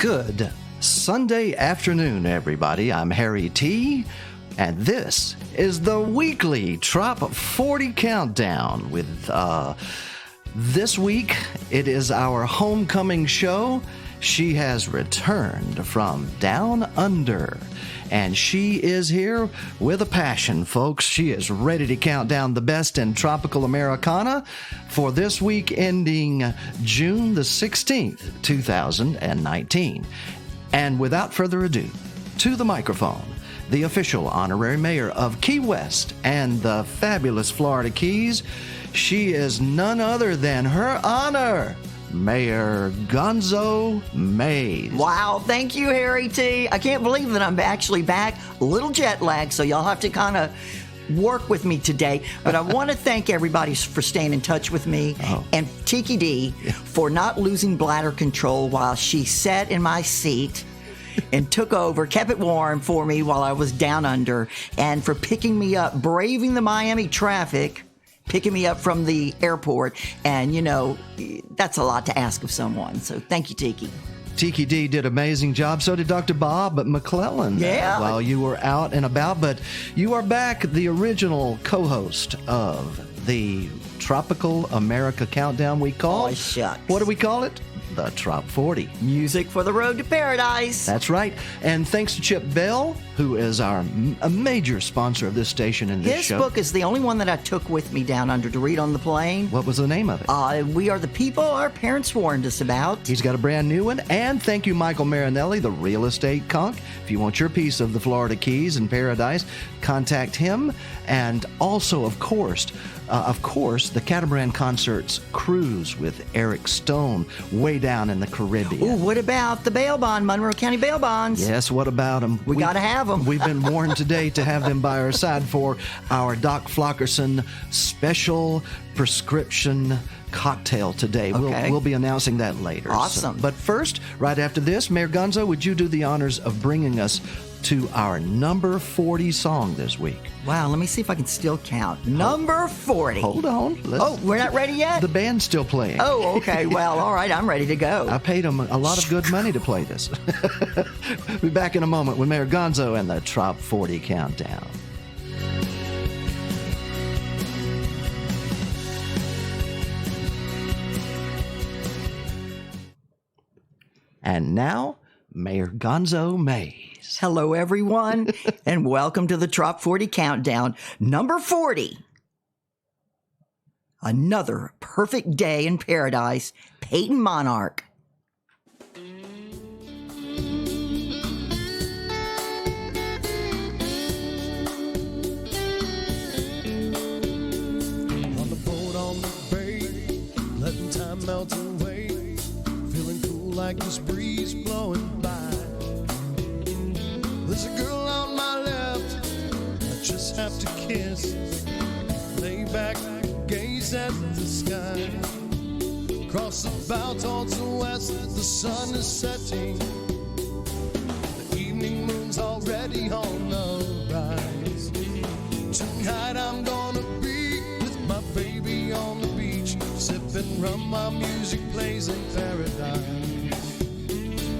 Good Sunday afternoon, everybody. I'm Harry T., and this is the weekly Trop 40 Countdown with, this week, it is our homecoming show. She has returned from down under, and she is here with a passion, folks. She is ready to count down the best in tropical Americana for this week ending June the 16th, 2019. And without further ado, to the microphone, the official honorary mayor of Key West and the fabulous Florida Keys. She is none other than Her Honor, Mayor Gonzo Mays. Wow, thank you, Harry T. I can't believe that I'm actually back. A little jet lag, so y'all have to kind of work with me today. But I want to thank everybody for staying in touch with me, and Tiki D for not losing bladder control while she sat in my seat and took over, kept it warm for me while I was down under, and for picking me up, braving the Miami traffic, picking me up from the airport. And, you know, that's a lot to ask of someone. So thank you, Tiki. Tiki D did an amazing job. So did Dr. Bob McClellan while you were out and about. But you are back, the original co-host of the Tropical America Countdown we call. Oh, shucks. What do we call it? The Trop 40. Music for the road to paradise. That's right. And thanks to Chip Bell, who is a major sponsor of this station and this show. His book is the only one that I took with me down under to read on the plane. What was the name of it? We Are the People Our Parents Warned Us About. He's got a brand new one. And thank you, Michael Marinelli, the real estate conch. If you want your piece of the Florida Keys and paradise, contact him. And also, of course, the Catamaran Concerts cruise with Eric Stone way down in the Caribbean. Ooh, what about the bail bond, Monroe County bail bonds? Yes, what about them? We got to have them. We've been warned today to have them by our side for our Doc Flockerson special prescription cocktail today. Okay. We'll be announcing that later. Awesome. But first, right after this, Mayor Gonzo, would you do the honors of bringing us to our number 40 song this week? Wow, let me see if I can still count. Number 40. Hold on. We're not ready yet? The band's still playing. Oh, okay. Well, all right. I'm ready to go. I paid them a lot of good money to play this. We'll be back in a moment with Mayor Gonzo and the Trop 40 Countdown. And now, Mayor Gonzo Mays. Hello, everyone, and welcome to the Trop 40 Countdown. Number 40. Another perfect day in paradise. Peyton Monarch. On the boat on the bay, letting time melt away, feeling cool like this breeze blowing by. There's a girl on my left, I just have to kiss. Lay back, gaze at the sky. Cross the bow towards the west, the sun is setting. The evening moon's already on the rise. Tonight I'm gonna be with my baby on the beach, sipping rum, my music plays in paradise.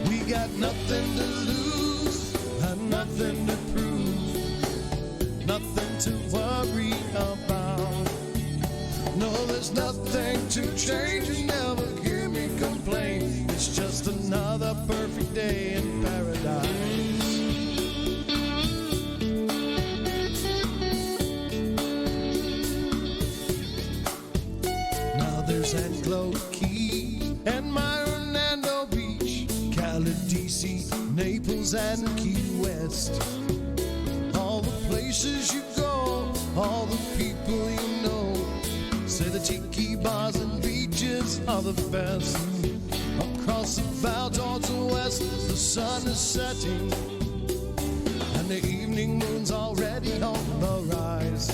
We got nothing to lose, and nothing to prove, nothing to worry about. No, there's nothing to change, you never hear me complain. It's just another perfect day in paradise. Now there's Anglo Key and my Orlando Beach, Cali, DC, Naples and Key West. All the places you go, all the people you know, say the tiki bars and beaches are the best. Across the bow towards the west, the sun is setting, and the evening moon's already on the rise.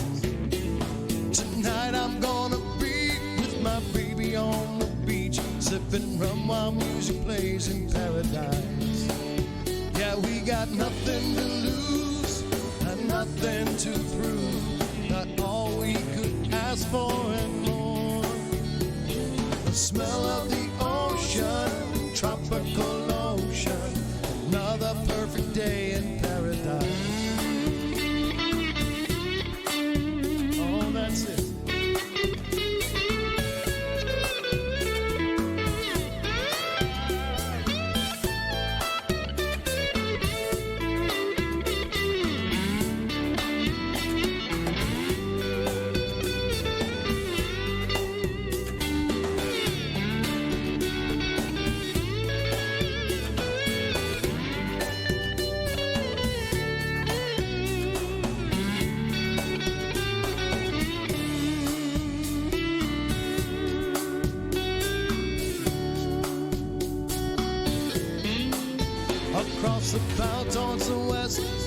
Tonight I'm gonna be with my baby on the beach, sipping rum while music plays in paradise. Yeah, we got nothing to lose and nothing to prove, not all we could ask for and more. The smell of the ocean, tropical ocean,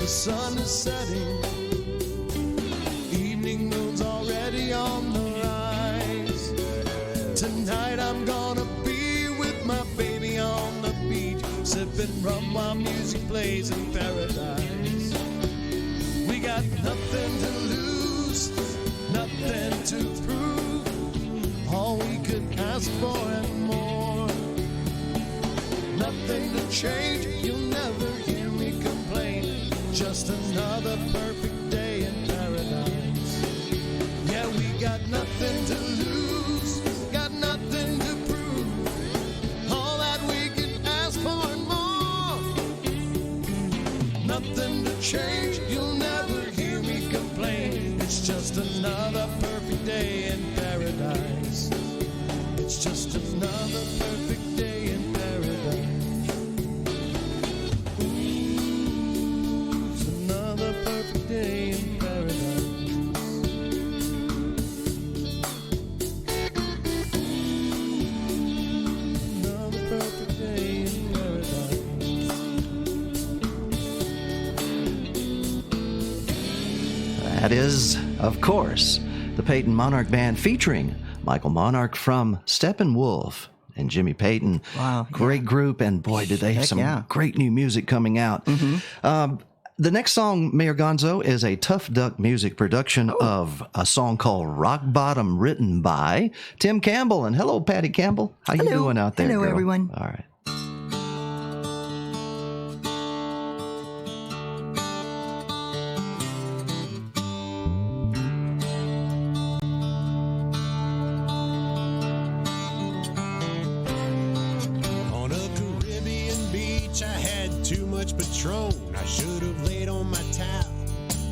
the sun is setting. Evening moon's already on the rise. Tonight I'm gonna be with my baby on the beach, sipping rum while music plays in paradise. We got nothing to lose, nothing to prove. All we could ask for and more. Nothing to change, you'll never hear me complain. Just another perfect day in paradise. Yeah, we got nothing to lose, got nothing to prove. All that we can ask for and more. Nothing to change, you'll never hear me complain. It's just another perfect day in paradise. It's just another perfect day in paradise. Ooh, it's another perfect day in paradise. Another perfect day in paradise. That is, of course, the Peyton Monarch Band featuring Michael Monarch from Steppenwolf and Jimmy Peyton. Wow. Great group, and boy, did they have some great new music coming out. The next song, Mayor Gonzo, is a Tough Duck Music production of a song called Rock Bottom, written by Tim Campbell. And hello, Patty Campbell. How you doing out there, Hello, girl? everyone. All right. On a Caribbean beach, I had too much Patron. I should have laid on my towel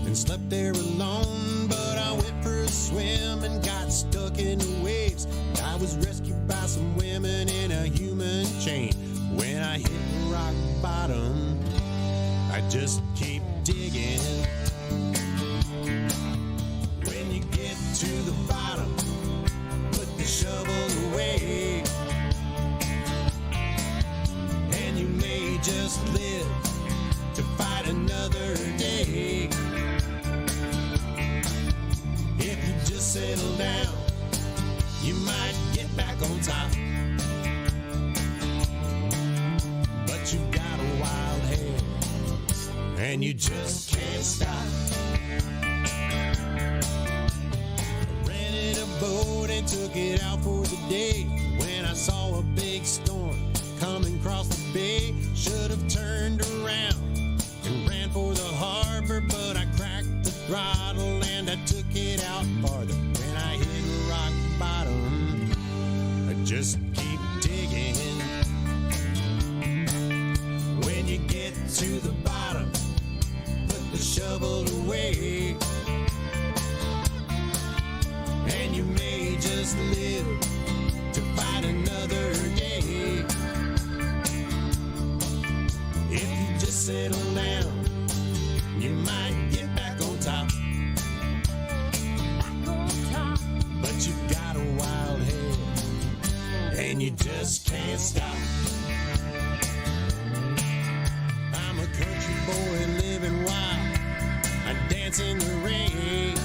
and slept there alone. But I went for a swim and got stuck in the waves. I was rescued by some women in a human chain. When I hit rock bottom, I just keep digging. When you get to the bottom, put the shovel away. And you may just live to fight another day. If you just settle down, you might get back on top. But you got a wild head, and you just can't stop. Rented a boat and took it out for the day. When I saw a big storm coming across the bay, should have turned around and ran for the harbor, but I cracked the throttle and I took it out farther. When I hit rock bottom, I just keep digging. When you get to the bottom, put the shovel away. And you may just live to fight another day. If you just settle down, you might get back on top. But you got a wild head, and you just can't stop. I'm a country boy living wild. I dance in the rain.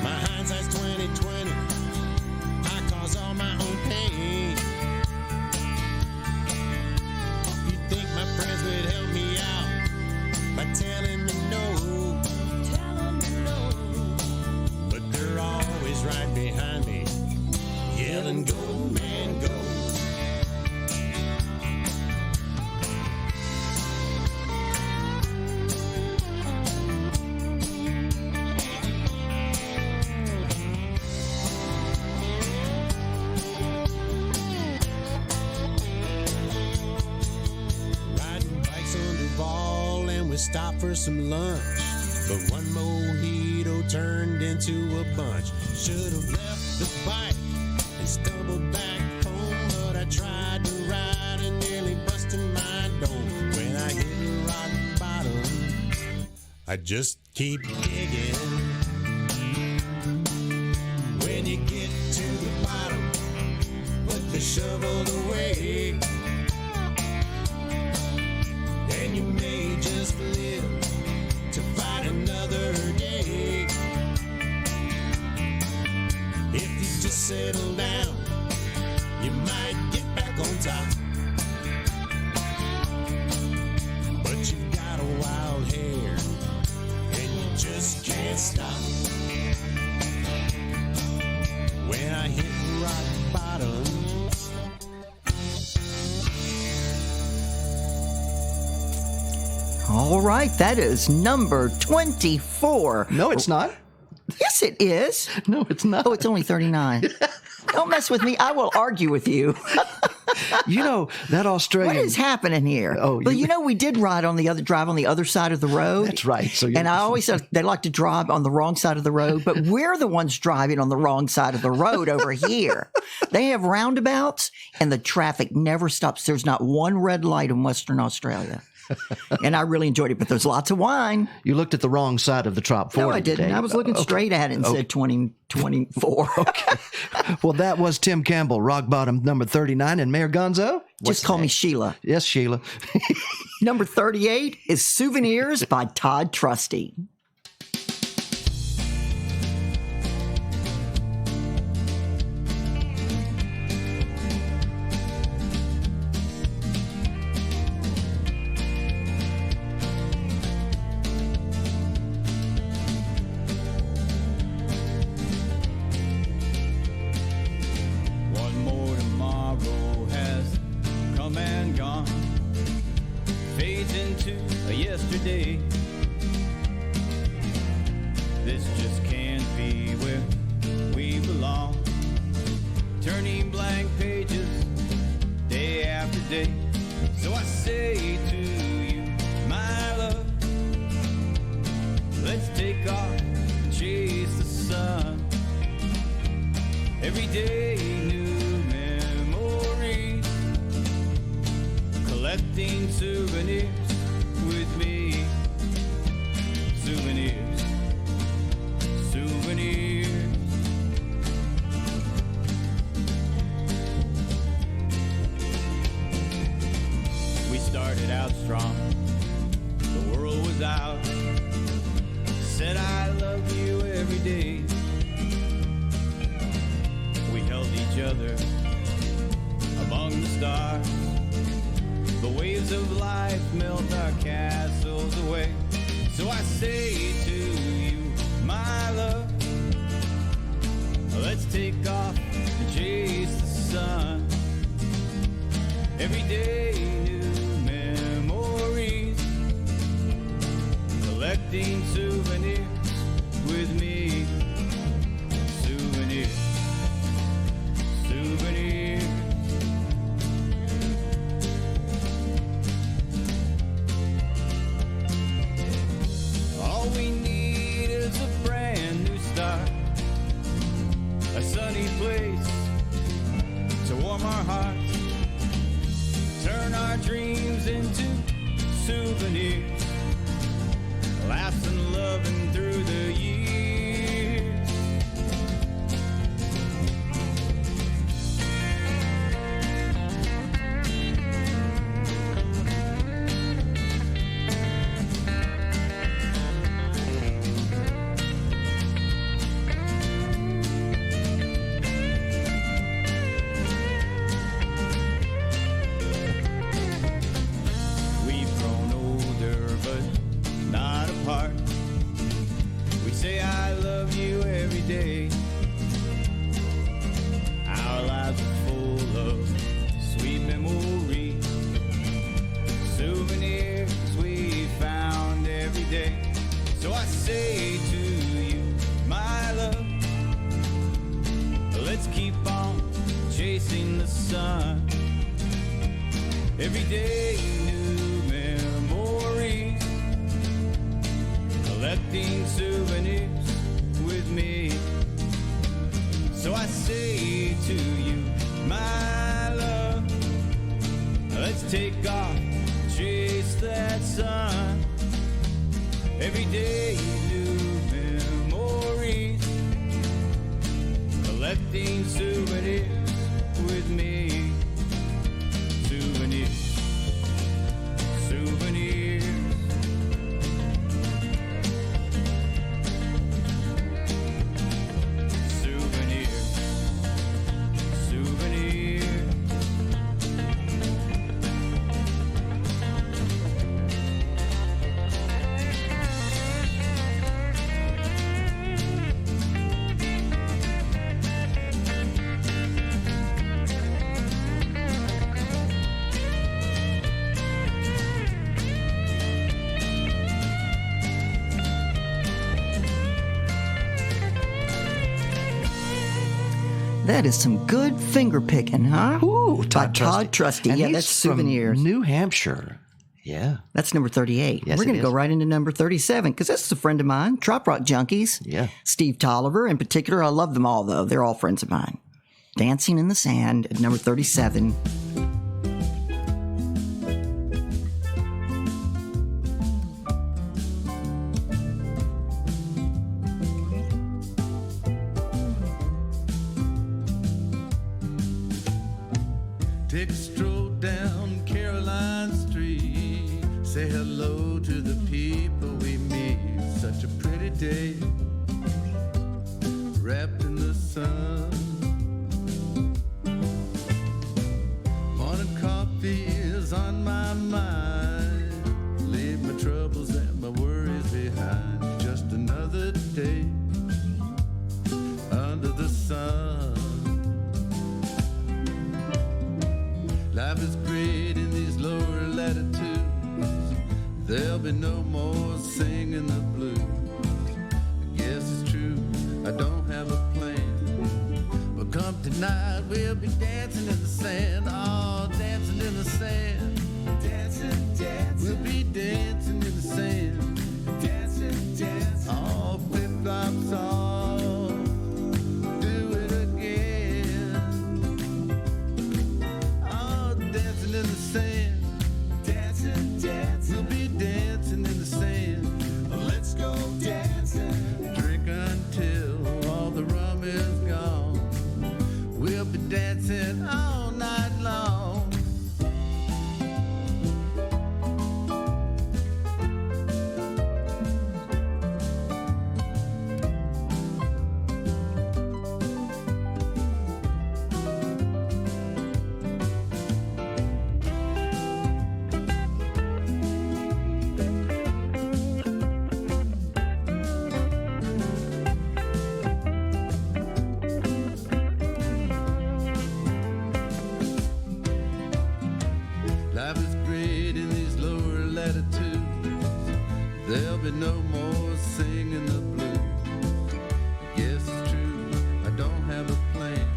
My hindsight's 20/20. I cause all my own pain. You think my friends would help me out by telling me no? But they're always right behind me, yelling, "Go, man, go." Riding bikes on Duval and we stopped for some lunch. But one mojito turned into a bunch. Should have left the bike and stumbled back home, but I tried to ride and nearly busted my dome. When I hit rock bottom, I just keep digging. When you get to the bottom, put the shovel away. And you just live to fight another day. If you just settle down, you might get back on top. But you've got a wild hair, and you just can't stop. When I hit rock bottom, All right, that is number 24. No, it's not. Yes, it is. No, it's not. Oh, it's only 39. Don't mess with me. I will argue with you. You know, that Australian... What is happening here? Oh, but you know, we did drive on the other side of the road. That's right. So and I always said they like to drive on the wrong side of the road, but we're the ones driving on the wrong side of the road over here. They have roundabouts, and the traffic never stops. There's not one red light in Western Australia. And I really enjoyed it, but there's lots of wine. You looked at the wrong side of the Trop 40 No, I didn't. today. I was looking straight at it and said 2024. Okay. Well, that was Tim Campbell, Rock Bottom, number 39. And Mayor Gonzo? Just call me Sheila. Yes, Sheila. Number 38 is Souvenirs by Todd Trusty. One more tomorrow has come and gone, fades into a yesterday. This just can't be where we belong, turning blank pages day after day. So I say to you, my love, let's take off and chase the sun. Every day new memories, collecting souvenirs with me. Souvenirs, souvenirs. We started out strong, the world was out. Said I love you every day. We held each other among the stars. The waves of life melt our castles away. So I say to you, my love, let's take off and chase the sun. Every day new memories, collecting souvenirs with me. Souvenirs, souvenirs. All we need is a brand new start, a sunny place to warm our hearts, turn our dreams into souvenirs, laughs and loving through the years. We've grown older, but not apart. We say I love you every day. Our lives are full of sweet memories, souvenirs we found every day. So I say to you, my love, let's keep on chasing the sun. Every day new memories, collecting souvenirs with me. So I say to you, my love, let's take off, chase that sun. Every day new memories, collecting souvenirs with me. Souvenirs, souvenirs. That is some good finger picking, huh? Ooh, By Todd Trusty. And Yeah, he's that's from Souvenirs. New Hampshire. Yeah. That's number 38. Yes, We're going it to go is. right into number 37 because this is a friend of mine, Trop Rock Junkies. Yeah. Steve Tolliver in particular. I love them all, though. They're all friends of mine. Dancing in the Sand at number 37. Take a stroll down Caroline Street. Say hello to the people we meet. Such a pretty day, wrapped in the sun. Morning coffee is on my mind. Leave my troubles and my worries behind. Just another day under the sun. Life is great in these lower latitudes. There'll be no more singing the blues. I guess it's true, I don't have a plan. But come tonight, we'll be dancing in the sand. Oh, dancing in the sand. Dancing, dancing. We'll be dancing in the sand. Dancing, dancing. Oh, flip-flops off. Do it again. Oh, dancing in the sand. Dancing, dancing. We'll be dancing in the sand. Let's go dancing. Drink until all the rum is gone. We'll be dancing all night long. Life is great in these lower latitudes. There'll be no more singing the blues. Yes, it's true, I don't have a plan.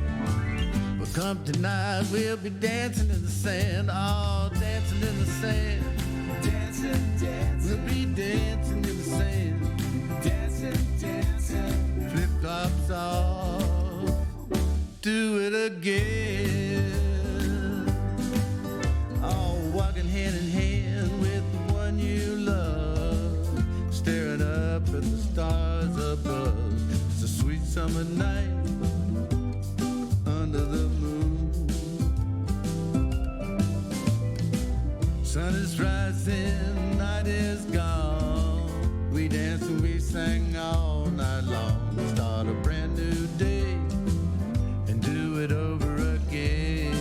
But come tonight, we'll be dancing in the sand. Oh, dancing in the sand. Dancing, dancing. We'll be dancing in the sand. Dancing, dancing. Flip-flops off. Do it again. Walking hand in hand with the one you love, staring up at the stars above. It's a sweet summer night under the moon. Sun is rising, night is gone. We dance and we sing all night long. We start a brand new day and do it over again.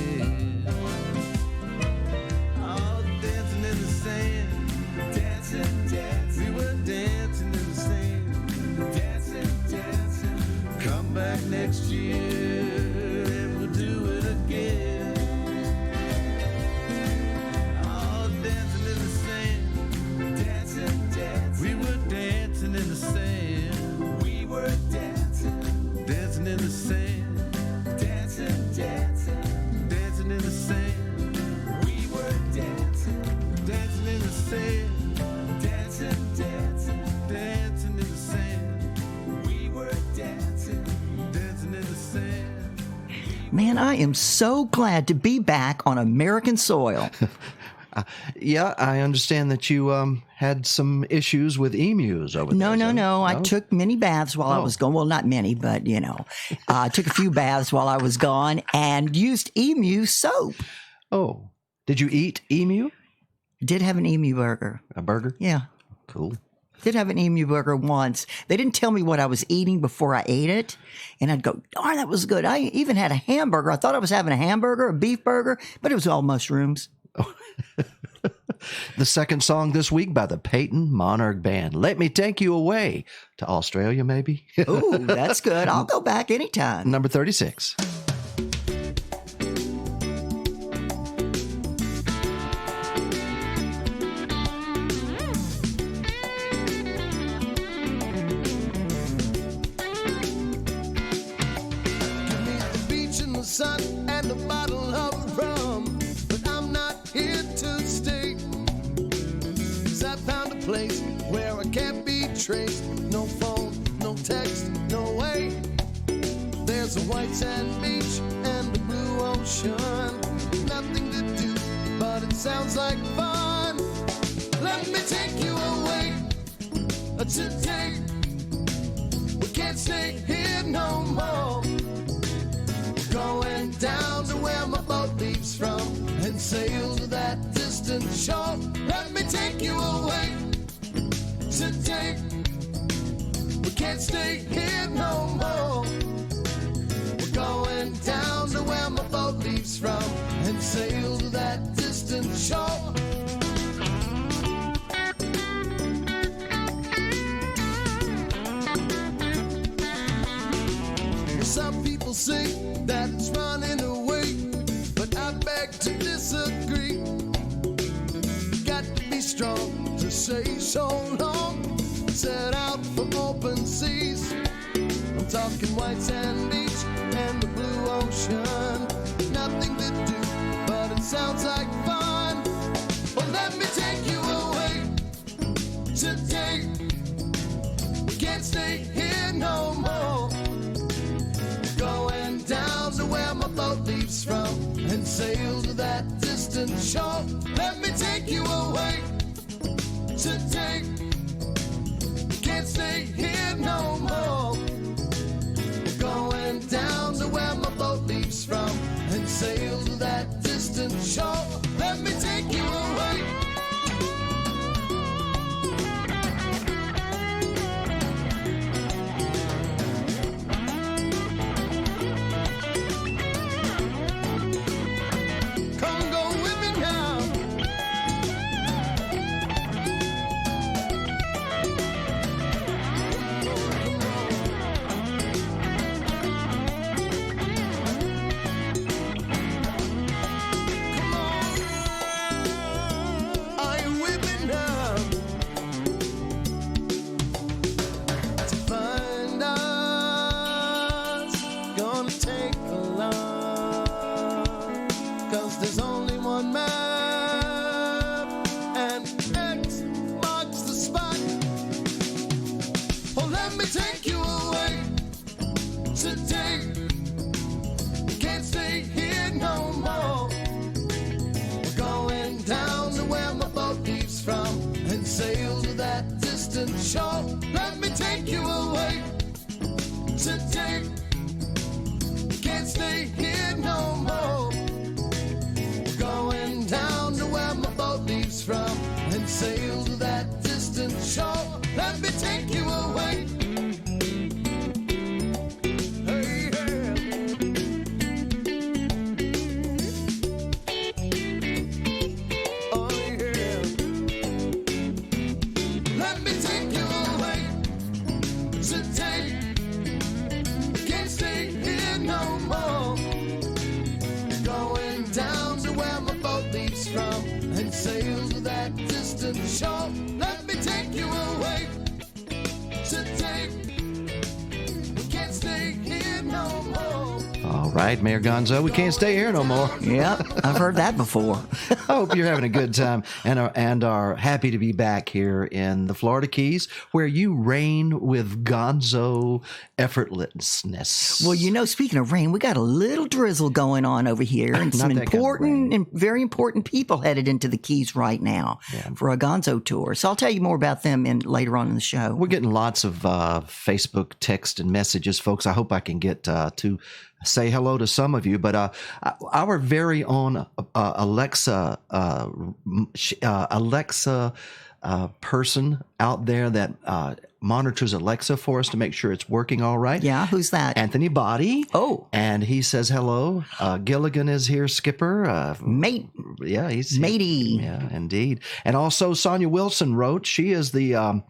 Dancing, dancing. We were dancing in the sand. Dancing, dancing. Come back next year and we'll do it again. Oh, dancing in the sand. Dancing, dancing. We were dancing in the sand. We were dancing. Dancing in the sand. Dancing, dancing. Dancing in the sand. We were dancing. Dancing in the sand. Dancing, dancing. Dancing in the sand. We were dancing. Dancing in the sand. Man, I am so glad to be back on American soil. Yeah, I understand that you had some issues with emus over there. No. I took many baths while I was gone. Well, not many, but, I took a few baths while I was gone and used emu soap. Oh, did you eat emu? Did have an emu burger. A burger? Yeah. Cool. Did have an emu burger once. They didn't tell me what I was eating before I ate it. And I'd go, darn, that was good. I even had a hamburger. I thought I was having a hamburger, a beef burger, but it was all mushrooms. The second song this week by the Peyton Monarch Band. Let me take you away to Australia, maybe? Ooh, that's good. I'll go back anytime. Number 36. Give me the beat trace, no phone, no text, no way. There's a white sand beach and a blue ocean. Nothing to do, but it sounds like fun. Let me take you away today. We can't stay here no more. We're going down to where my boat leaves from and sail to that distant shore. Let me take you away today. We can't stay here no more. We're going down to where my boat leaves from and sail to that distant shore. Some people say that it's running away, but I beg to disagree. Got to be strong to say so long. Set out for open seas. I'm talking white sand beach and the blue ocean. Nothing to do, but it sounds like fun. Well, let me take you away today. We can't stay here no more. Going down to where my boat leaves from and sail to that distant shore. Let me take you away today. Can't stay here no more. Going down to where my boat leaves from and sail to that distant shore. Let me take you away. Shore. Let me take you away today. Can't stay here no more. Going down to where my boat leaves from and sail to that distant shore. Let me take you away. Hey, yeah. Oh, yeah. Let me take you away today. Can't stay here no more. Going down to where my boat leaves from and sail to that distant shore. Let me take you away today. Can't stay here no more. All right, Mayor Gonzo, we can't stay here no more. Yep, I've heard that before. I hope you're having a good time and are happy to be back here in the Florida Keys, where you reign with Gonzo effortlessness. Well, you know, speaking of rain, we got a little drizzle going on over here, and some important and very important people headed into the Keys right now for a Gonzo tour. So I'll tell you more about them later on in the show. We're getting lots of Facebook text and messages, folks. I hope I can get to say hello to some of you, but our very own Alexa person out there that monitors Alexa for us to make sure it's working all right. Yeah, who's that? Anthony Body. Oh. And he says hello. Gilligan is here, Skipper. Mate. Yeah, he's Matey. Yeah, indeed. And also Sonia Wilson wrote. She is the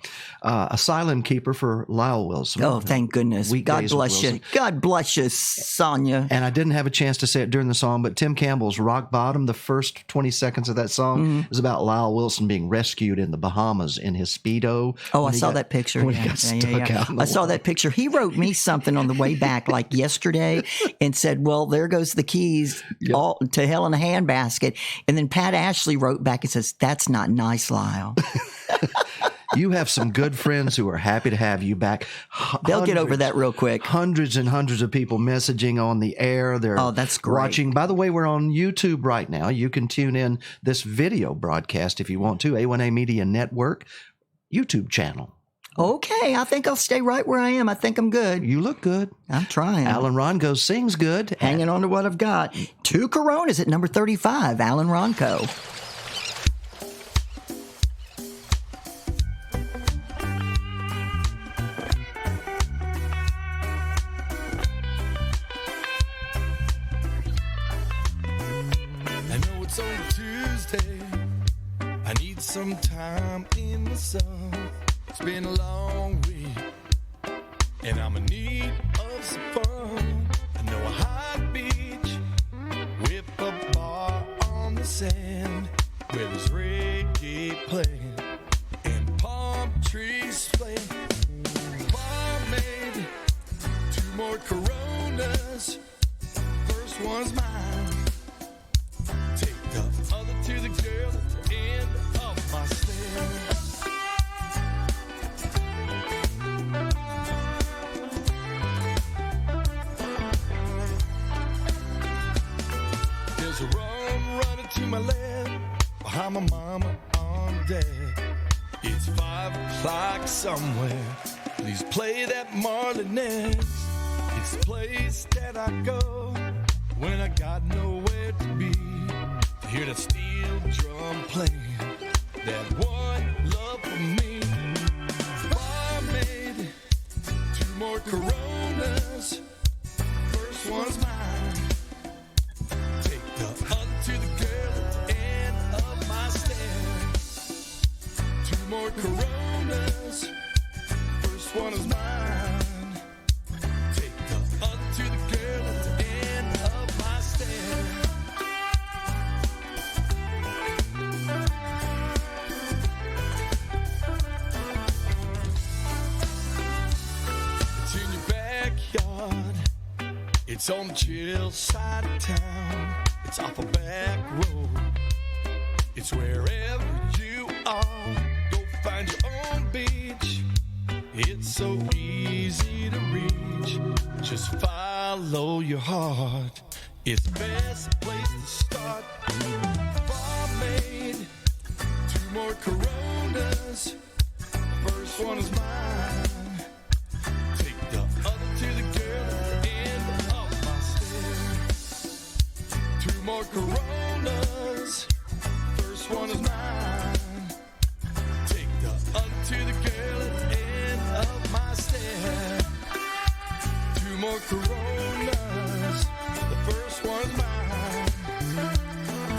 asylum keeper for Lyle Wilson. Oh, thank goodness. God bless you. God bless you, Sonia. And I didn't have a chance to say it during the song, but Tim Campbell's Rock Bottom, the first 20 seconds of that song is about Lyle Wilson being rescued in the Bahamas in his Speedo. Oh, I saw that picture. When he got stuck out in the I saw that picture. He wrote me something on the way back, like yesterday, and said, well, there goes the Keys all to hell in a handbasket. And then Pat Ashley wrote back and says, that's not nice, Lyle. You have some good friends who are happy to have you back. They'll get over that real quick. Hundreds and hundreds of people messaging on the air. They're that's great. watching. By the way, we're on YouTube right now. You can tune in this video broadcast if you want to. A1A Media Network YouTube channel. Okay, I think I'll stay right where I am. I think I'm good. You look good. I'm trying. Alan Ronco sings good. Hanging on to what I've got. 2 Coronas at number 35, Alan Ronco. I know it's on Tuesday. I need some time in the sun. It's been a long week, and I'm in need of some fun. I know a hot beach, whip a bar on the sand, where there's reggae playing and palm trees swaying. Barmaid, 2 more Coronas. First one's mine. Take the other to the girl at the end of my stare. There's a rum running to my left, behind my mama on deck. It's 5 o'clock somewhere. Please play that Marley next. It's the place that I go when I got nowhere to be. To hear the steel drum playing that one love for me. Barmaid, 2 more Coronas. First one's mine. Take the other to the girl at the end of my stare. 2 more Coronas. First one is mine. Take the other to the girl at the end of my stare. It's in your backyard. It's on the chill side of town. It's off a back road. It's wherever you are. Go find your own beach. It's so easy to reach. Just follow your heart. It's the best place to start. Barmaid, 2 more Coronas. First one is mine. Take the other to the girl at the end of my stare. 2 more Coronas. First one is mine. Take the other to the girl at the end of my stare. 2 more Coronas. The first one's mine.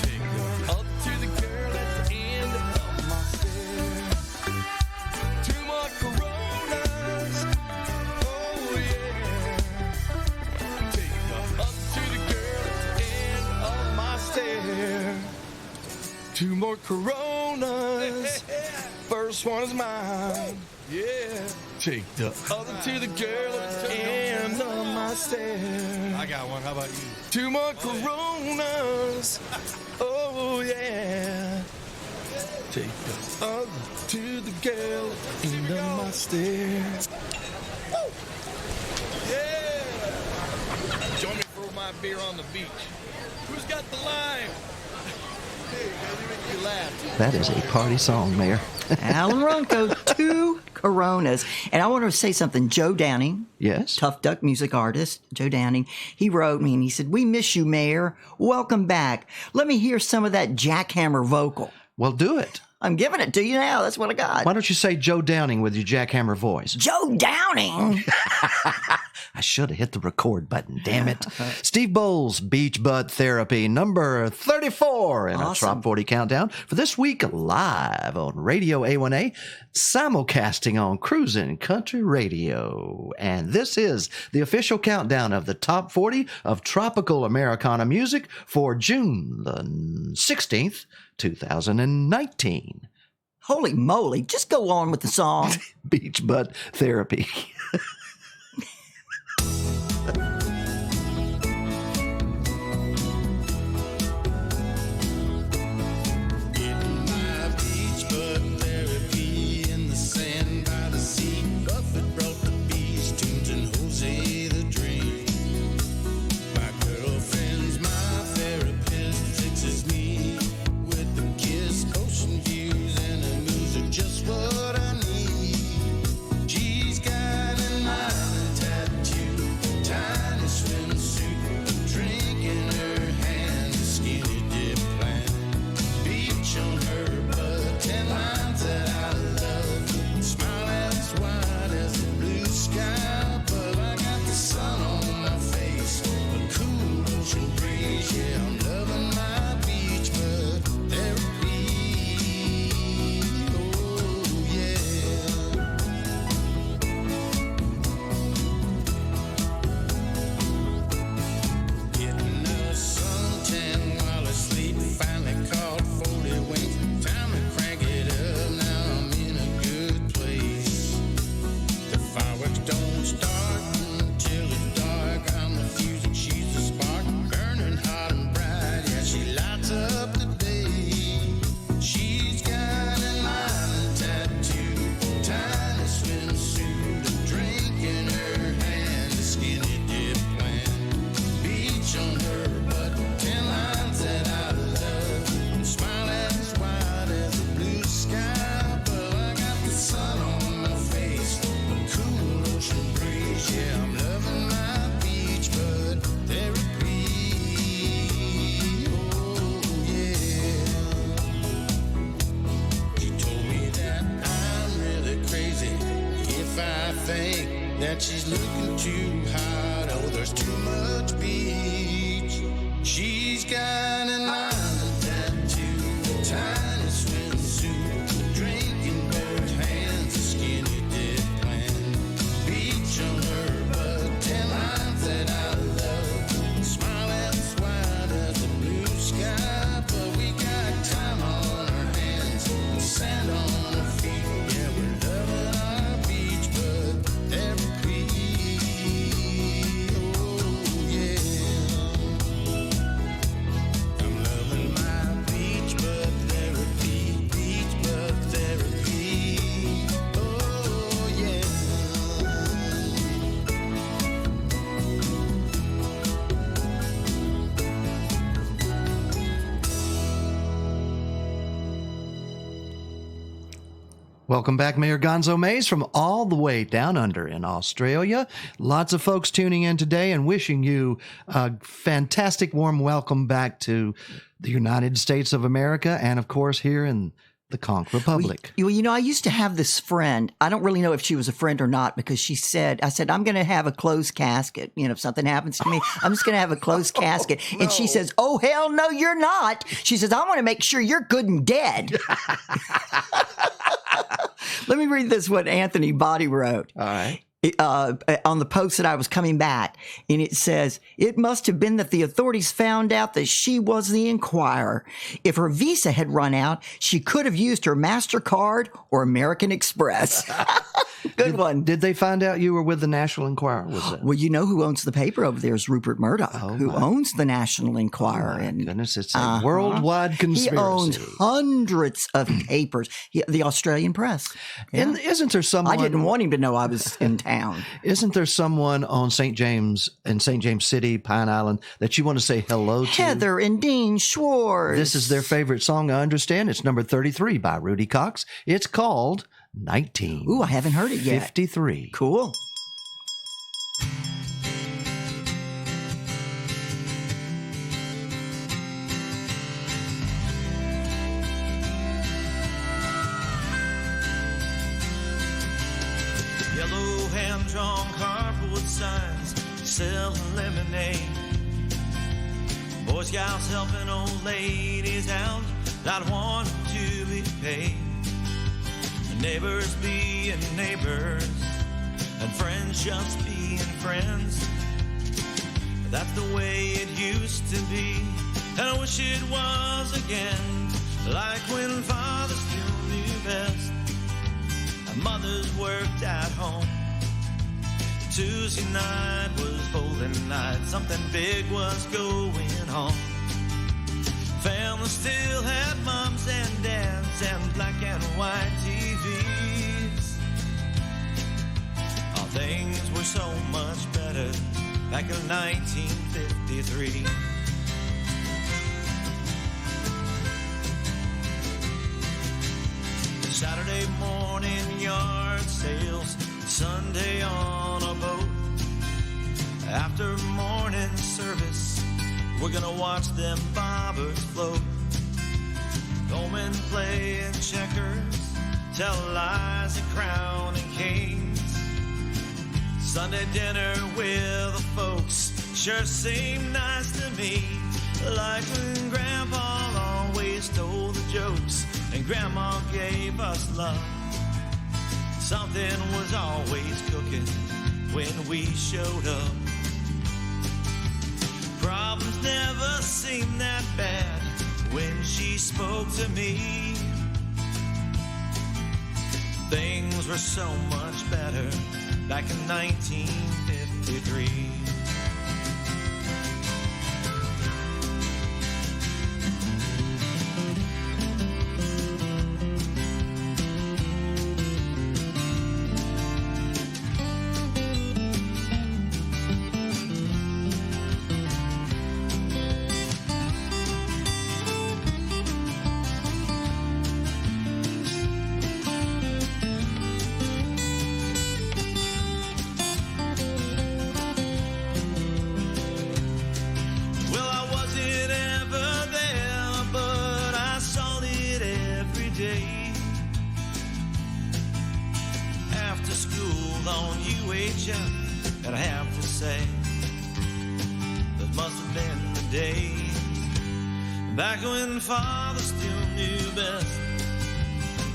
Take the other to the girl at the end of my stare. 2 more Coronas. Oh yeah. Take the other to the girl at the end of my stare. 2 more Coronas. First one is mine. Yeah. Take the other to the girl at the end of my stare. I got one. How about you? 2 more Coronas. Oh yeah. Take the other to the girl at the end of my stare. Yeah. Join me for my beer on the beach. Who's got the lime? Hey, guys, make you laugh. That is a party song, Mayor. Alan Ronco, 2 Coronas. And I want to say something. Joe Downing, Yes. Tough Duck music artist, Joe Downing, he wrote me and he said, "We miss you, Mayor. Welcome back. Let me hear some of that jackhammer vocal." Well, do it. I'm giving it to you now. That's what I got. Why don't you say Joe Downing with your jackhammer voice? Joe Downing. I should have hit the record button, damn it. Steve Bowles, Beach Butt Therapy, number 34 in our Awesome. Top 40 Countdown for this week, live on Radio A1A, simulcasting on Cruisin Country Radio. And this is the official countdown of the Top 40 of Tropical Americana music for June the 16th, 2019. Holy moly. Just go on with the song. Beach Butt Therapy. My beach butt therapy in the she's looking too hard. Oh, there's too much beach. She's got an island tattoo, a tiny swimsuit, drinking both hands, a skinny dip plan. Beach on her butt, 10 lines that I love. Smile as wide as the blue sky, but we got time on our hands and sand on our feet. Yeah, we're loving our beach, but therapy. Oh, yeah. I'm loving my beach, but therapy. Beach, but therapy. Oh, yeah. Welcome back, Mayor Gonzo Mays from all the way down under in Australia. Lots of folks tuning in today and wishing you a fantastic warm welcome back to the United States of America and, of course, here in the Conch Republic. Well, you know, I used to have this friend. I don't really know if she was a friend or not because I said, I'm going to have a closed casket. You know, if something happens to me, I'm just going to have a closed casket. And she says, oh, hell no, you're not. She says, I want to make sure you're good and dead. Let me read this, what Anthony Body wrote. All right. On the post that I was coming back, and it says, it must have been that the authorities found out that she was the Inquirer. If her visa had run out, she could have used her MasterCard or American Express. Good one. Did they find out you were with the National Enquirer? Was it? Well, you know who owns the paper over there is Rupert Murdoch, who owns the National Enquirer. And goodness, it's a worldwide conspiracy. He owns hundreds of papers. The Australian Press. Yeah. And isn't there someone? I didn't want him to know I was in town. Isn't there someone on St. James City, Pine Island, that you want to say hello to? Heather and Dean Schwartz. This is their favorite song, I understand. It's number 33 by Rudy Cox. It's called 19. Ooh, I haven't heard it yet. 53. Cool. Yellow hand-drawn cardboard signs selling lemonade. Boy Scouts helping old ladies out, not wanting to be paid. Neighbors being neighbors, and friends just being friends. That's the way it used to be, and I wish it was again. Like when fathers still knew best, and mothers worked at home. Tuesday night was bowling night, something big was going on. Family still had moms and dads and black and white TVs. All things were so much better back in 1953. Saturday morning yard sales, Sunday on a boat. After morning service, we're gonna watch them bobbers float. Going playing checkers, tell lies and crowning kings. Sunday dinner with the folks sure seemed nice to me. Like when Grandpa always told the jokes and Grandma gave us love. Something was always cooking when we showed up. Problems never seemed that bad when she spoke to me. Things were so much better back in 1953. And I have to say, those must have been the days back when fathers still knew best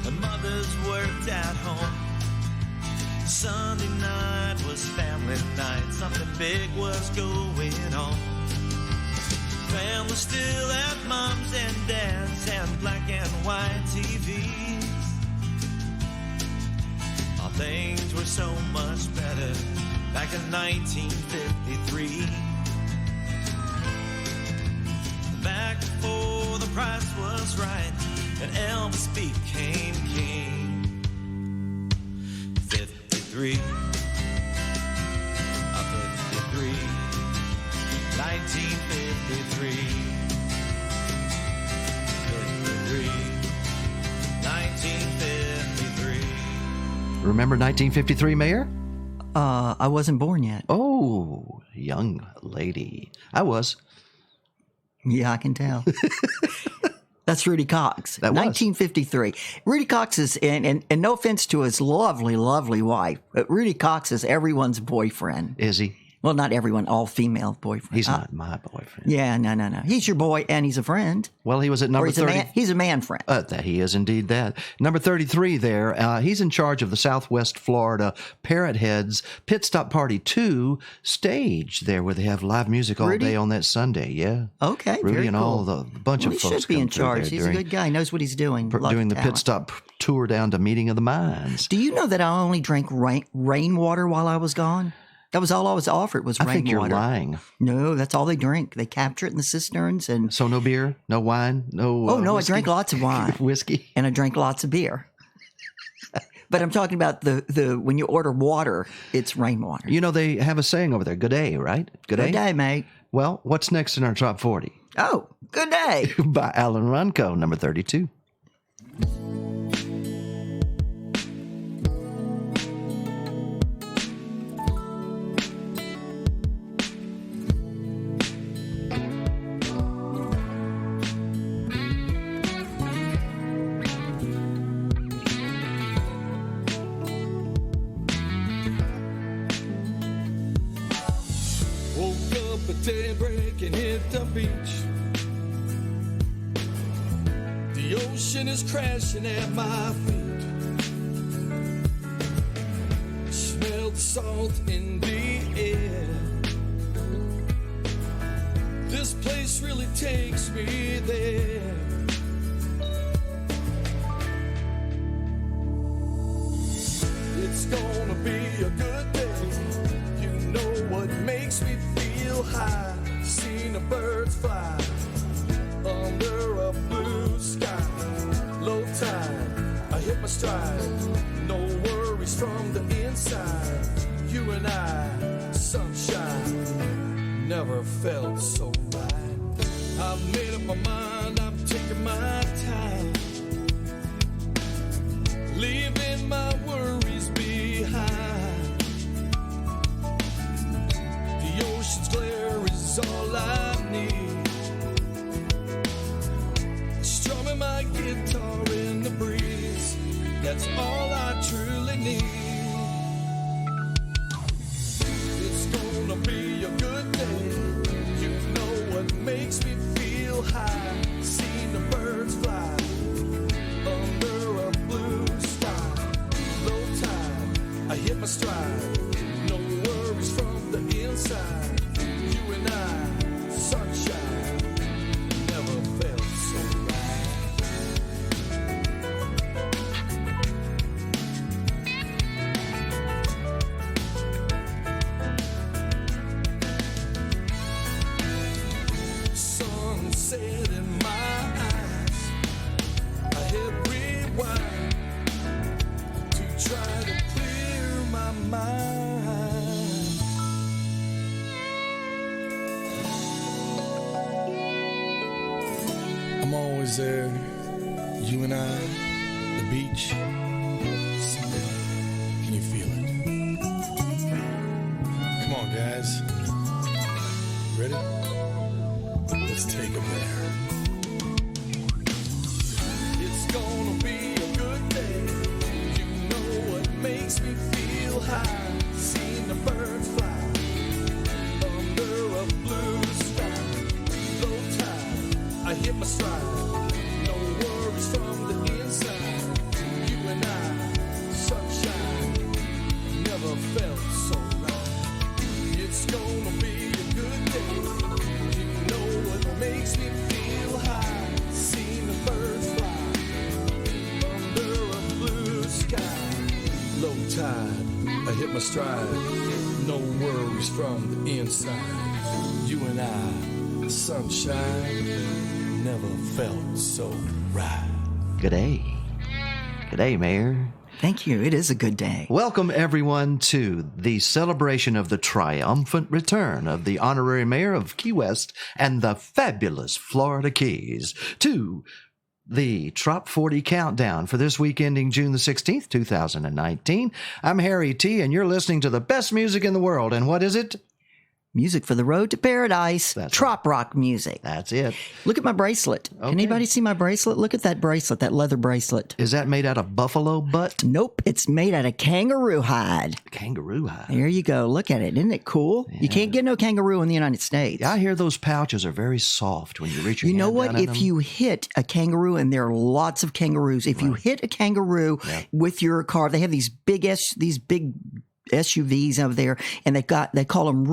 and mothers worked at home. Sunday night was family night, something big was going on. Family still at moms and dads and black and white TVs. Oh, things were so much better back in 1953. Back before the price was right and Elvis became king. 53, 1953, 1953. Remember 1953, Mayor? I wasn't born yet. Oh, young lady. I was. Yeah, I can tell. That's Rudy Cox. That was. 1953. Rudy Cox is, and no offense to his lovely, lovely wife, but Rudy Cox is everyone's boyfriend. Is he? Well, not everyone, all female boyfriend. He's not my boyfriend. Yeah, no. He's your boy, and he's a friend. Well, he was at Or number he's 30. he's a man friend. He is indeed that. Number 33 there. He's in charge of the Southwest Florida Parrot Heads Pit Stop Party 2 stage there where they have live music all Rudy? day on that Sunday. Yeah. Okay, Rudy very and cool. all the bunch Well, of he folks should be come in through charge. there He's during- a good guy. Knows what he's doing. Lots doing of the talent. pit stop tour down to Meeting of the Minds. Do you know that I only drank rainwater while I was gone? That was all I was offered was I rainwater. think you're lying. No, that's all they drink. They capture it in the cisterns and So no beer, no wine, no. oh no, whiskey? I drank lots of wine Whiskey. and I drank lots of beer. But I'm talking about the when you order water, it's rainwater. You know they have a saying over there. Good day, right? Good day. Good day, mate. Well, what's next in our top 40? Oh, good day. By Alan Runco, number 32. Woke up at daybreak and hit the beach. The ocean is crashing at my feet. Smelled salt in the air. This place really takes me there. It's gonna be a good day. You know what makes me feel high? Seen the birds fly under a blue sky. Low tide, I hit my stride. No worries from the inside. You and I, sunshine, never felt so right. I've made up my mind, I'm taking my time. Leaving my worries behind. The ocean's glare is all I need. Strumming my guitar in the breeze, that's all I truly need. It's gonna be a good day. You know what makes me feel high. Seen the birds fly under a blue sky. Low tide, I hit my stride. No worries from the inside. You and I, sunshine, never felt so right. Sunset in my eyes. I hit rewind to try to clear my mind. I'm always there, you and I, the beach. Can you feel it? Come on, guys. Ready? Let's take them there. It's gonna be a good day. You know what makes me feel high. Seeing the birds fly blues from the inside. You and I, sunshine, never felt so right. G'day. G'day, Mayor. Thank you. It is a good day. Welcome, everyone, to the celebration of the triumphant return of the Honorary Mayor of Key West and the fabulous Florida Keys to the Trop 40 Countdown for this week ending June the 16th, 2019. I'm Harry T., and you're listening to the best music in the world. And what is it? Music for the road to paradise. That's Trop rock music. That's it. Look at my bracelet. Okay. Can anybody see my bracelet? Look at that bracelet, that leather bracelet. Is that made out of buffalo butt? Nope, it's made out of kangaroo hide. Kangaroo hide. There you go. Look at it. Isn't it cool? Yeah. You can't get no kangaroo in the United States. I hear those pouches are very soft when you reach your You know hand what? down in If them. you hit a kangaroo, and there are lots of kangaroos, if you hit a kangaroo with your car, they have these big SUVs over there, and they call them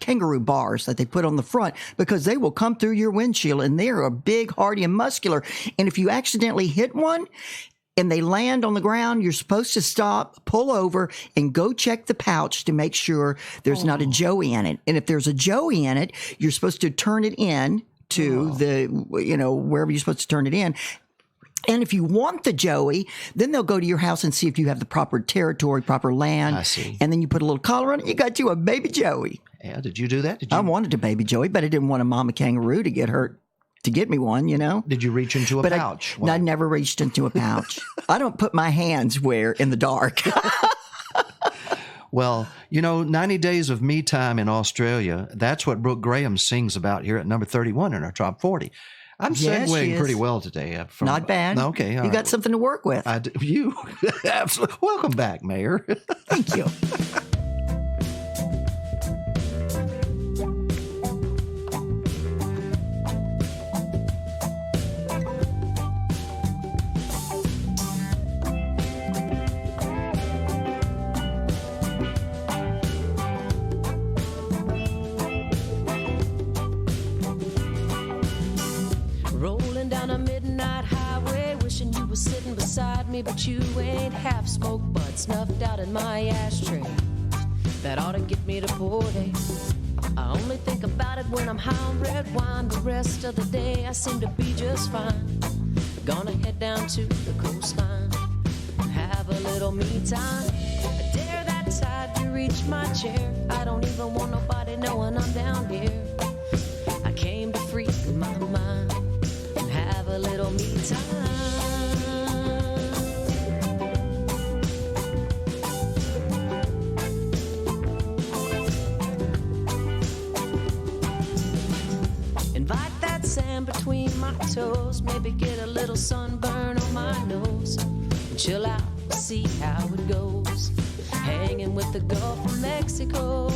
kangaroo bars that they put on the front, because they will come through your windshield, and they are big, hardy, and muscular. And if you accidentally hit one and they land on the ground, you're supposed to stop, pull over, and go check the pouch to make sure there's not a joey in it. And if there's a joey in it, you're supposed to turn it in to wherever you're supposed to turn it in. And if you want the joey, then they'll go to your house and see if you have the proper territory, proper land. I see. And then you put a little collar on it. You got you a baby joey. Yeah, did you do that? Did you? I wanted a baby joey, but I didn't want a mama kangaroo to get hurt to get me one, you know. Did you reach into a But pouch? I never reached into a pouch. I don't put my hands where in the dark. Well, 90 Days of Me Time in Australia, that's what Brooke Graham sings about here at number 31 in our Top 40. I'm Yes, she segueing is. pretty well today. Not bad. Okay. You all right. got something to work with. You absolutely. Welcome back, Mayor. Thank you. Rolling down a midnight highway, wishing you were sitting beside me, but you ain't half smoked but snuffed out in my ashtray. That ought to get me to Port A. I only think about it when I'm high on red wine. The rest of the day I seem to be just fine. Gonna head down to the coastline and have a little me time. I dare that tide to reach my chair. I don't even want nobody knowing I'm down here. I came to free my mind and have a little me time. Invite that sand between my toes, maybe get a little sunburn on my nose, and chill out, see how it goes, hanging with the Gulf of Mexico.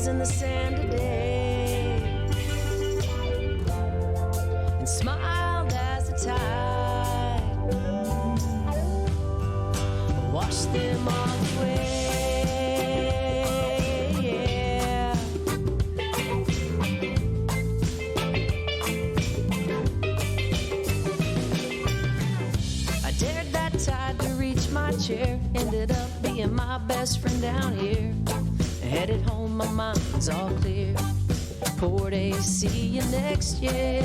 In the sand today, and smiled as the tide washed them all away. Yeah. I dared that tide to reach my chair, ended up being my best friend down here. Headed home, my mind's all clear. Port A, see you next year.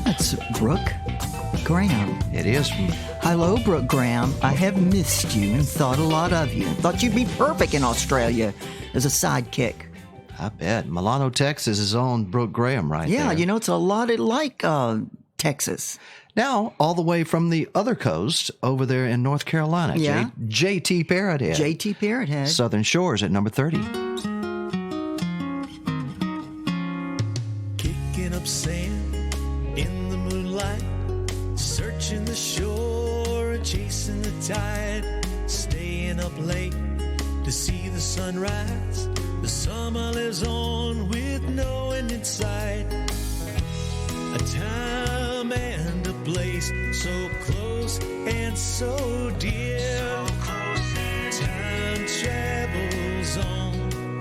That's Brooke. Graham. It is from Hello, Brooke Graham. I have missed you and thought a lot of you. Thought you'd be perfect in Australia as a sidekick. I bet. Milano, Texas is on Brooke Graham right there. Yeah, you know, it's a lot like Texas. Now, all the way from the other coast over there in North Carolina. Yeah. J.T. Parrothead. J.T. Parrothead. Southern Shores at number 30. Kicking up sand in the moonlight, searching the shore and chasing the tide, staying up late to see the sunrise. The summer lives on with no end in sight. A time and a place so close and so dear. Time travels on,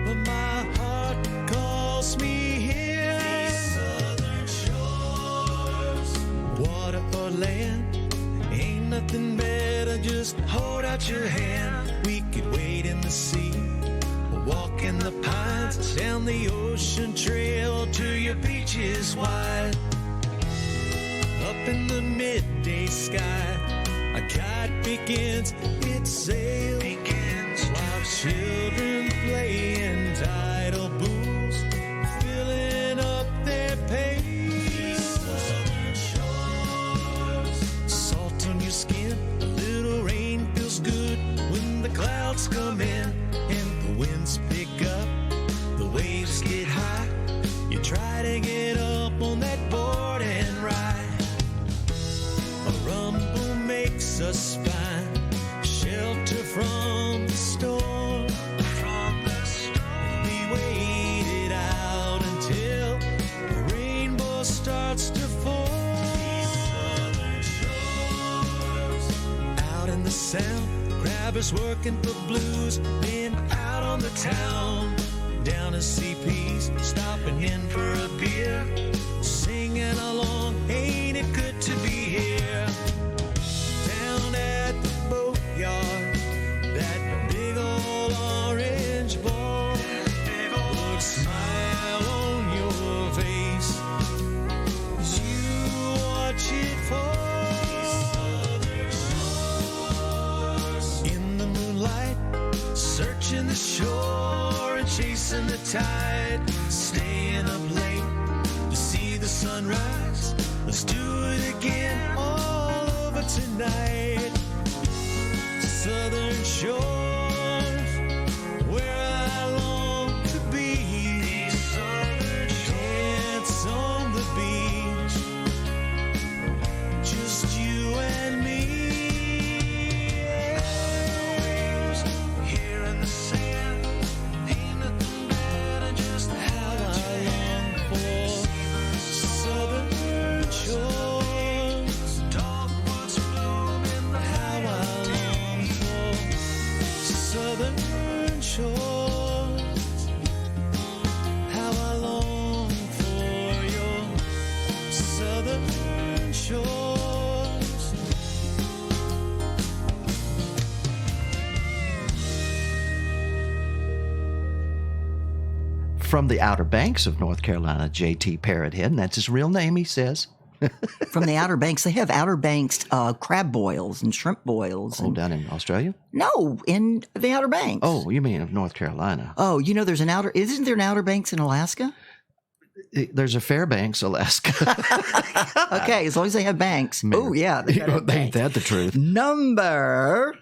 but my heart calls me here. These southern shores, water or land, ain't nothing better. Just hold out your hand. We could wade in the sea, walk in the pines, down the ocean trail to your beaches wide. Up in the midday sky, a kite begins its sail. While children play in tidal pools, filling up their pails. Salt on your skin, a little rain feels good when the clouds come in and the winds pick up, the waves get high. You try to get up on that board and ride. A rumble makes us find shelter from the storm. We wait it out until the rainbow starts to form. Out in the sound, grabbers working for blues, been out on the town, down in CP's, stopping in for a beer, singing along, ain't it good to be here? Down at the boatyard, that big old orange ball, would smile on your face as you watch it fall. In the moonlight, searching the shore and chasing the tide, staying up late to see the sunrise. Let's do it again all over tonight. Southern shores, where I long to be. Dance on the beach, just you and me. Waves here in the sand, ain't nothing better, just how I long for southern shores. Dogwoods bloom in the how I long for southern shores. How I long for your southern shores. From the Outer Banks of North Carolina, J.T. Parrothead, and that's his real name, he says. From the Outer Banks. They have Outer Banks crab boils and shrimp boils. Oh, And, down in Australia? no, in the Outer Banks. Oh, you mean of North Carolina. Oh, you know, isn't there an Outer Banks in Alaska? There's a Fairbanks, Alaska. Okay, as long as they have banks. Oh, yeah. They gotta have Ain't banks. that the truth? Number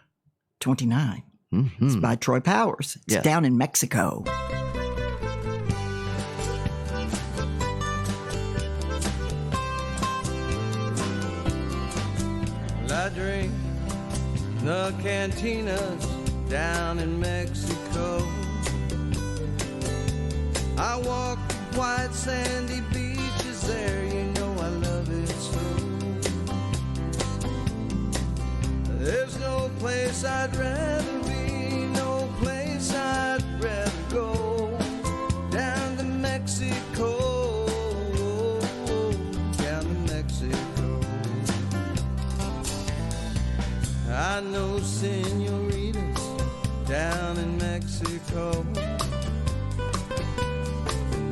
29. It's by Troy Powers. It's Yes. down in Mexico. I drink the cantinas down in Mexico. I walk the white sandy beaches there, you know I love it so. There's no place I'd rather be, no place I'd rather go. Down to Mexico, down to Mexico. I know senoritas down in Mexico.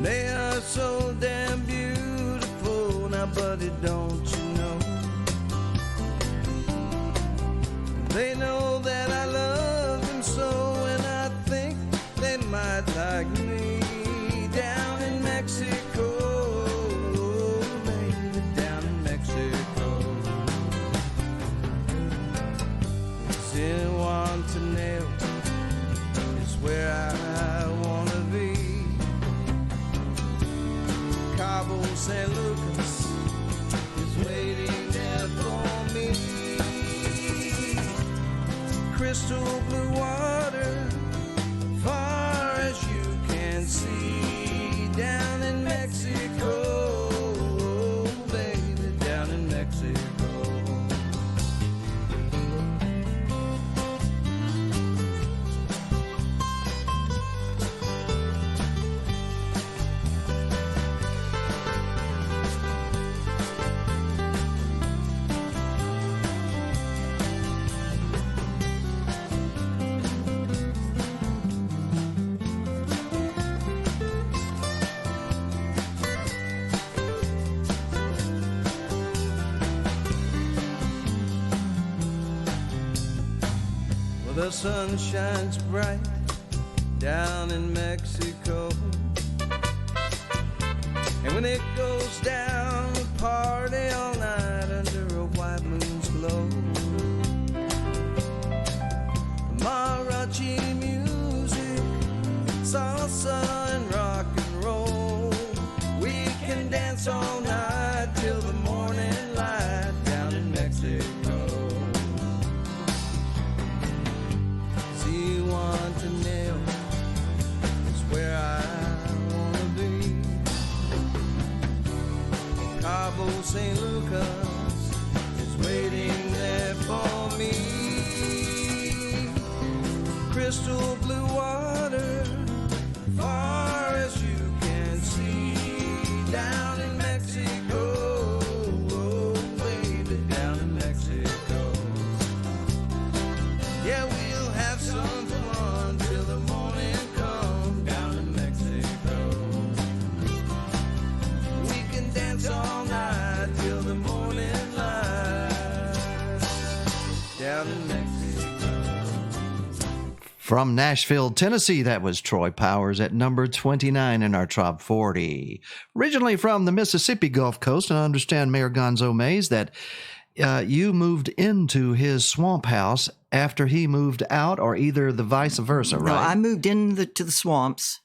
They are so damn beautiful. Now, buddy, don't you know They know that I love them so, and I think they might like me. Down in Mexico, baby, down in Mexico. Zihuatanejo is where I wanna be. Cabo San Lucas is waiting there for me. Crystal blue water, far as you can see. Down in Mexico, baby, down in Mexico. The sun shines bright down in Mexico, and when it goes down, we party all night under a white moon's glow. Mariachi music, salsa and rock and roll. We can dance all night till the morning light down in Mexico. Zihuatanejo is where I wanna be. Cabo San Lucas is waiting there for me. Crystal blue water, far as you can see. Down in Mexico, baby, down in Mexico. Yeah, we'll have some fun till the morning comes down in Mexico. We can dance all night till the morning light down in Mexico. From Nashville, Tennessee, that was Troy Powers at number 29 in our Top 40. Originally from the Mississippi Gulf Coast, and I understand Mayor Gonzo Mays that you moved into his swamp house after he moved out, or either the vice versa, right? No, I moved to the swamps,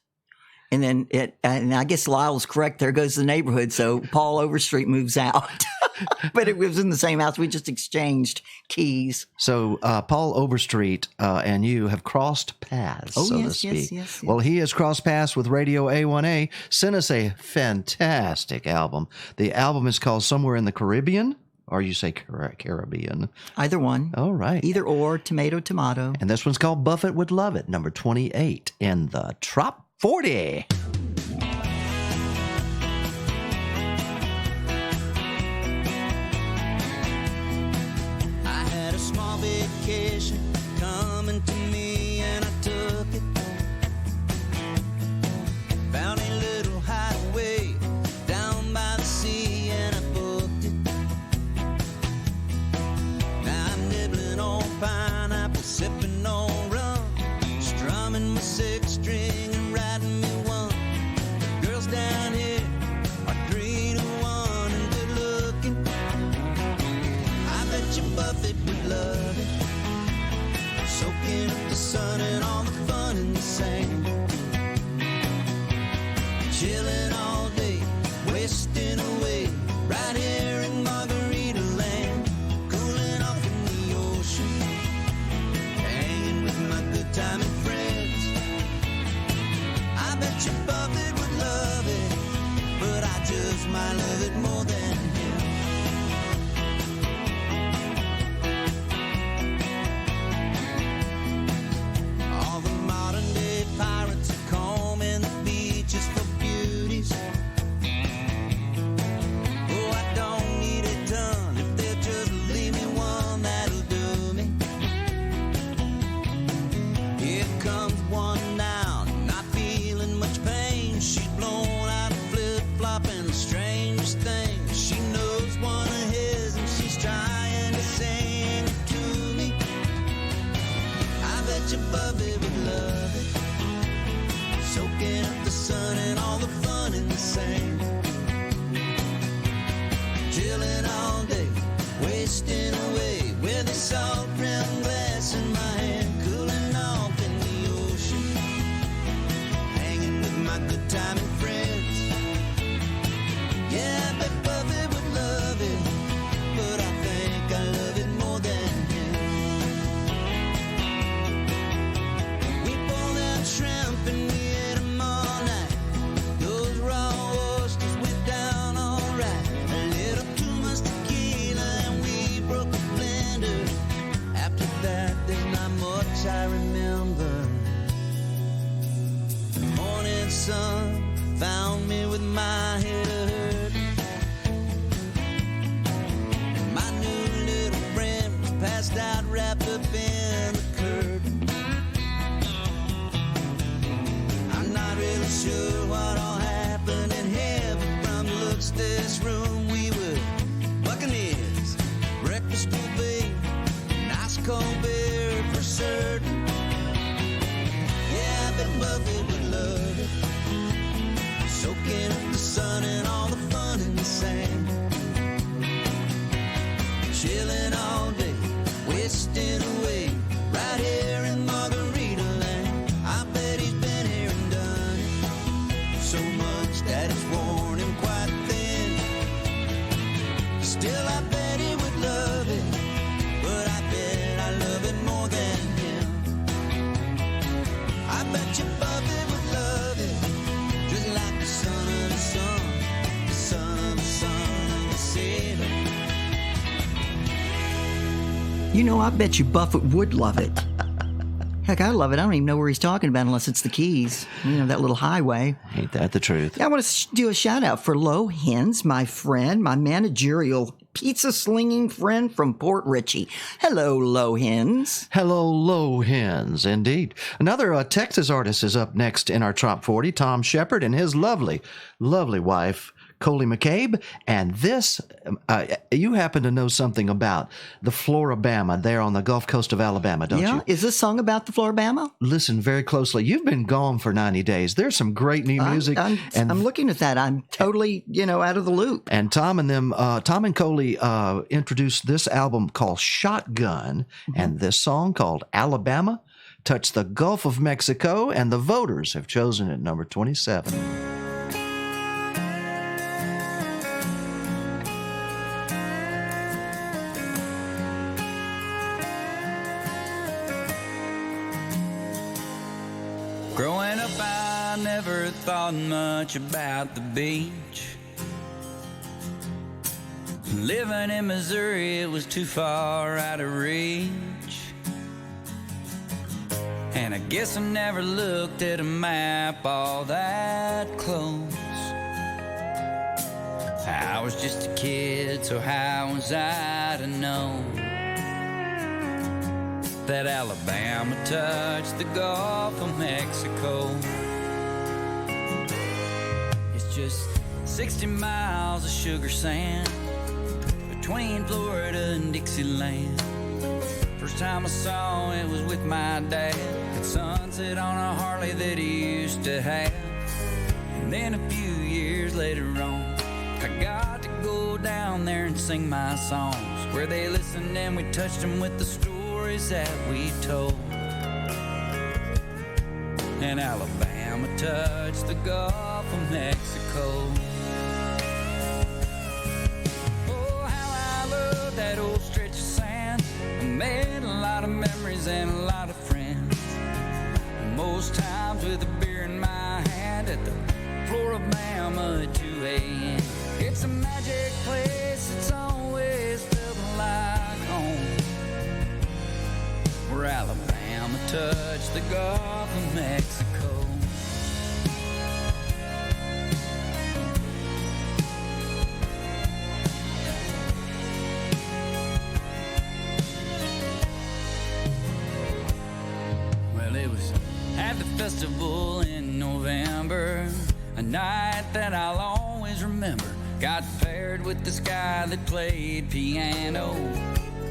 and then and I guess Lyle's correct. There goes the neighborhood. So Paul Overstreet moves out, but it was in the same house. We just exchanged keys. So Paul Overstreet and you have crossed paths, so to speak. Yes. Well, he has crossed paths with Radio A1A. Sent us a fantastic album. The album is called Somewhere in the Caribbean. Or you say Caribbean. Either one. All right. Either or, tomato. And this one's called Buffett Would Love It, number 28 in the Trop 40. I had a small vacation coming to me, and I took it. Found a little hideaway down by the sea, and I booked it. Now I'm nibbling on pineapple, sipping on rum, strumming my six string and riding me one. The girls down here are 3-to-1 and good looking. I bet you Buffett would love it, soaking up the sun and all the fun in the sand, chilling all day, wasting away right here in Margarita Land, cooling off in the ocean, hanging with my good time and friends. I bet you Buffett would love it, but I just might love it more than him. All the modern day pirates salt rim glass in my hand, cooling off in the ocean, hanging with my good timing friends. Yeah, I bet Buffett would love it, but I think I love it more than him. We pulled out shrimp and we ate 'em all night. Those raw oysters went down all right. A little too much tequila and we broke the blender. After that, there's not much I remember. The morning sun found me with my head hurt. And my new little friend was passed out, wrapped up in the curtain. I'm not really sure what all happened in heaven from the looks of this room. We were buccaneers, breakfast buffet, nice cold beer for certain. Yeah, I bet Buffett would love it, soaking up the sun and all the fun in the sand. Chilling all day, wasting away, right here in Margarita Land. I bet he's been here and done it so much that it's worn him quite thin. Still, I bet he would love it, but I bet I love it more than him. I bet you Buffett would love it, just like the son of the sun, the son of the son of the sailor. You know, I bet you Buffett would love it. Heck, I love it. I don't even know where he's talking about unless it's the Keys. You know, that little highway. Ain't that the truth? I want to do a shout out for Lo Hens, my friend, my managerial pizza slinging friend from Port Richey. Hello, Lo Hens. Hello, low hens, indeed. Another Texas artist is up next in our Top 40, Tom Shepard and his lovely, lovely wife, Coley McCabe. And this, you happen to know something about the Florabama there on the Gulf Coast of Alabama, don't you? Is this song about the Florabama? Listen very closely. You've been gone for 90 days. There's some great new music. I'm looking at that. I'm totally, out of the loop. And Tom and Coley introduced this album called Shotgun, and this song called Alabama touched the Gulf of Mexico, and the voters have chosen it number 27. Growing up, I never thought much about the beach. Living in Missouri, it was too far out of reach. And I guess I never looked at a map all that close. I was just a kid, so how was I to know that Alabama touched the Gulf of Mexico? It's just 60 miles of sugar sand between Florida and Dixieland. First time I saw it was with my dad at sunset on a Harley that he used to have. And then a few years later on, I got to go down there and sing my songs, where they listened and we touched them with the stories that we told. And Alabama touched the Gulf of Mexico. Oh, how I love that old stretch of sand. I made a lot of memories and a lot of friends, most times with a beer in my hand at the Florabama at 2 a.m. It's a magic place, it's always felt like home, where Alabama touched the Gulf of Mexico. Well, it was at the festival in November, a night that I'll always remember. Got paired with this guy that played piano,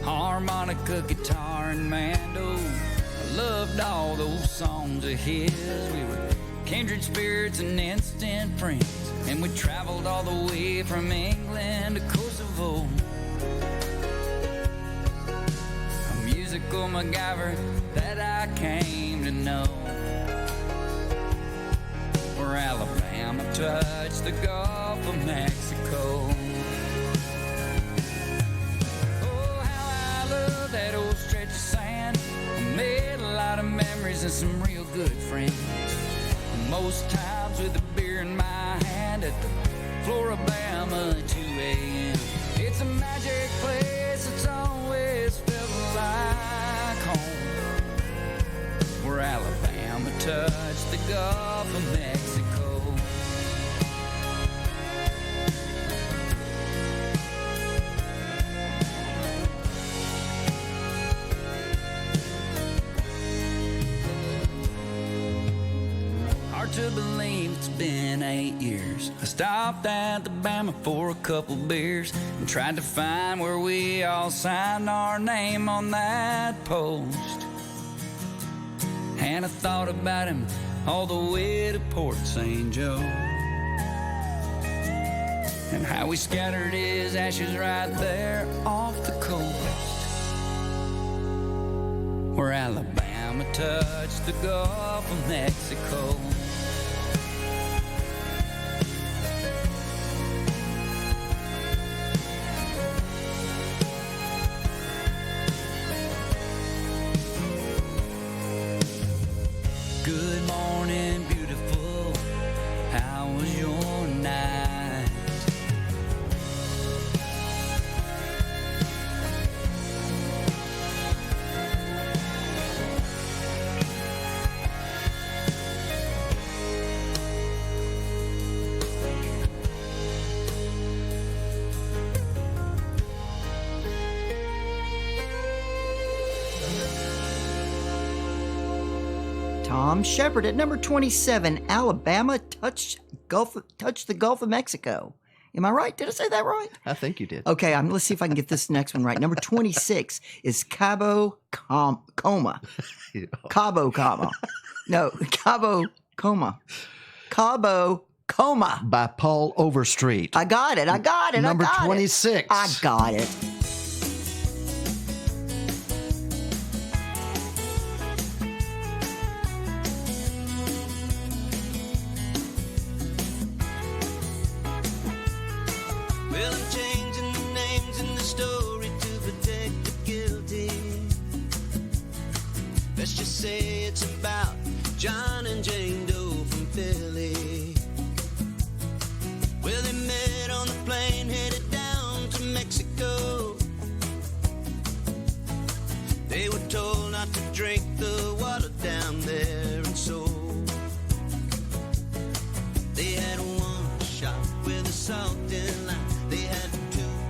harmonica, guitar, and mando. I loved all those songs of his. We were kindred spirits and instant friends, and we traveled all the way from England to Kosovo. typical MacGyver that I came to know. Where Alabama touched the Gulf of Mexico. Oh, how I love that old stretch of sand. I made a lot of memories and some real good friends. Most times with a beer in my hand at the Floribama at 2 a.m. It's a magic place, it's always felt like home. Where Alabama touched the Gulf of Mexico. Hard to believe it's been 8 years. I stopped at the Bama for a couple beers and tried to find where we all signed our name on that post. And I thought about him all the way to Port St. Joe, and how we scattered his ashes right there off the coast. Where Alabama touched the Gulf of Mexico. Good morning, beautiful. How was your night? Tom Shepard at number 27, Alabama touched the Gulf of Mexico. Am I right? Did I say that right? I think you did. Okay, let's see if I can get this next one right. Number 26 is Cabo Coma. Cabo Coma. No, Cabo Coma. Cabo Coma. By Paul Overstreet. I got it. Number 26. I got it. Well, I'm changing the names in the story to protect the guilty. Let's just say it's about John and Jane Doe from Philly. Well, they met on the plane headed down to Mexico. They were told not to drink the water down there, and so they had one shot with a salt and lime. They had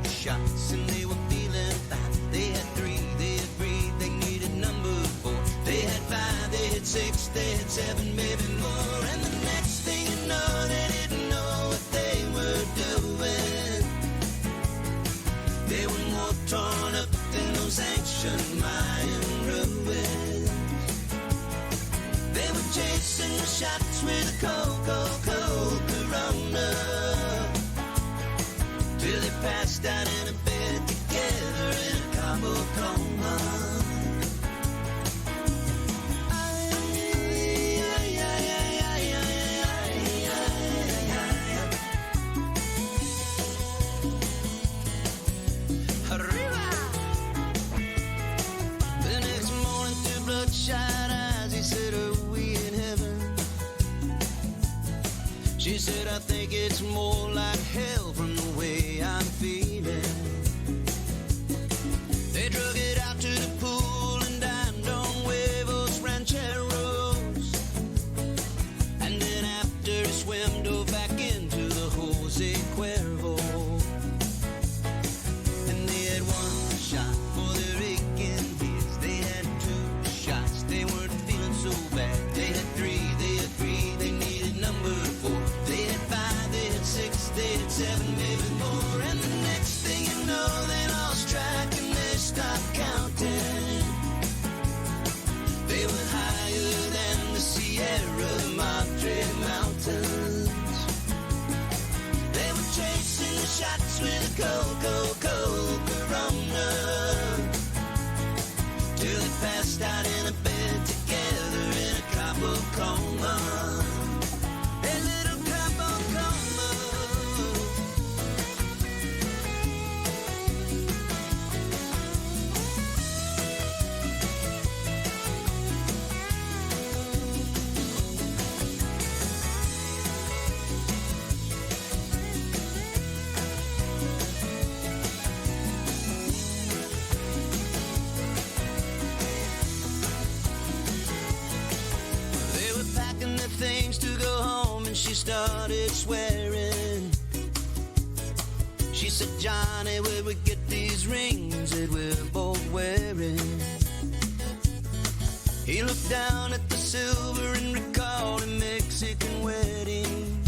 2 shots and they were feeling fine. They had 3, they had 3, they needed number 4. They had 5, they had 6, they had 7, maybe more. And the next thing you know, they didn't know what they were doing. They were more torn up than those ancient Mayan ruins. They were chasing the shots with a cold, cold, cold Corona, till they passed out in a bed together in a Cabo Coma. Arriba! The next morning, 2 bloodshot eyes, he said, are we in heaven? She said, I think it's more like hell from the way I'm feeling. They drug it out to the pool and dined on huevos rancheros. And then after he swam, dove back into the Jose Cuervo. And they had 1 shot for their aching ears. They had 2 shots, they weren't feeling so bad. They had 3, they had 3, they needed number 4. They had 5, they had 6, they had 7, maybe started swearing. She said, Johnny, where we get these rings that we're both wearing? He looked down at the silver and recalled a Mexican wedding.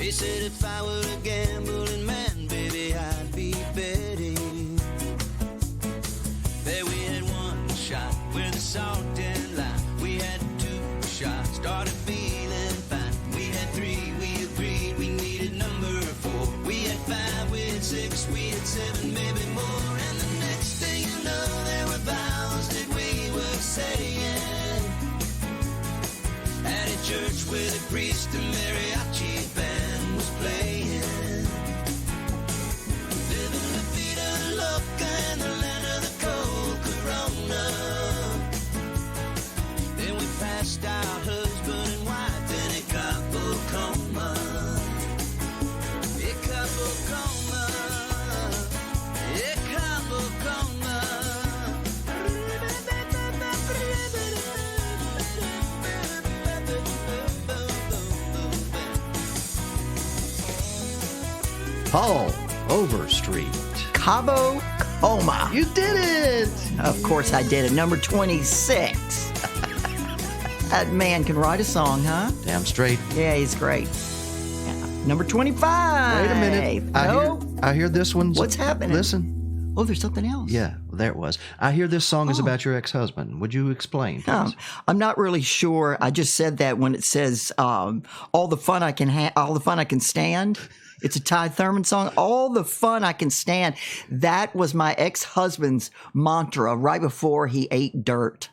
He said, if I were a gambling man, baby, I'd be betting. There we had one shot with the salt and lime. We had two shots, started feeling fine. We had three, we agreed we needed number four. We had five, we had six, we had seven, maybe more. And the next thing you know, there were vows that we were saying at a church where the priest and mariachi band was playing. Living la vida loca in the land of the cold Corona. Then we passed out husband and wife in a couple coma. A couple coma. A couple coma. Paul Overstreet. Cabo Coma. You did it! Of course I did it. Number 26. That man can write a song, huh? Damn straight. Yeah, he's great. Yeah. Number 25. Wait a minute. No. I hear this one's. What's happening? Listen. Oh, there's something else. Yeah, there it was. I hear this song is about your ex-husband. Would you explain, please? I'm not really sure. I just said that when it says all the fun I can stand. It's a Ty Thurman song. All the fun I can stand. That was my ex-husband's mantra right before he ate dirt.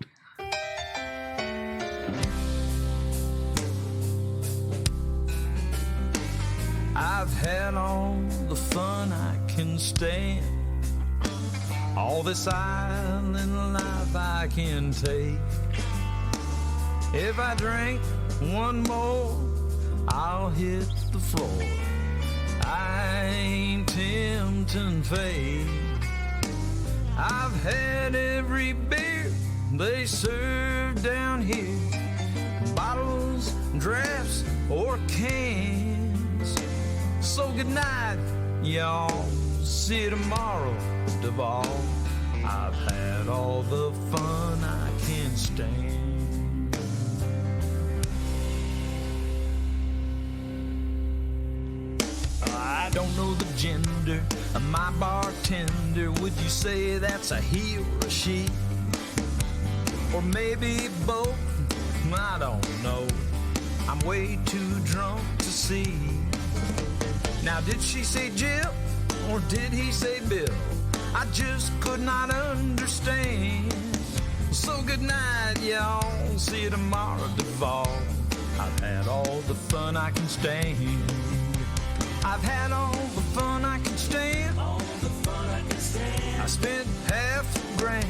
I've had all the fun I can stand. All this island life I can take. If I drink one more, I'll hit the floor. I ain't tempting fate. I've had every beer they serve down here. Bottles, drafts, or cans. So good night, y'all. See you tomorrow, Duval. I've had all the fun I can stand. I don't know the gender of my bartender. Would you say that's a he or a she? Or maybe both? I don't know. I'm way too drunk to see. Now did she say Jill or did he say Bill? I just could not understand. So good night, y'all. See you tomorrow, Duval. I've had all the fun I can stand. I've had all the fun I can stand. All the fun I can stand. I spent $5,000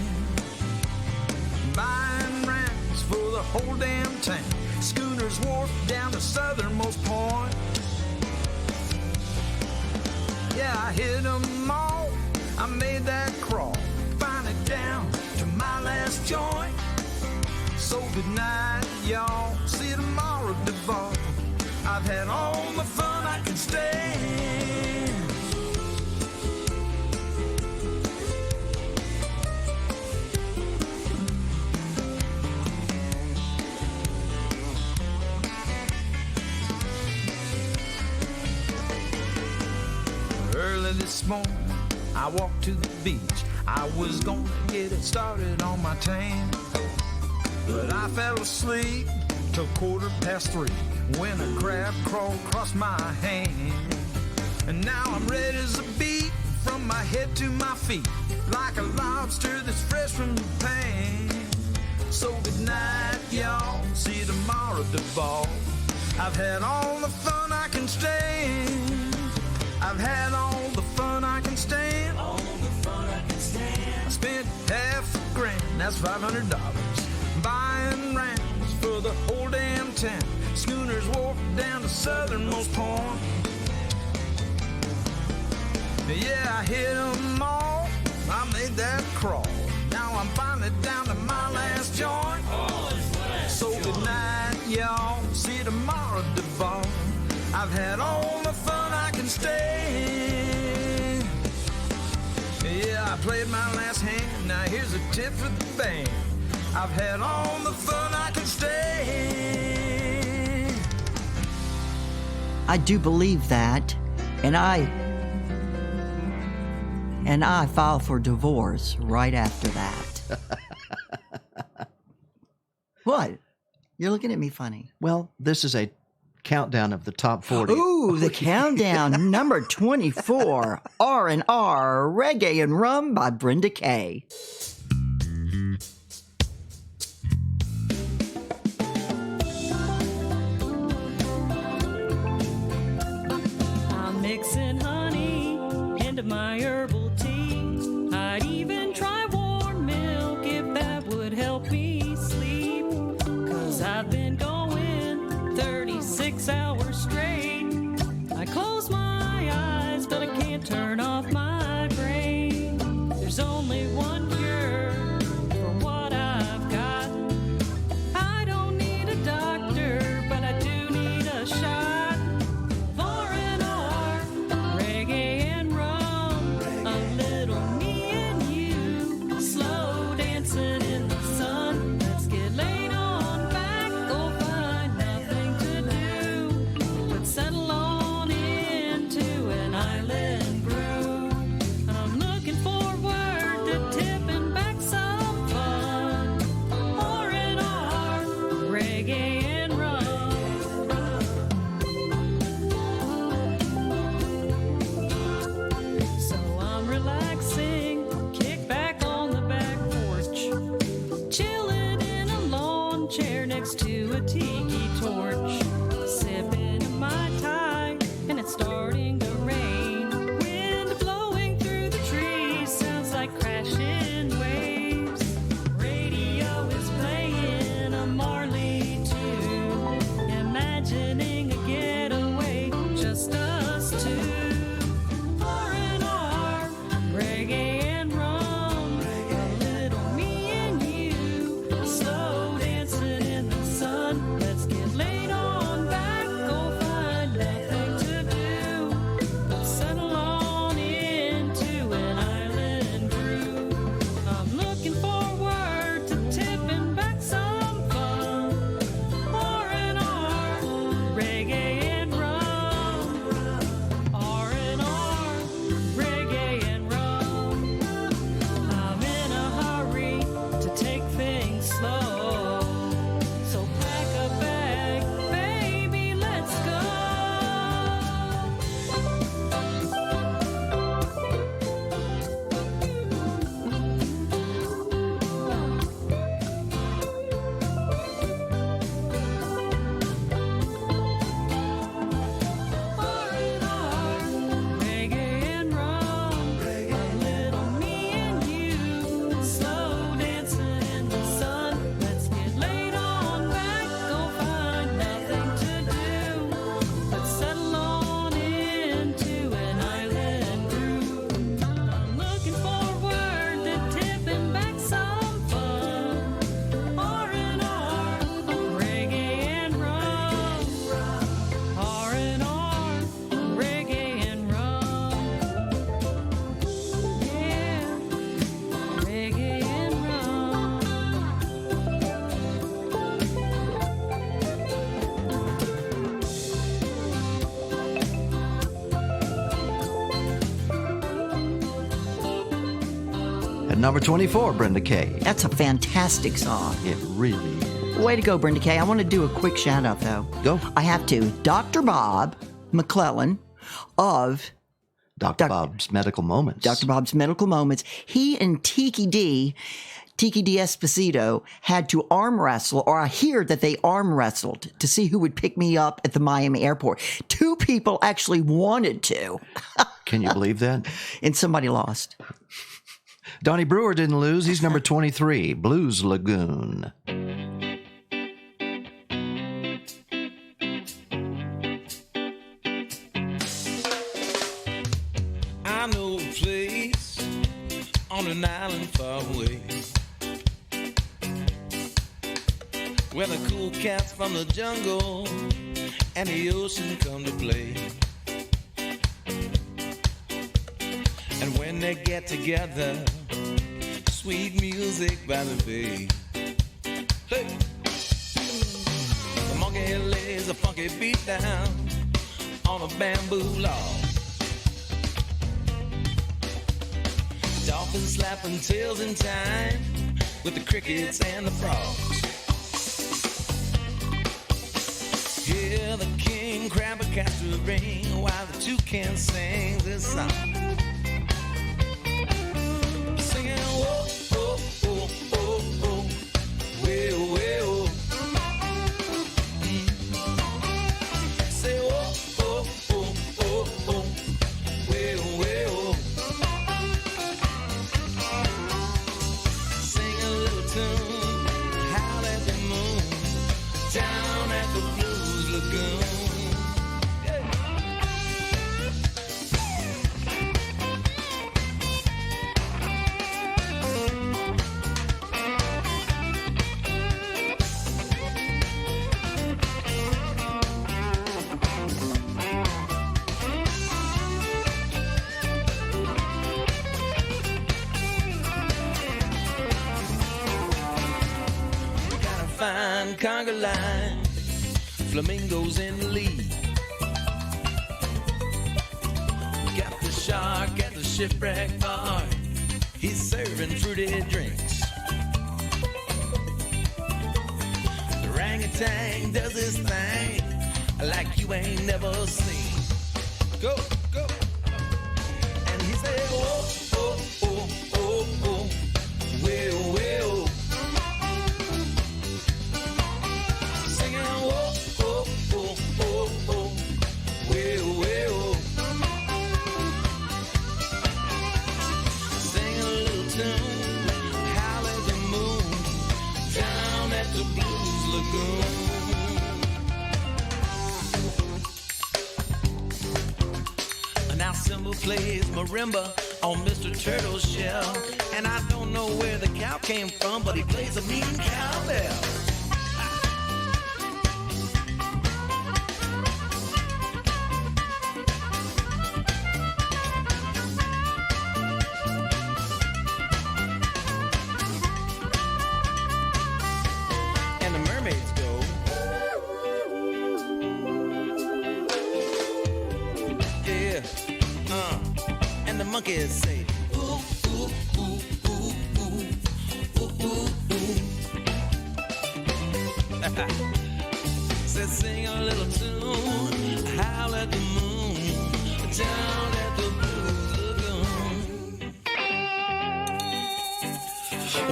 buying rounds for the whole damn town. Schooners wharf down the southernmost point. Yeah, I hit them all. I made that crawl. Finally down to my last joint. So good night, y'all. See you tomorrow, Duval. I've had all the fun I can stand. Early this morning, I walked to the beach. I was gonna get it started on my tan, but I fell asleep till 3:15 when a crab crawled across my hand. And now I'm red as a beet from my head to my feet, like a lobster that's fresh from the pan. So good night, y'all. See you tomorrow, Duval. I've had all the fun I can stand. I've had all the fun I can stand. All the fun I can stand. I spent $5,000, that's $500, buying rounds for the whole damn town. Schooners wharf down the southernmost point. Yeah, I hit them all. I made that crawl. Now I'm finally down to my last joint. So good night, y'all. See you tomorrow, had all the fun I can stand. Yeah, I played my last hand, now here's a tip for the band. I've had all the fun I can stand. I do believe that, and I filed for divorce right after that. What? You're looking at me funny. Well, this is a countdown of the top 40. Ooh, the countdown, number 24, R&R, Reggae and Rum by Brenda Kay. I'm mixing honey into my herbal tea. I'd even try warm milk if that would help me sleep. 'Cause I've been going 36 hours straight. I close my eyes, but I can't turn off my brain. There's only one cure for what I've got. I don't need a doctor, but I do need a shot. R&R, reggae and rum, a little me and you, slow dancing in the sun. Let's get laid on back, go find nothing to do, but settle on into an island brew. I'm looking forward to tipping back some fun. R&R, reggae and rum. So I'm relaxing, kick back on the back porch, chilling in a lawn chair next to a tiki torch, sipping a Mai Tai, and it's starting to rain. Wind blowing through the trees sounds like crashing waves. Radio is playing a Marley tune, imagining a getaway, just us two. R&R, reggae and rum, a little me and you, slow dancing in the sun. Let's get laid on back, go find nothing to do, but settle on into an island brew. I'm looking forward to tipping back some fun. R&R, reggae and rum. R&R, reggae and rum. I'm in a hurry to take things slow, so pack a bag, baby, let's go. R&R, reggae and rum, a little me and you, slow dancing in the sun. Let's get laid on back, go find nothing to do, but settle on into an island brew. I'm looking forward to tipping back some fun. R&R, reggae and rum. R&R, reggae and rum. Yeah, reggae and rum. At number 24, Brenda Kay. That's a fantastic song. It really is. Way to go, Brenda Kay. I want to do a quick shout out, though. Go. I have to. Dr. Bob McClellan of Dr. Bob's Medical Moments. Dr. Bob's Medical Moments. He and Tiki D Esposito, had to arm wrestle, or I hear that they arm wrestled to see who would pick me up at the Miami airport. Two people actually wanted to. Can you believe that? And somebody lost. Donnie Brewer didn't lose. He's number 23, Blues Lagoon. I know a place on an island far away where the cool cats from the jungle and the ocean come to play. And when they get together, sweet music by the bay. Hey! The monkey lays a funky beat down on a bamboo log. Dolphins slapping tails in time with the crickets and the frogs. Hear the king crab a castor ring while the toucan sings this song. Singing, whoa, whoa, whoa, whoa, whoa, whoa, whoa. Say, whoa, whoa, whoa, whoa, whoa, whoa, whoa. Sing a little tune, howl at the moon, down at the Blues Lagoon. Fine conga line, flamingos in the lead. Got the shark at the shipwreck bar, he's serving fruity drinks. The orangutan does his thing like you ain't never seen. Go, go. And he said, oh, oh, oh, oh, oh, well, well. Now Simba plays marimba on Mr. Turtle's shell, and I don't know where the cow came from, but he plays a mean cowbell. Monkeys say, ooh, ooh, ooh, ooh, ooh, ooh, ooh, ooh. Said sing a little tune, howl at the moon, down at the Blues Lagoon.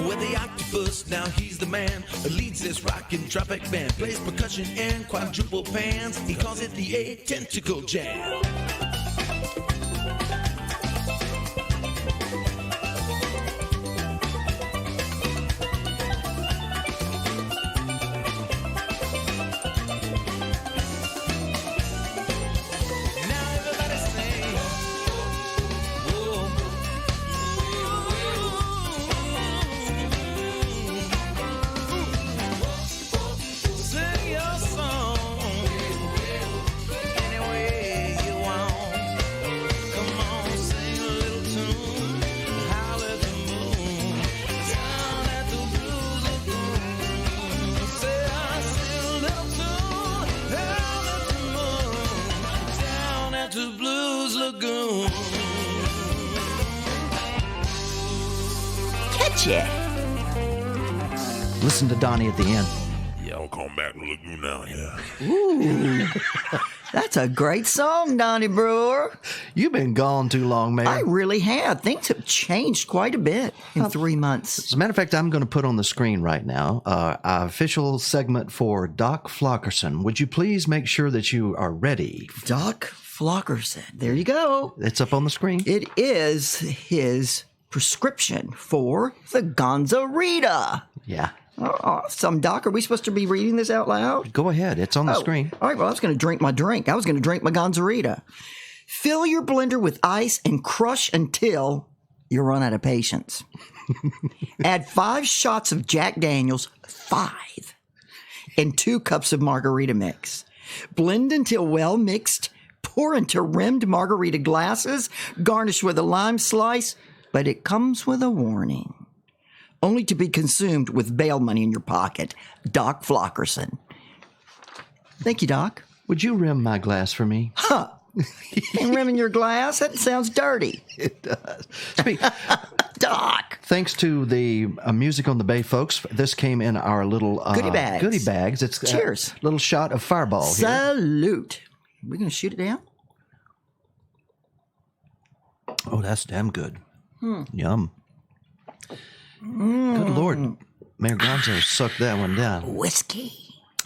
With the octopus, now he's the man who leads this rockin' tropic band, plays percussion and quadruple pans. He calls it the A-Tentacle Jam. Yeah. Listen to Donnie at the end. Yeah, I'll come back to the lagoon now, yeah. Ooh. That's a great song, Donnie Brewer. You've been gone too long, man. I really have. Things have changed quite a bit in 3 months. As a matter of fact, I'm going to put on the screen right now our official segment for Doc Flockerson. Would you please make sure that you are ready? Doc Flockerson. There you go. It's up on the screen. It is his prescription for the Gonzo. Yeah. Oh, awesome, Doc. Are we supposed to be reading this out loud? Go ahead. It's on the screen. All right. Well, I was going to drink my drink. I was going to drink my Gonzo. Fill your blender with ice and crush until you run out of patience. Add 5 shots of Jack Daniels, 5, and 2 cups of margarita mix. Blend until well mixed. Pour into rimmed margarita glasses. Garnish with a lime slice. But it comes with a warning. Only to be consumed with bail money in your pocket. Doc Flockerson. Thank you, Doc. Would you rim my glass for me? Huh. And rimming your glass? That sounds dirty. It does. Doc. Thanks to the Music on the Bay folks, this came in our little Goodie bags. It's Cheers. A little shot of Fireball here. Salute. We're going to shoot it down? Oh, that's damn good. Yum. Good Lord. Mayor Gonzo sucked that one down. Whiskey.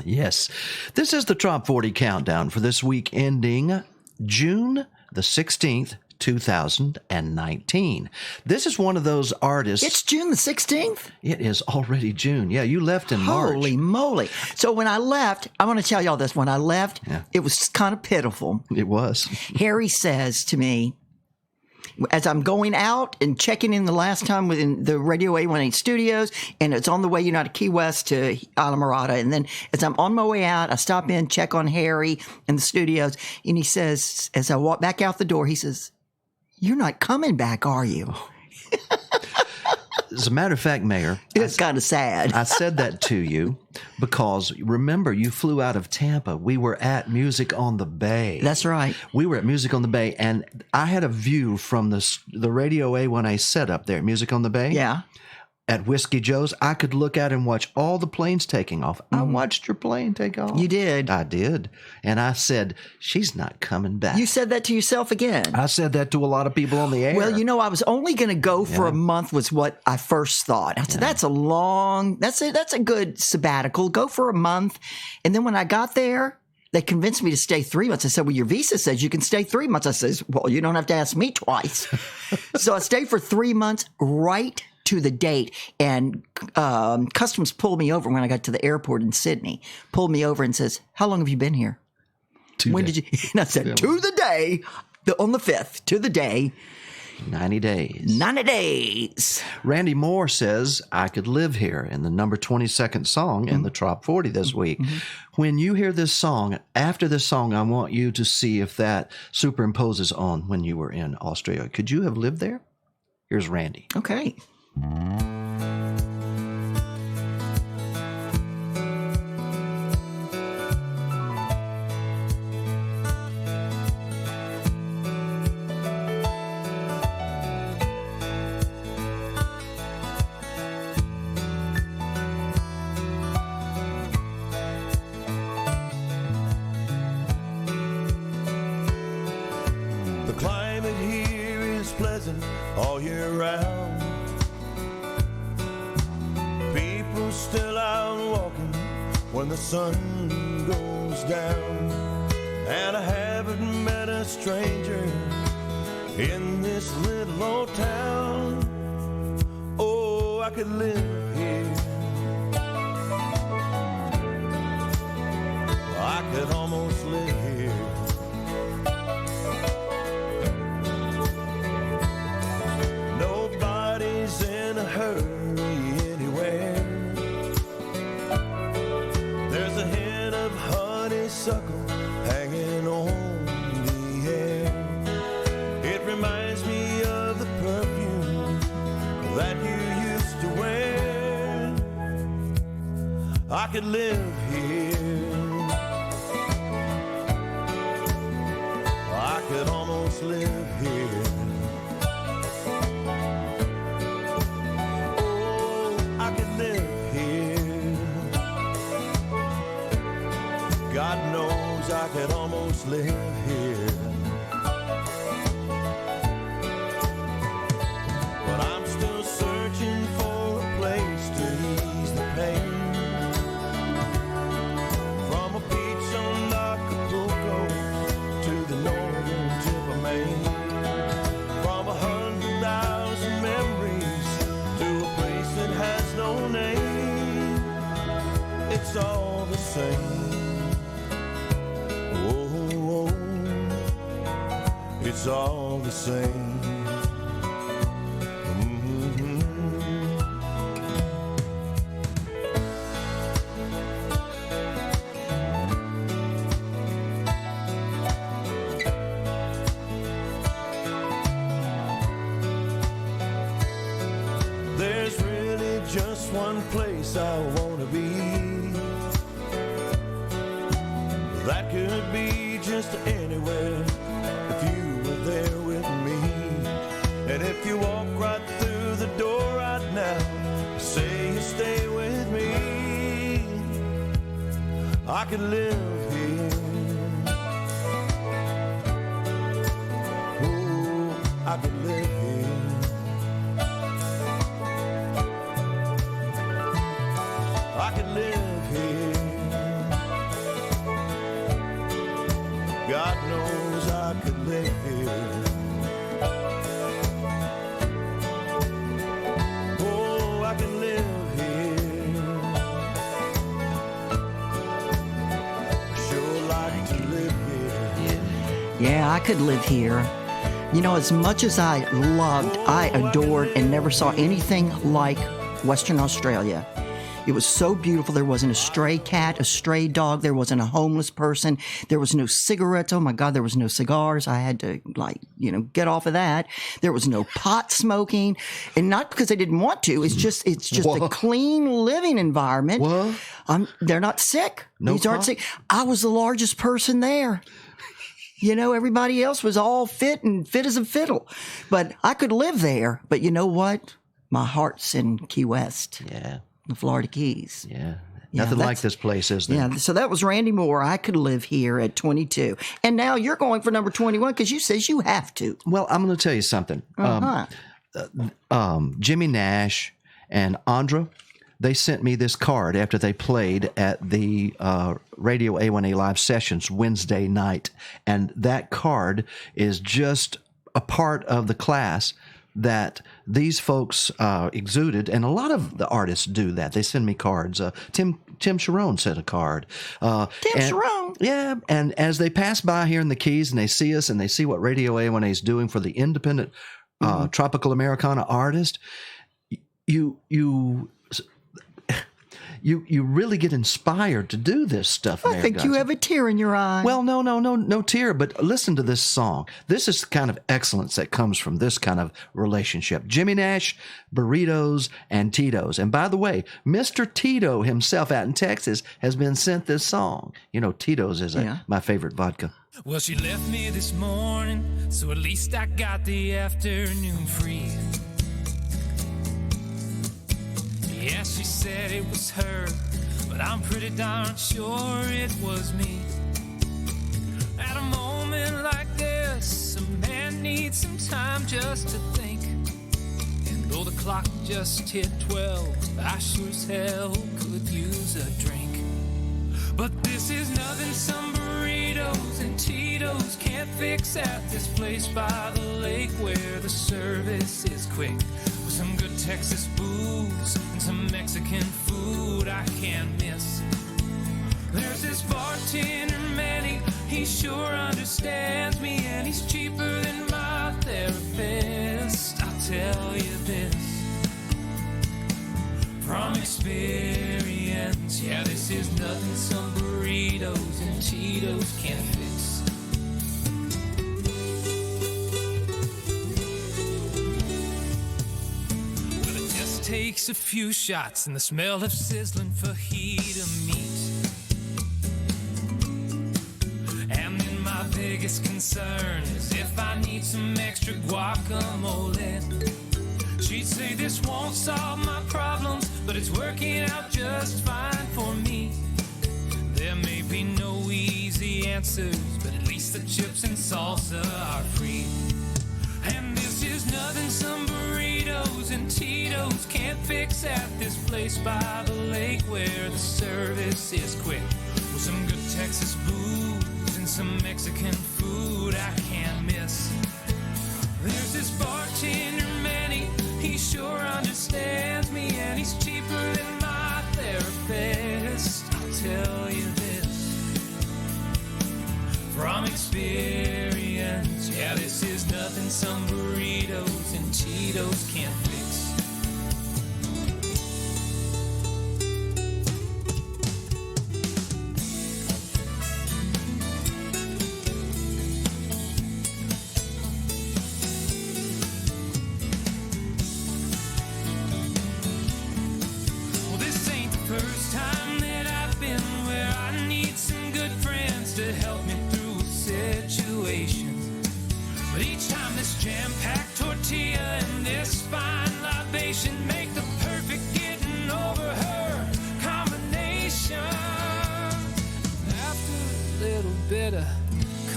Yes. This is the Trop 40 Countdown for this week ending June the 16th, 2019. This is one of those artists. It's June the 16th? It is already June. Yeah, you left in March. Holy moly. So when I left, I want to tell y'all this. When I left, It was kind of pitiful. It was. Harry says to me, as I'm going out and checking in the last time within the Radio A18 studios, and it's on the way, to Key West to Islamorada. And then as I'm on my way out, I stop in, check on Harry in the studios. And he says, as I walk back out the door, he says, "You're not coming back, are you?" As a matter of fact, Mayor, it's kind of sad. I said that to you because, remember, you flew out of Tampa. We were at Music on the Bay. That's right. We were at Music on the Bay, and I had a view from the Radio A18 setup there at Music on the Bay. Yeah. At Whiskey Joe's, I could look out and watch all the planes taking off. I watched your plane take off. You did. I did. And I said, she's not coming back. You said that to yourself again. I said that to a lot of people on the air. Well, I was only going to go for a month was what I first thought. I said, that's a good sabbatical. Go for a month. And then when I got there, they convinced me to stay 3 months. I said, well, your visa says you can stay 3 months. I says, well, you don't have to ask me twice. So I stayed for 3 months right to the date, and customs pulled me over when I got to the airport in Sydney. Pulled me over and says, "How long have you been here?" When did you? And I said, "To the day, on the 5th, to the day." 90 days. 90 days. Randy Moore says, "I could live here," in the number 22nd song in the Trop 40 this week. When you hear this song, after this song, I want you to see if that superimposes on when you were in Australia. Could you have lived there? Here's Randy. Okay. The climate here is pleasant all year round. People still out walking when the sun goes down. And I haven't met a stranger in this little old town. Oh, I could live here. I could almost live here. Nobody's in a hurry anywhere. There's a hint of honeysuckle hanging on the air. It reminds me of the perfume that you used to wear. I could live here. I could almost live here. God knows I could almost live here. But I'm still searching for a place to ease the pain. From a beach on Acapulco to the northern tip of Maine. From 100,000 memories to a place that has no name. It's all the same. It's all the same. just one place I wanna be. That could be just anywhere if you were there with me. And if you walk right through the door right now, say you stay with me, I could live here. Oh, I could live here. I could live here. God knows I could live here. Oh, I can live here. Sure like to live here. Yeah, I could live here. You know, as much as I loved, I adored, and never saw anything like Western Australia. It was so beautiful. There wasn't a stray cat, a stray dog. There wasn't a homeless person. There was no cigarettes. Oh my God, there was no cigars. I had to, get off of that. There was no pot smoking, and not because I didn't want to. It's just a clean living environment. What? They're not sick. No These aren't pot? sick. I was the largest person there. You know, everybody else was all fit as a fiddle, but I could live there. But you know what? My heart's in Key West. Yeah. The Florida Keys. Yeah. Yeah, Nothing like that's- this place, is there? Yeah, so that was Randy Moore. I could live here at 22. And now you're going for number 21 because you says you have to. Well, I'm going to tell you something. Jimmy Nash and Andra, they sent me this card after they played at the Radio A1A Live Sessions Wednesday night. And that card is just a part of the class that these folks exuded, and a lot of the artists do that. They send me cards. Tim Sharon sent a card. Sharon? Yeah, and as they pass by here in the Keys and they see us and they see what Radio A1A is doing for the independent tropical Americana artist, you really get inspired to do this stuff. I think you have a tear in your eye. Well, no tear, but listen to this song. This is the kind of excellence that comes from this kind of relationship. Jimmy Nash, Burritos, and Tito's. And by the way, Mr. Tito himself out in Texas has been sent this song. You know, Tito's is my favorite vodka. Well, she left me this morning, so at least I got the afternoon free. Yeah, she said it was her, but I'm pretty darn sure it was me. At a moment like this, a man needs some time just to think. And though the clock just hit 12, I sure as hell could use a drink. But this is nothing some burritos and Tito's can't fix at this place by the lake where the service is quick. With some good Texas booze and some Mexican food I can't miss. There's this bartender Manny, he sure understands me, and he's cheaper than my therapist. I'll tell you this from experience, yeah, this is nothing some burritos and Tito's can't fix. Well, it just takes a few shots and the smell of sizzling fajita meat. And then my biggest concern is if I need some extra guacamole. She'd say this won't solve my problems, but it's working out just fine for me. There may be no easy answers, but at least the chips and salsa are free. And this is nothing some burritos and Tito's can't fix at this place by the lake where the service is quick. With some good Texas booze and some Mexican food I can't miss. There's this bartender Manny, he sure understands me, and he's cheaper than my therapist. I'll tell you this from experience, yeah, this is nothing some burritos and Tito's can't fix.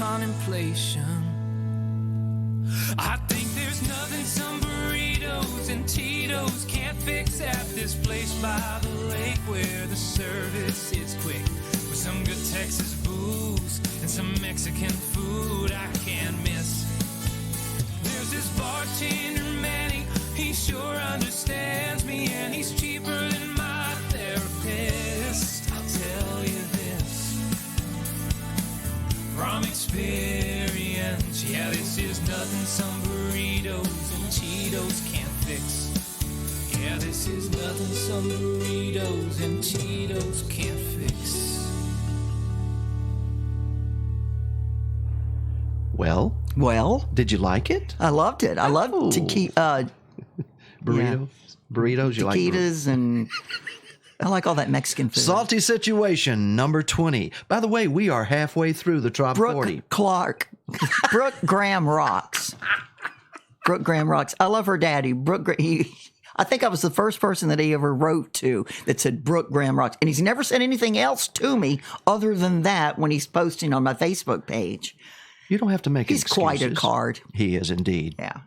contemplation. I think there's nothing some burritos and Tito's can't fix at this place by the lake where the service is quick, with some good Texas booze and some Mexican food I can't miss. There's this bartender Manny, he sure understands me, and he's cheaper than my therapist. I'll tell you this from experience, yeah, this is nothing some burritos and Cheetos can't fix. Yeah, this is nothing some burritos and Cheetos can't fix. Well, did you like it? I loved it. I loved to keep Burritos, you like taquitos, and I like all that Mexican food. Salty Situation, number 20. By the way, we are halfway through the Trop 40. Brooke Graham rocks. Brooke Graham rocks. I love her daddy. I think I was the first person that he ever wrote to that said Brooke Graham rocks. And he's never said anything else to me other than that when he's posting on my Facebook page. You don't have to make He's excuses. quite a card. He is indeed. Yeah.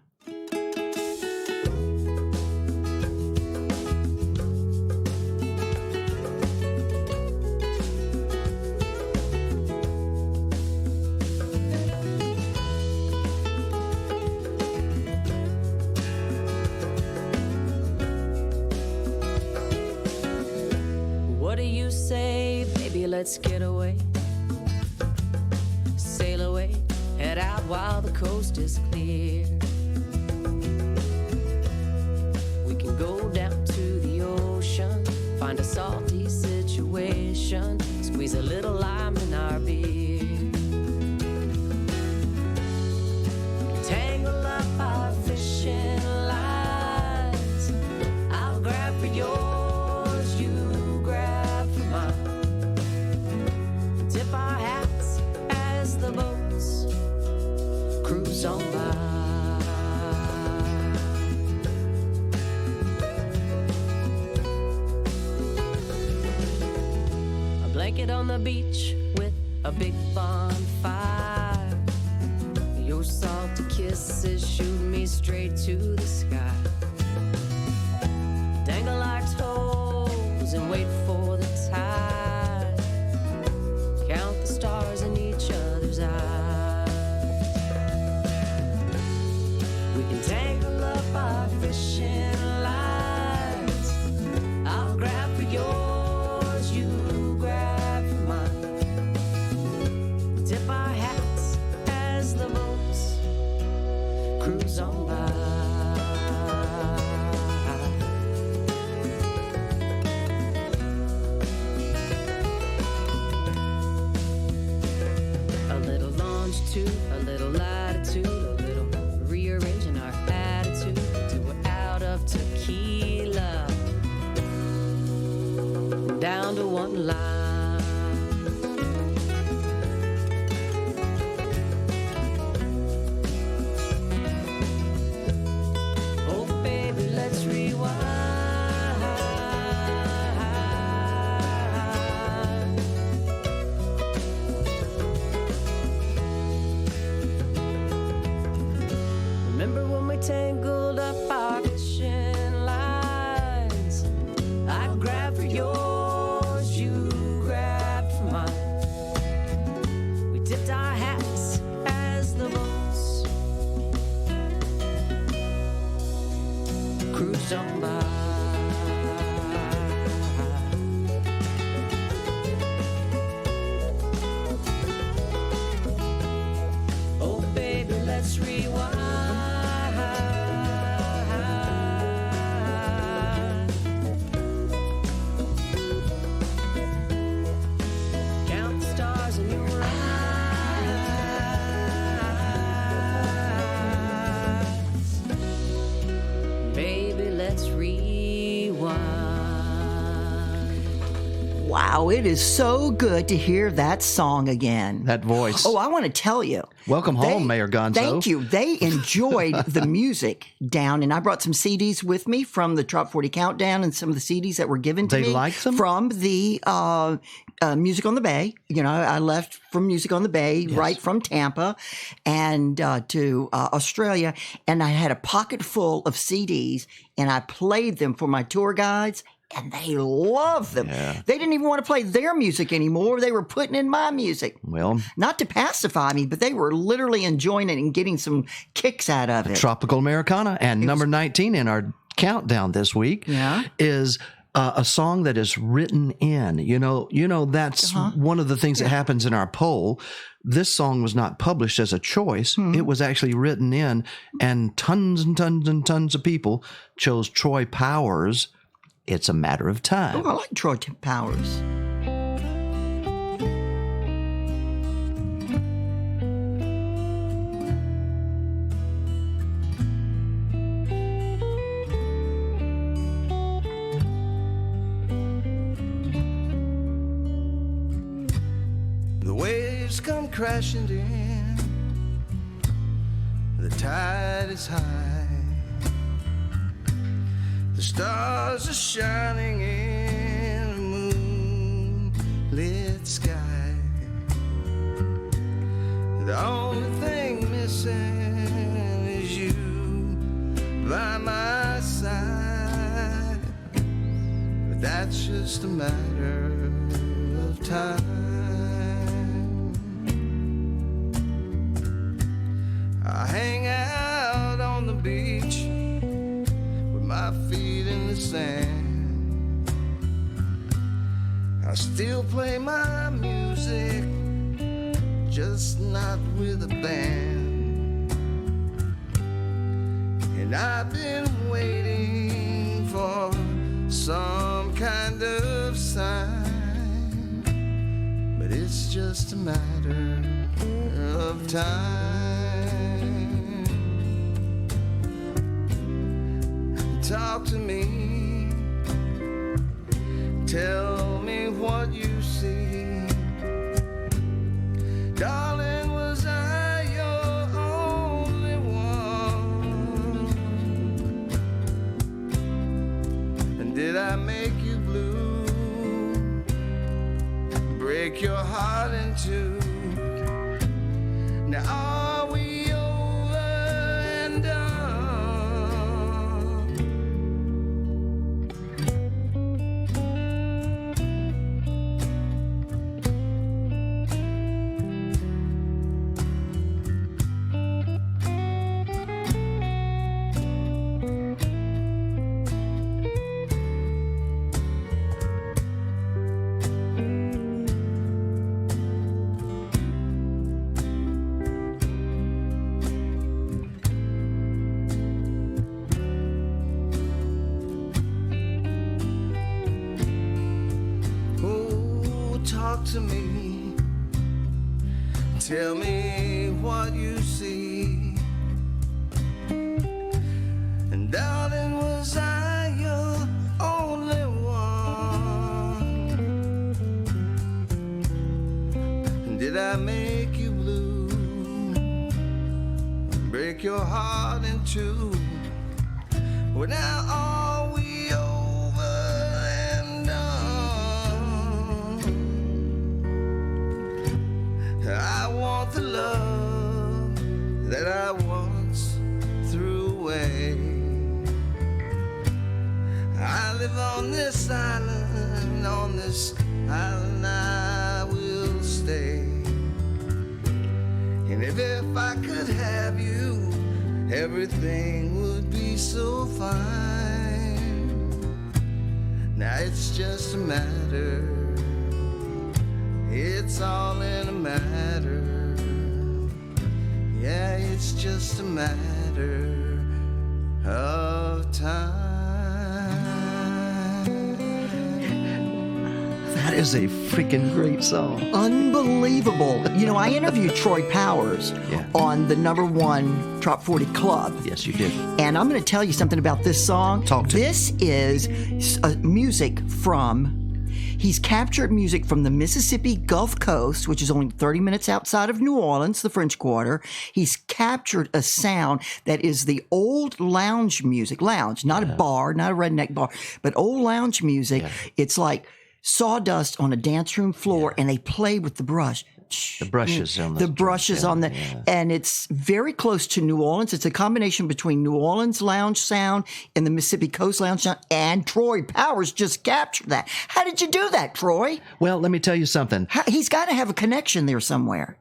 What do you say, baby? Let's get away. Sail away, head out while the coast is clear. We can go down to the ocean, find a salty situation, squeeze a little lime in our beer. Tangle up our fishing lines, I'll grab for yours, you grab for mine. Tip our hats as the boats cruise on by. A blanket on the beach with a big bonfire. Your salty kisses shoot me straight to the sky. Dangle our toes and wait for the tide. Count the stars in each other's eyes. We can tangle up our fishing lines. I'll grab for yours, you grab for mine. Tip our hats as the boats cruise on by. A little longitude, a little latitude, a little rearranging our attitude till we're out of tequila, down to one line. Oh baby, let's rewind. Remember when we tangled up our fishing lines? I grab for yours, you Wow, it is so good to hear that song again. That voice. Oh, I want to tell you. Welcome home, Mayor Gonzo. Thank you. They enjoyed the music down, and I brought some CDs with me from the Trop 40 Countdown and some of the CDs that were given to me. They liked them? From the Music on the Bay. You know, I left from Music on the Bay, right from Tampa, and to Australia, and I had a pocket full of CDs, and I played them for my tour guides. And they love them. Yeah. They didn't even want to play their music anymore. They were putting in my music. Well, Not to pacify me, but they were literally enjoying it and getting some kicks out of it. Tropical Americana. And number 19 in our countdown this week is a song that is written in. You know that's one of the things that happens in our poll. This song was not published as a choice. It was actually written in, and tons and tons and tons of people chose Troy Powers' It's a Matter of Time. Oh, I like Troy Powers. The waves come crashing in, the tide is high, the stars are shining in a moonlit sky. The only thing missing is you by my side, but that's just a matter of time. I hang out on the beach with my feet in the sand. I still play my music, just not with a band. And I've been waiting for some kind of sign, but it's just a matter of time. Talk to me, tell me what you see. Darling, was I your only one? And did I make you blue, break your heart in two? Now are we over and done? Talk to me, tell me what you see. And darling, was I your only one? And did I make you blue, break your heart in two? Well, now are we over and done? I want the love that I once threw away. I live on this island I will stay. And if I could have you, everything would be so fine. Now it's just a matter, it's all in a matter. Yeah, it's just a matter of time. That is a freaking great song. Unbelievable. You know, I interviewed Troy Powers on the #1 Trop 40 Club. Yes, you did. And I'm going to tell you something about this song. Talk to me. This is music from He's captured music from the Mississippi Gulf Coast, which is only 30 minutes outside of New Orleans, the French Quarter. He's captured a sound that is the old lounge music. Lounge, not a bar, not a redneck bar, but old lounge music. Yeah. It's like sawdust on a dance room floor, and they play with the brush. The brushes on the brushes on the, and it's very close to New Orleans. It's a combination between New Orleans lounge sound and the Mississippi Coast lounge sound. And Troy Powers just captured that. How did you do that, Troy? Well, let me tell you something. He's got to have a connection there somewhere.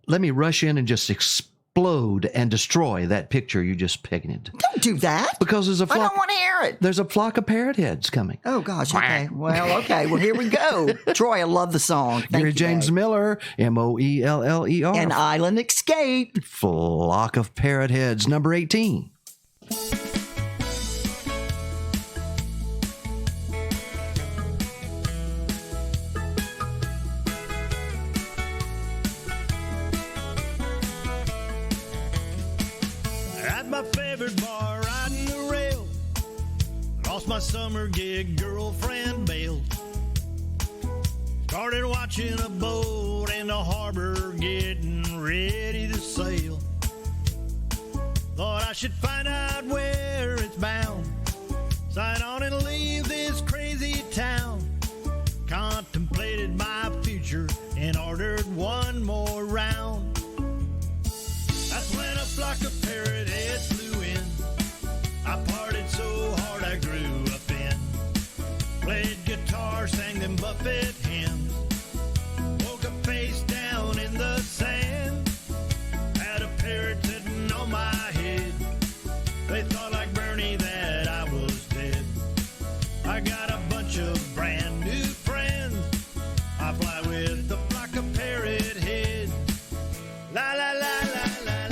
Let me rush in and just explode and destroy that picture you just painted. Don't do that. Because there's a flock, I don't want to hear it. There's a flock of parrot heads coming. Oh, gosh. Okay. Well, okay. Well, here we go. Troy, I love the song. Thank Gary you, James Dave. Miller, Moeller. An Island Escape. Flock of parrot heads, number 18. My favorite bar, riding the rail. Lost my summer gig, girlfriend bailed. Started watching a boat in the harbor, getting ready to sail. Thought I should find out where it's bound. Sign on and leave this crazy town. Contemplated my future and ordered one more round. That's when a flock of parrot heads flew in. I partied so hard I grew a fin. Played guitar, sang them Buffett hymns. Woke up face down in the sand. Had a parrot sitting on my head. They thought like Bernie that I was dead. I got a bunch of brand new friends. I fly with the flock of parrot heads. La la la la la.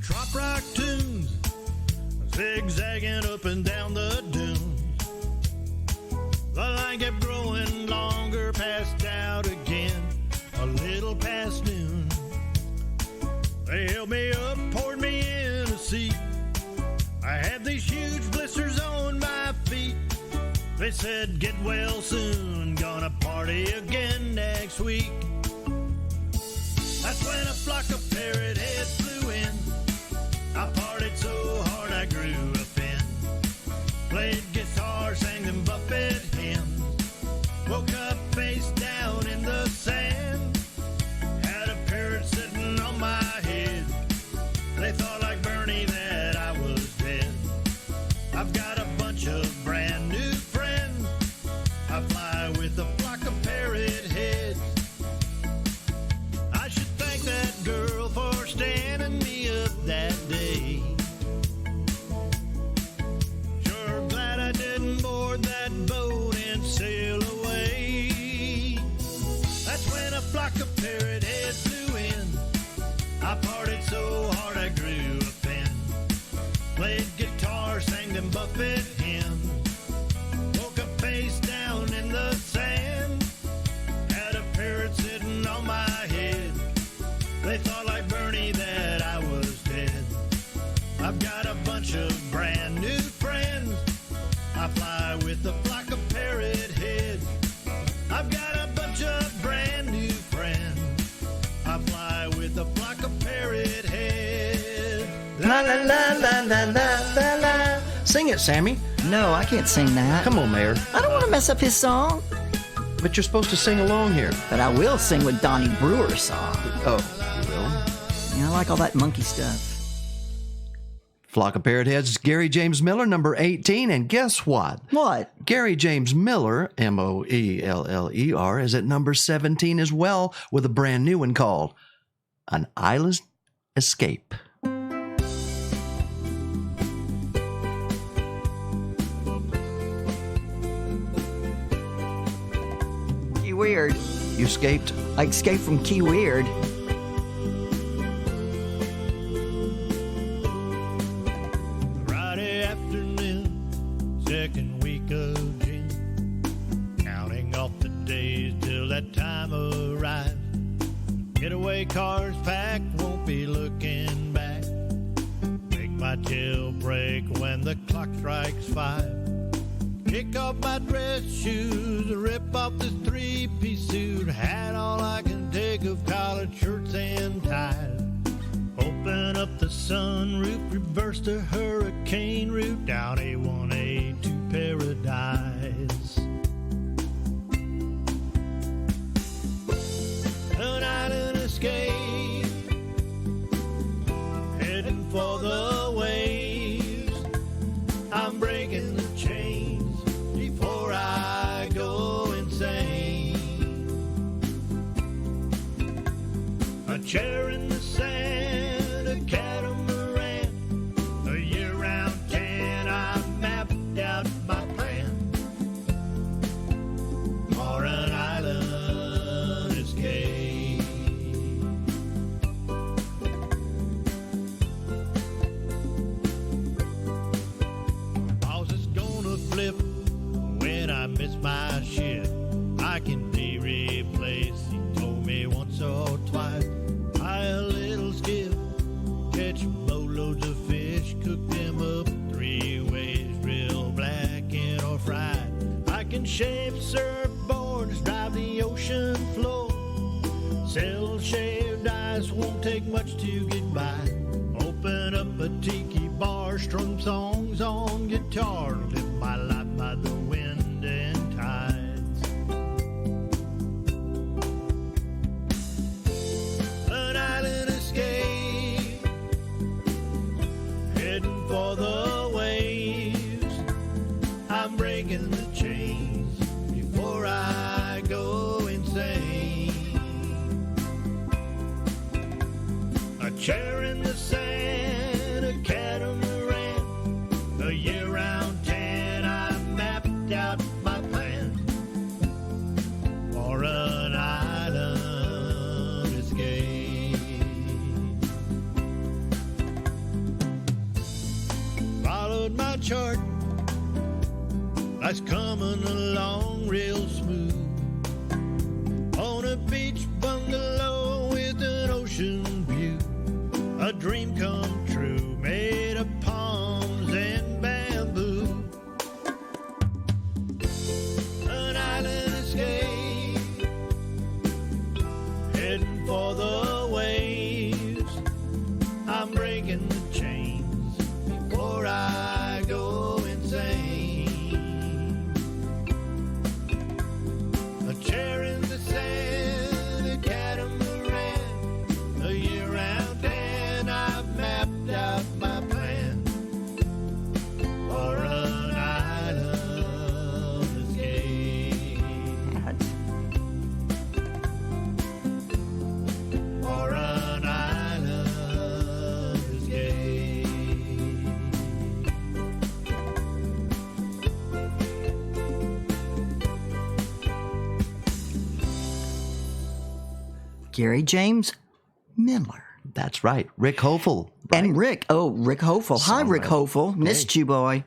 Trop rock tunes, zigzagging up and down the dunes. The line kept growing longer, passed out again, a little past noon. They held me up, poured me in a seat. I had these huge blisters on my feet. They said, get well soon, gonna party again next week. That's when a flock of parrot heads flew in. I partied so hard I grew a fin. Played guitar, sang them Buffett hymns. Woke up face down in the sand. Had a parrot sitting on my head. They thought like Bernie that I was dead. I've got a bunch of brand new friends. I fly with a flock of parrot heads. I should thank that girl for standing me up that day. Sure glad I didn't board that boat and sail away. That's when a flock of parrot heads flew in. I partied so hard I grew a fin. Played guitar, sang them Buffett hymns. Woke up face down in the sand. Had a parrot sitting on my head. They thought like Bernie that I was dead. I've got a bunch of brand new friends. I fly with a flock of parrot heads. I've got a bunch of brand new friends. I fly with a flock of parrot heads. La la la la la la la la. Sing it, Sammy. No, I can't sing that. Come on, Mayor. I don't want to mess up his song. But you're supposed to sing along here. But I will sing with Donnie Brewer's song. Oh, you will? Yeah, I like all that monkey stuff. Flock of Parrot Heads, Gary James Miller, number 18. And guess what? What? Gary James Miller, Moeller, is at number 17 as well with a brand new one called An Island Escape. Key Weird. You escaped? I escaped from Key Weird. Friday afternoon, second week of June, counting off the days till that time arrives. Getaway cars packed, won't be looking back. Make my jailbreak when the clock strikes 5. Kick off my dress shoes, rip off this three-piece suit, hat all I can take of collared shirts and ties. Open up the sunroof, reverse the hurricane route down A1A to paradise. An island escape, heading for the waves. I'm breaking the chains before I go insane. A chair in the sand, a catamaran, a year-round tan. I mapped out my plan for an island escape. Boss is gonna flip when I miss my ship. I can be replaced, he told me once or twice. Buy a little skiff, catch boatloads of fish, cook them up 3 ways, real blackened or fried. I can shape surfboards, drive the ocean floor, sell shaved ice, won't take much to get by. Open up a tiki bar, strum songs on guitar, live my life by the wind and tides. An island escape, heading for the waves. I'm breaking the chains before I go insane. A chair in the sand, a catamaran, a year-round tan. I mapped out my plan for an island escape. Followed my chart, life's coming along real smooth. On a beach bungalow with an ocean view, a dream come true, made of palms and bamboo. An island escape, heading for the waves. I'm breaking the chains before I go insane. A chair in the sand, a catamaran, a year-round tan. I've mapped out my plan for an island escape. For an island escape. Gary James Miller. That's right. Rick Hofel. And Rick Hofel. Hi, Rick Hofel. Missed you, boy.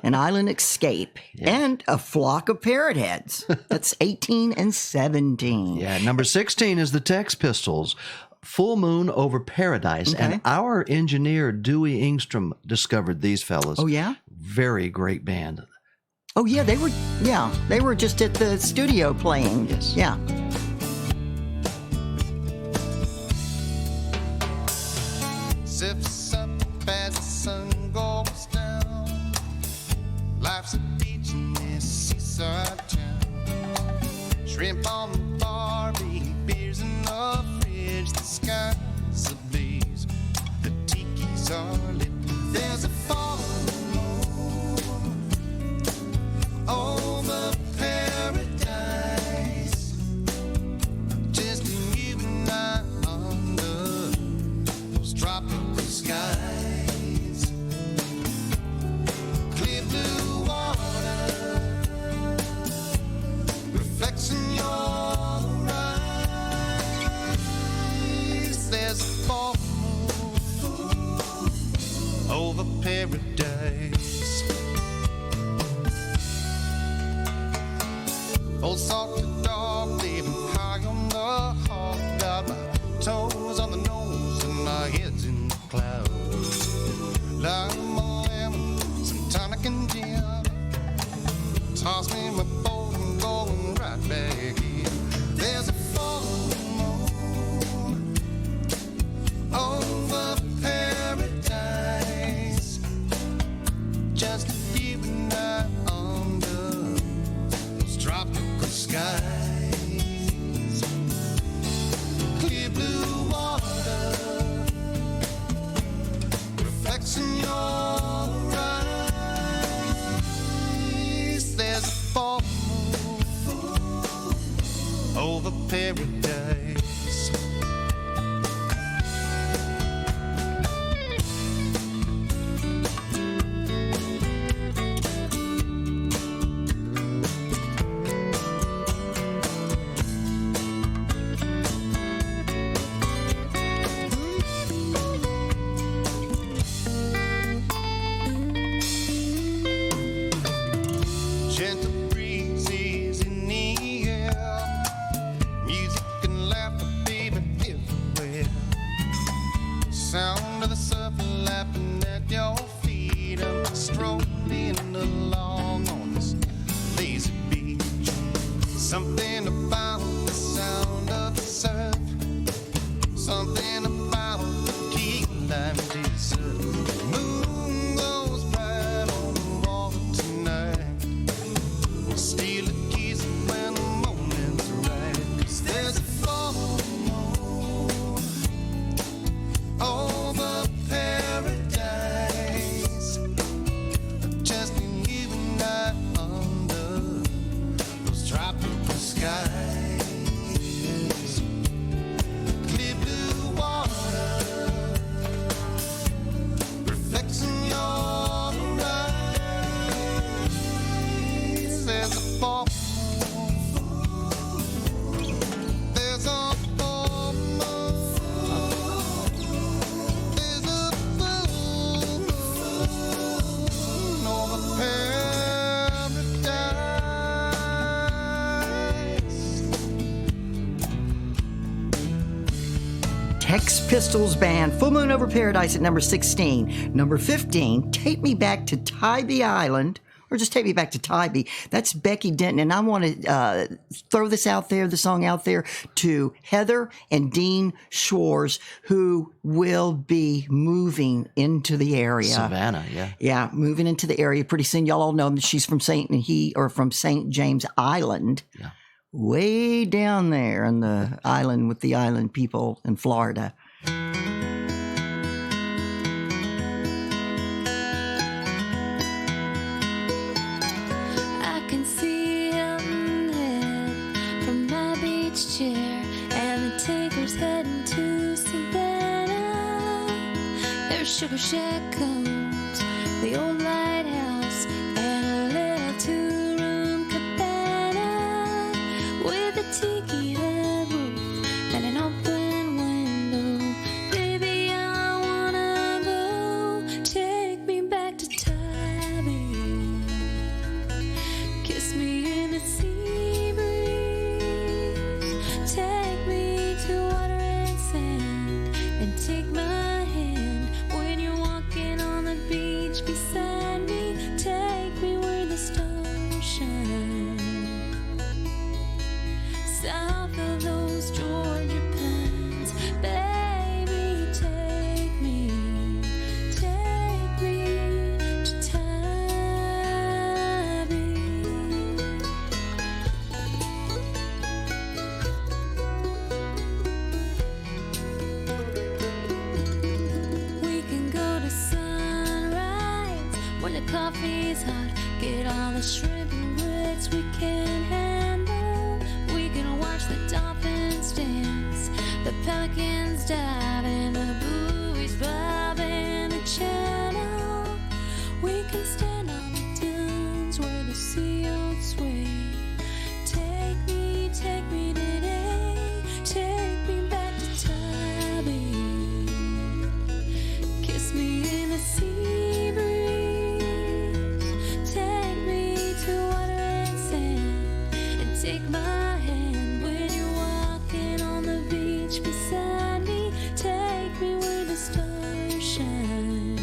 An Island Escape. And A Flock of Parrot Heads. That's 18 and 17. Yeah, number 16 is the Tex Pistols. Full Moon Over Paradise. Okay. And our engineer, Dewey Ingstrom, discovered these fellas. Oh, yeah? Very great band. Oh, yeah, they were just at the studio playing. Yes. Yeah. Zips up as the sun goes down. Life's a beach in this seaside town. Shrimp on the barbie, beers in the fridge. The sky's ablaze, the tikis are lit. There's a fall over paradise. Just you and I under those tropical skies. Clear blue water reflects in your Old salty dog living high on the hog. Got my toes on the nose and my head's in the clouds. Lime a lemon, some tonic and gin. Toss me my boat and going right back in. There's a full moon over paradise. Just you and I under those tropical skies. Clear blue water reflects in your eyes. There's a full moon over paradise. Gentle breezes in the air, music and laughter, baby, everywhere. Sound of the surf lapping at your feet. I'm strolling along on this lazy beach. Something about the sound of the surf, something about the key lime desert. Moon goes bright on the water tonight. We'll steal a kiss when the moment's right. 'Cause there's a full moon over paradise. Just you and I under those tropical skies. Clear blue water reflects in your eyes. There's a full moon. There's a full moon. There's a full moon over paradise. Sex Pistols Band, Full Moon Over Paradise at number 16. Number 15, Take Me Back to Tybee Island, or just Take Me Back to Tybee. That's Becky Denton, and I want to throw this out there, the song out there, to Heather and Dean Schwartz, who will be moving into the area. Savannah, yeah. Yeah, moving into the area pretty soon. Y'all all know that she's from St. James Island. Yeah. Way down there on the island with the island people in Florida. I can see Hilton Head from my beach chair, and the tanker's heading to Savannah. There's Sugar Shack cones, the old lighthouse, and a little two-room cabana with a tiki hut roof and an open window. Baby, I wanna go. Take me back to Tybee. Kiss me in the sea breeze. Take me to water and sand, and take my hand when you're walking on the beach beside me. Take me where the stars shine, south of those Georgia pines. Baby, take me to Tybee. We can go to sunrise when the coffee's hot. Get all the shrimp and grits we can handle. We can watch the dolphins dance, the pelicans dive, and the buoys bob in the channel. We can stand on the dunes where the sea oats sway. Take me today. Take me back to Tybee. Kiss me in the sea breeze. Take me to take my hand when you're walking on the beach beside me. Take me where the stars shine,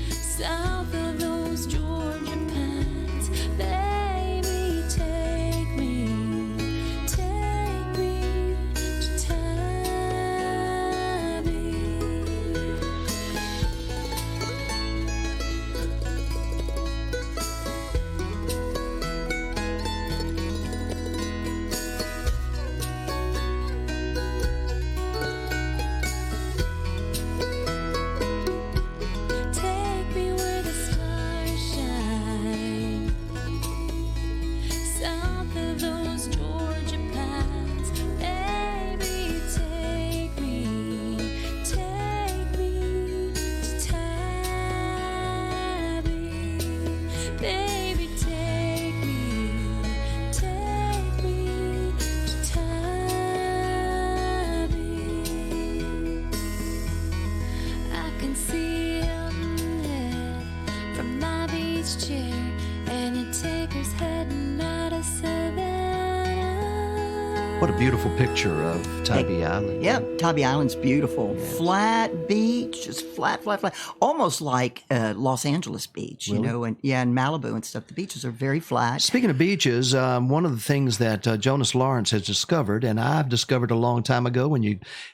south of those Georgia pines. Baby, take me to Take me where the stars shine, south of those Georgia pines. Baby, take me to Tabby. Baby, take me to Tabby. I can see him from my beach chair, and a taker's heading out of Savannah. What a beautiful picture of Tybee Island. Yep, Tybee Island's beautiful. Flat beach, just flat. Almost like Los Angeles Beach, you know, and in Malibu and stuff. The beaches are very flat. Speaking of beaches, one of the things that Jonas Lawrence has discovered, and I've discovered a long time ago,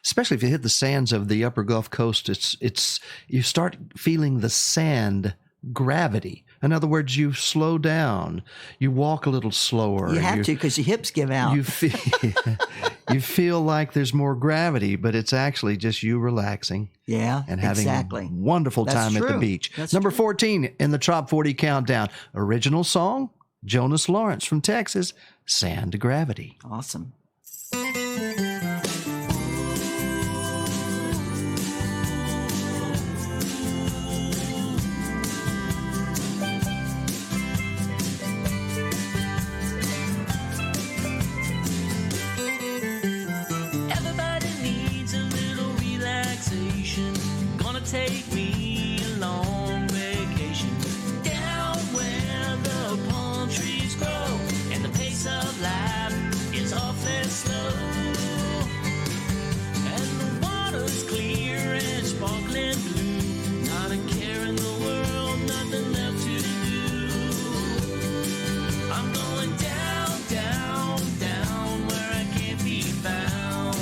especially if you hit the sands of the upper Gulf Coast, it's you start feeling the sand gravity. In other words, you slow down, you walk a little slower. You have to because your hips give out. You feel like there's more gravity, but it's actually just you relaxing. Yeah, and having exactly. a wonderful time at the beach. That's Number true. 14 in the Trop 40 Countdown. Original song, Jonas Lawrence from Texas, Sand Gravity. Awesome. Everybody needs a little relaxation. Gonna take me a long vacation down where the palm trees grow and the pace of life is awfully slow. And the water's clear and sparkling blue. Not a care in the world, nothing left to do. I'm going down, down, down where I can't be found.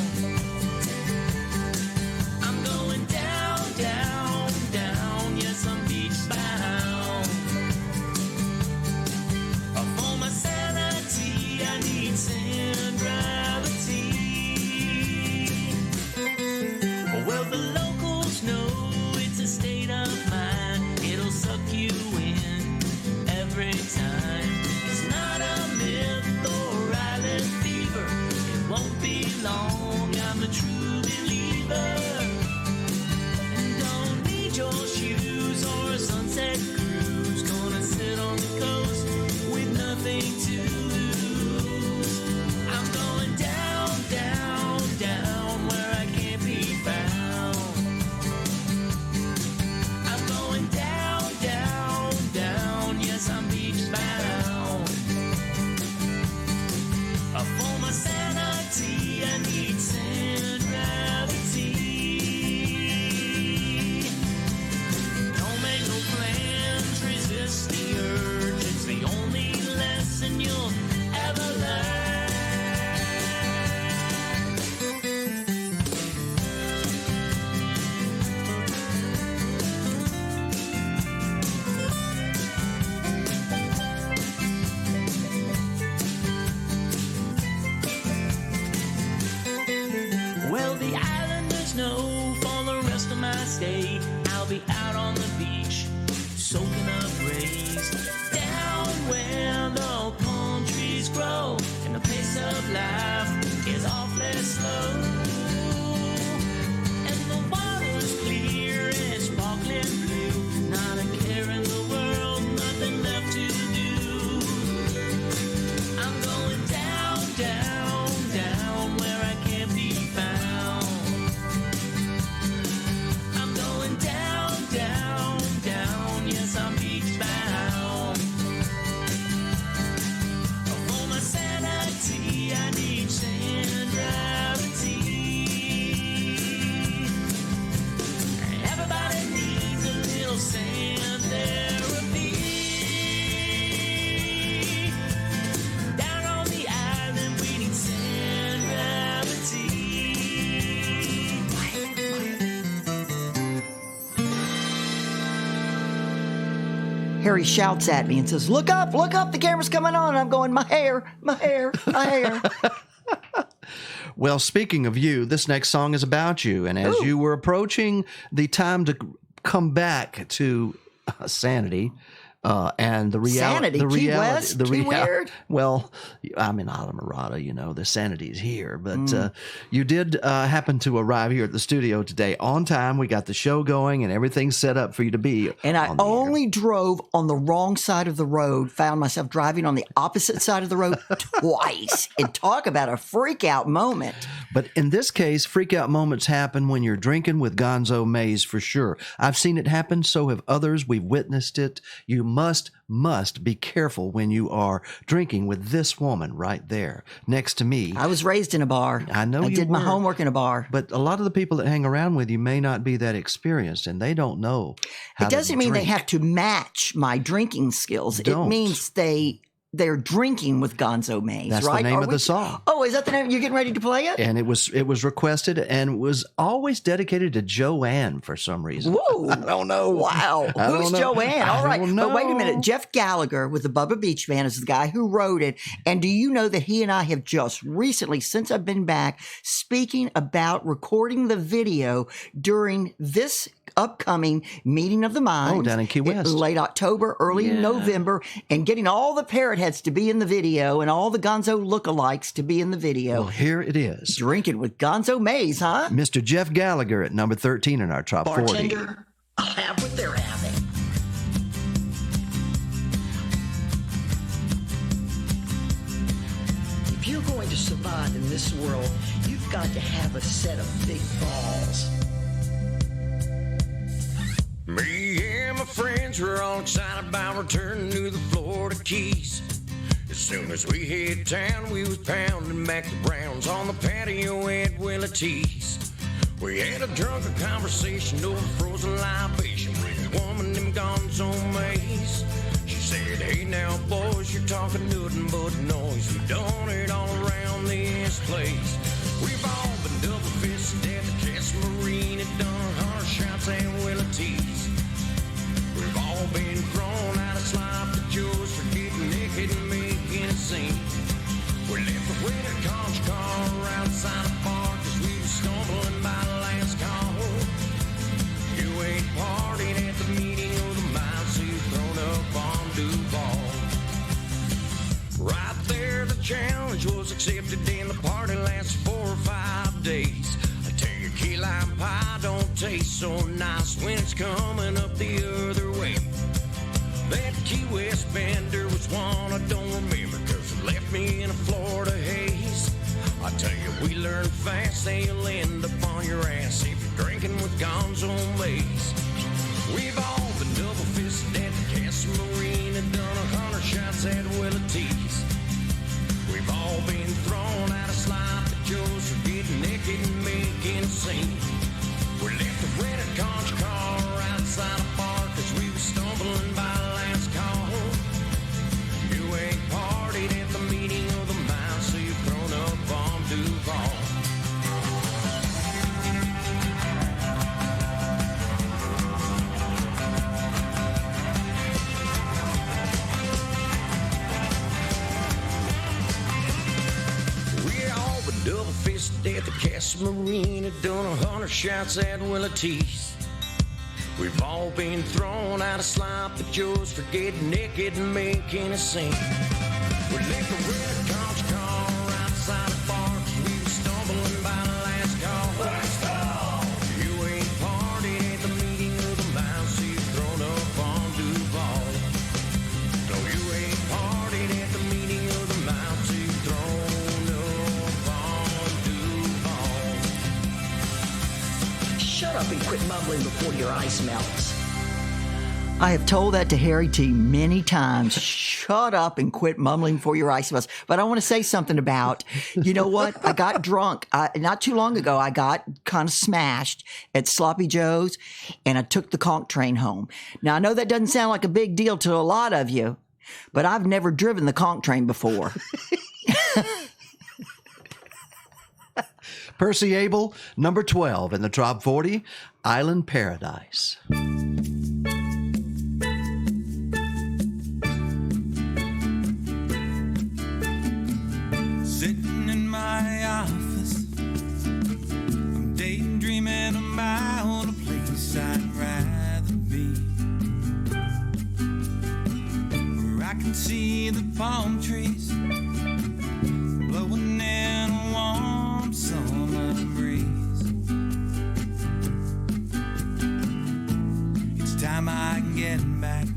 I'm going down, down, down, yes, I'm beach bound. For my sanity, I need sand gravity. Well, the locals know it's a state of mind. It'll suck you in every time. It's not a myth or island fever. It won't be long, I'm a true believer. And don't need your shoes or a sunset cruise. Gonna sit on the coast with nothing to lose. I'm going down, down, down where I can't be found. I'm going down, down, down, yes, I'm beach bound. For my sanity, I need sand gravity. Don't make no plans, resist the urge. It's the only lesson you'll ever learn. Well, the islanders know for the rest of my stay, I'll be out on the beach, soaking up rays, down where the palm trees grow, and the pace of life is awfully slow. And the water's clear and sparkling blue, not a care in the world, nothing left to do. I'm going down, down, down where I can't be found. I'm going Harry shouts at me and says, look up, the camera's coming on. And I'm going, my hair. Well, speaking of you, this next song is about you. And as you were approaching the time to come back to sanity, and the reality, Key West, Key Weird. Well, I'm in Islamorada, the sanity's here, but you did happen to arrive here at the studio today on time. We got the show going and everything set up for you to be. And I only drove on the wrong side of the road, found myself driving on the opposite side of the road twice. And talk about a freak out moment. But in this case, freak out moments happen when you're drinking with Gonzo Mays for sure. I've seen it happen. So have others. We've witnessed it. You must be careful when you are drinking with this woman right there next to me. I was raised in a bar. I know I did my homework in a bar. But a lot of the people that hang around with you may not be that experienced, and they don't know how It doesn't mean they have to match my drinking skills. It means they're drinking with Gonzo Mays, That's right? the name of the song. Oh, is that the name? You're getting ready to play it? And it was requested and was always dedicated to Joanne for some reason. Whoa. I don't know. Wow. Who's Joanne? All right. But wait a minute. Jeff Gallagher with the Bubba Beach Band is the guy who wrote it. And do you know that he and I have just recently, since I've been back, speaking about recording the video during this upcoming Meeting of the Minds. Oh, down in Key West. Late October, early November, and getting all the parrot heads to be in the video and all the Gonzo lookalikes to be in the video. Well, here it is. Drinking with Gonzo Mays, huh? Mr. Jeff Gallagher at number 13 in our top 40. Bartender, I'll have what they're having. If you're going to survive in this world, you've got to have a set of big balls. Me and my friends were all excited about returning to the Florida Keys. As soon as we hit town, we was pounding back the Browns on the patio at Willie T's. We had a drunken conversation over frozen libation with a woman named Gonzo Mays. She said, hey now boys, you're talking nothing but noise. We've done it all around this place. We've all been double-fisted at the Castle Marine and done 100 shots at Willie T's. We've all been thrown out of sloppy joes for getting naked and making a scene. We left the rented conch car outside the bar cause we was stumbling by the last call. You ain't partied at the meeting of the minds, so you've thrown up on Duval. Right there the challenge was accepted and the party lasted 4 or 5 days. I tell you, key lime pie don't taste so nice when it's coming up the other way. That Key West bender was one I don't remember cause it left me in a Florida haze. I tell you, we learn fast and you'll end up on your ass if you're drinking with Gonzo Mays. We've all been double-fisted at the Castle Marine and done 100 shots at Willie T's. We've all been thrown out of sloppy joes for getting naked and making a scene. We left the rented conch car outside a bar cause we were stumbling by the last call. You ain't partied at the meeting of the minds, so you've thrown up on Duval. We all been double-fisted at the Castle Marine and done 100 shots at Willie T's. We've all been thrown out of sloppy joes for getting naked and making a scene. We left the red conch car outside the bar cause we were stumbling by the last call. You ain't partied at the meeting of the minds, so you've thrown up on Duval. No, you ain't partied at the meeting of the minds, so you've thrown up on Duval. Shut up and quit mumbling before your ice melts. I have told that to Harry T many times. Shut up and quit mumbling before your ice melts. But I want to say something about, you know what? I got drunk. Not too long ago, I got kind of smashed at Sloppy Joe's, and I took the conch train home. Now, I know that doesn't sound like a big deal to a lot of you, but I've never driven the conch train before. Percy Abel, number 12 in the top 40, Island Paradise. Sitting in my office, I'm daydreaming about a place I'd rather be, where I can see the palm trees blowing in a warm summer breeze. It's time I get back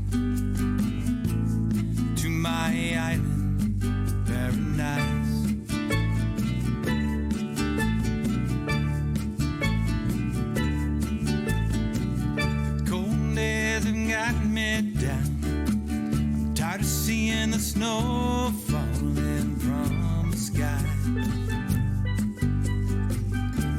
to my island paradise. The cold days have got me down. I'm tired of seeing the snow falling from the sky.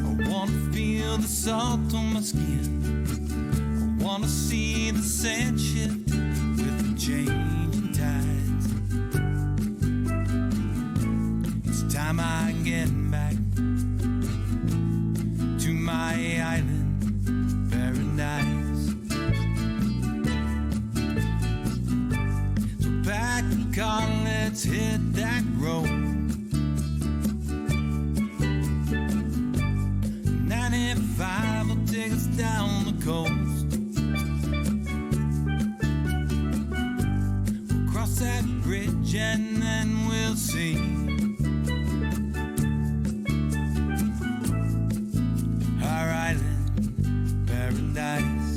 I wanna feel the salt on my skin. I wanna see the sand shift with the changing tides. It's time I get back to my island paradise. So pack the car, let's hit that road. 95 will take us down the coast. We'll cross that bridge and then we'll see our island paradise.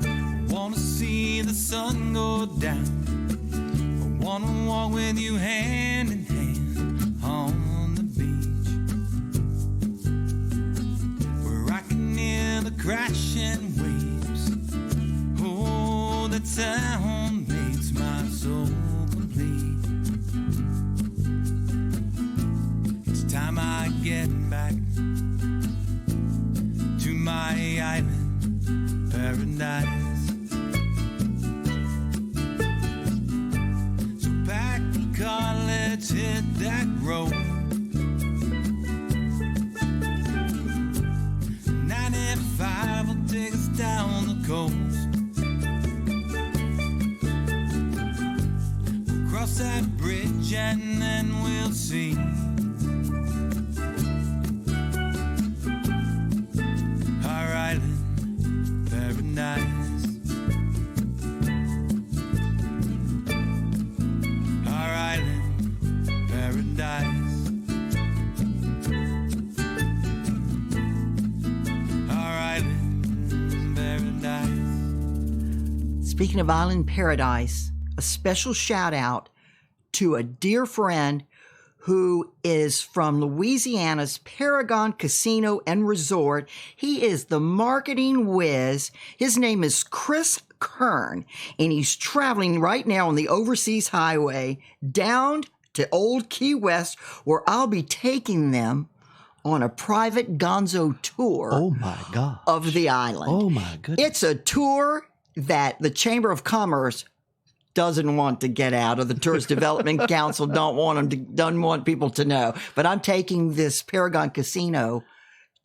I wanna see the sun go down. I wanna walk with you hand in hand on the beach, where I can hear the crashing waves. Oh, that sound makes my soul complete. It's time I get back to my island paradise. So pack the car, let's hit that road. 95 will take us down the coast. We'll cross that bridge and then we'll see our island paradise. Our island paradise. Our island paradise. Speaking of Island Paradise, a special shout out to a dear friend who is from Louisiana's Paragon Casino and Resort. He is the marketing whiz. His name is Chris Kern, and he's traveling right now on the Overseas Highway down to Old Key West, where I'll be taking them on a private Gonzo tour. Oh my God. Of the island. Oh my goodness. It's a tour that the Chamber of Commerce doesn't want to get out, or the Tourist Development Council doesn't want people to know. But I'm taking this Paragon Casino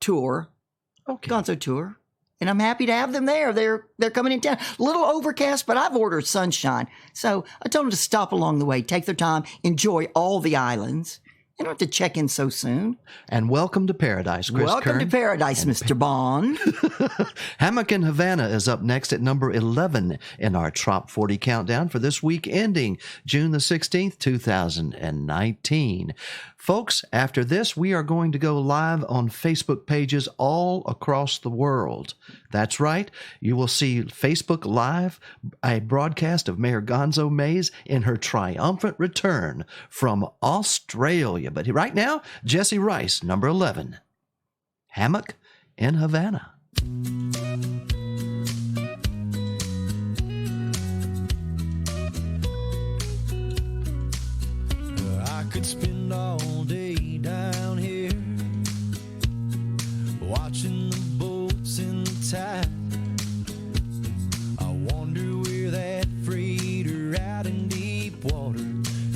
tour, Gonzo tour, and I'm happy to have them there. They're coming in town. A little overcast, but I've ordered sunshine. So I told them to stop along the way, take their time, enjoy all the islands. You don't have to check in so soon. And welcome to paradise, Chris Welcome Kern. to paradise, Mr. Bond. Hammock in Havana is up next at number 11 in our Trop 40 countdown for this week ending June the 16th, 2019. Folks, after this, we are going to go live on Facebook pages all across the world. That's right. You will see Facebook Live, a broadcast of Mayor Gonzo Mays in her triumphant return from Australia. But right now, Jesse Rice, number 11, Hammock in Havana. I could spend all day down here watching the boats in the tide. I wonder where that freighter out in deep water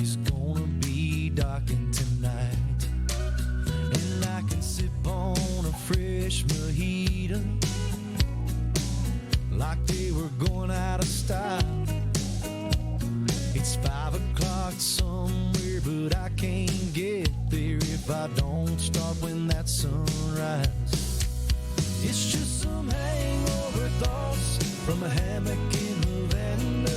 is gonna be docking tonight. And I can sip on a fresh mojito like they were going out of style. It's 5 o'clock, sun if I don't start when that sunrise. It's just some hangover thoughts from a hammock in Havana.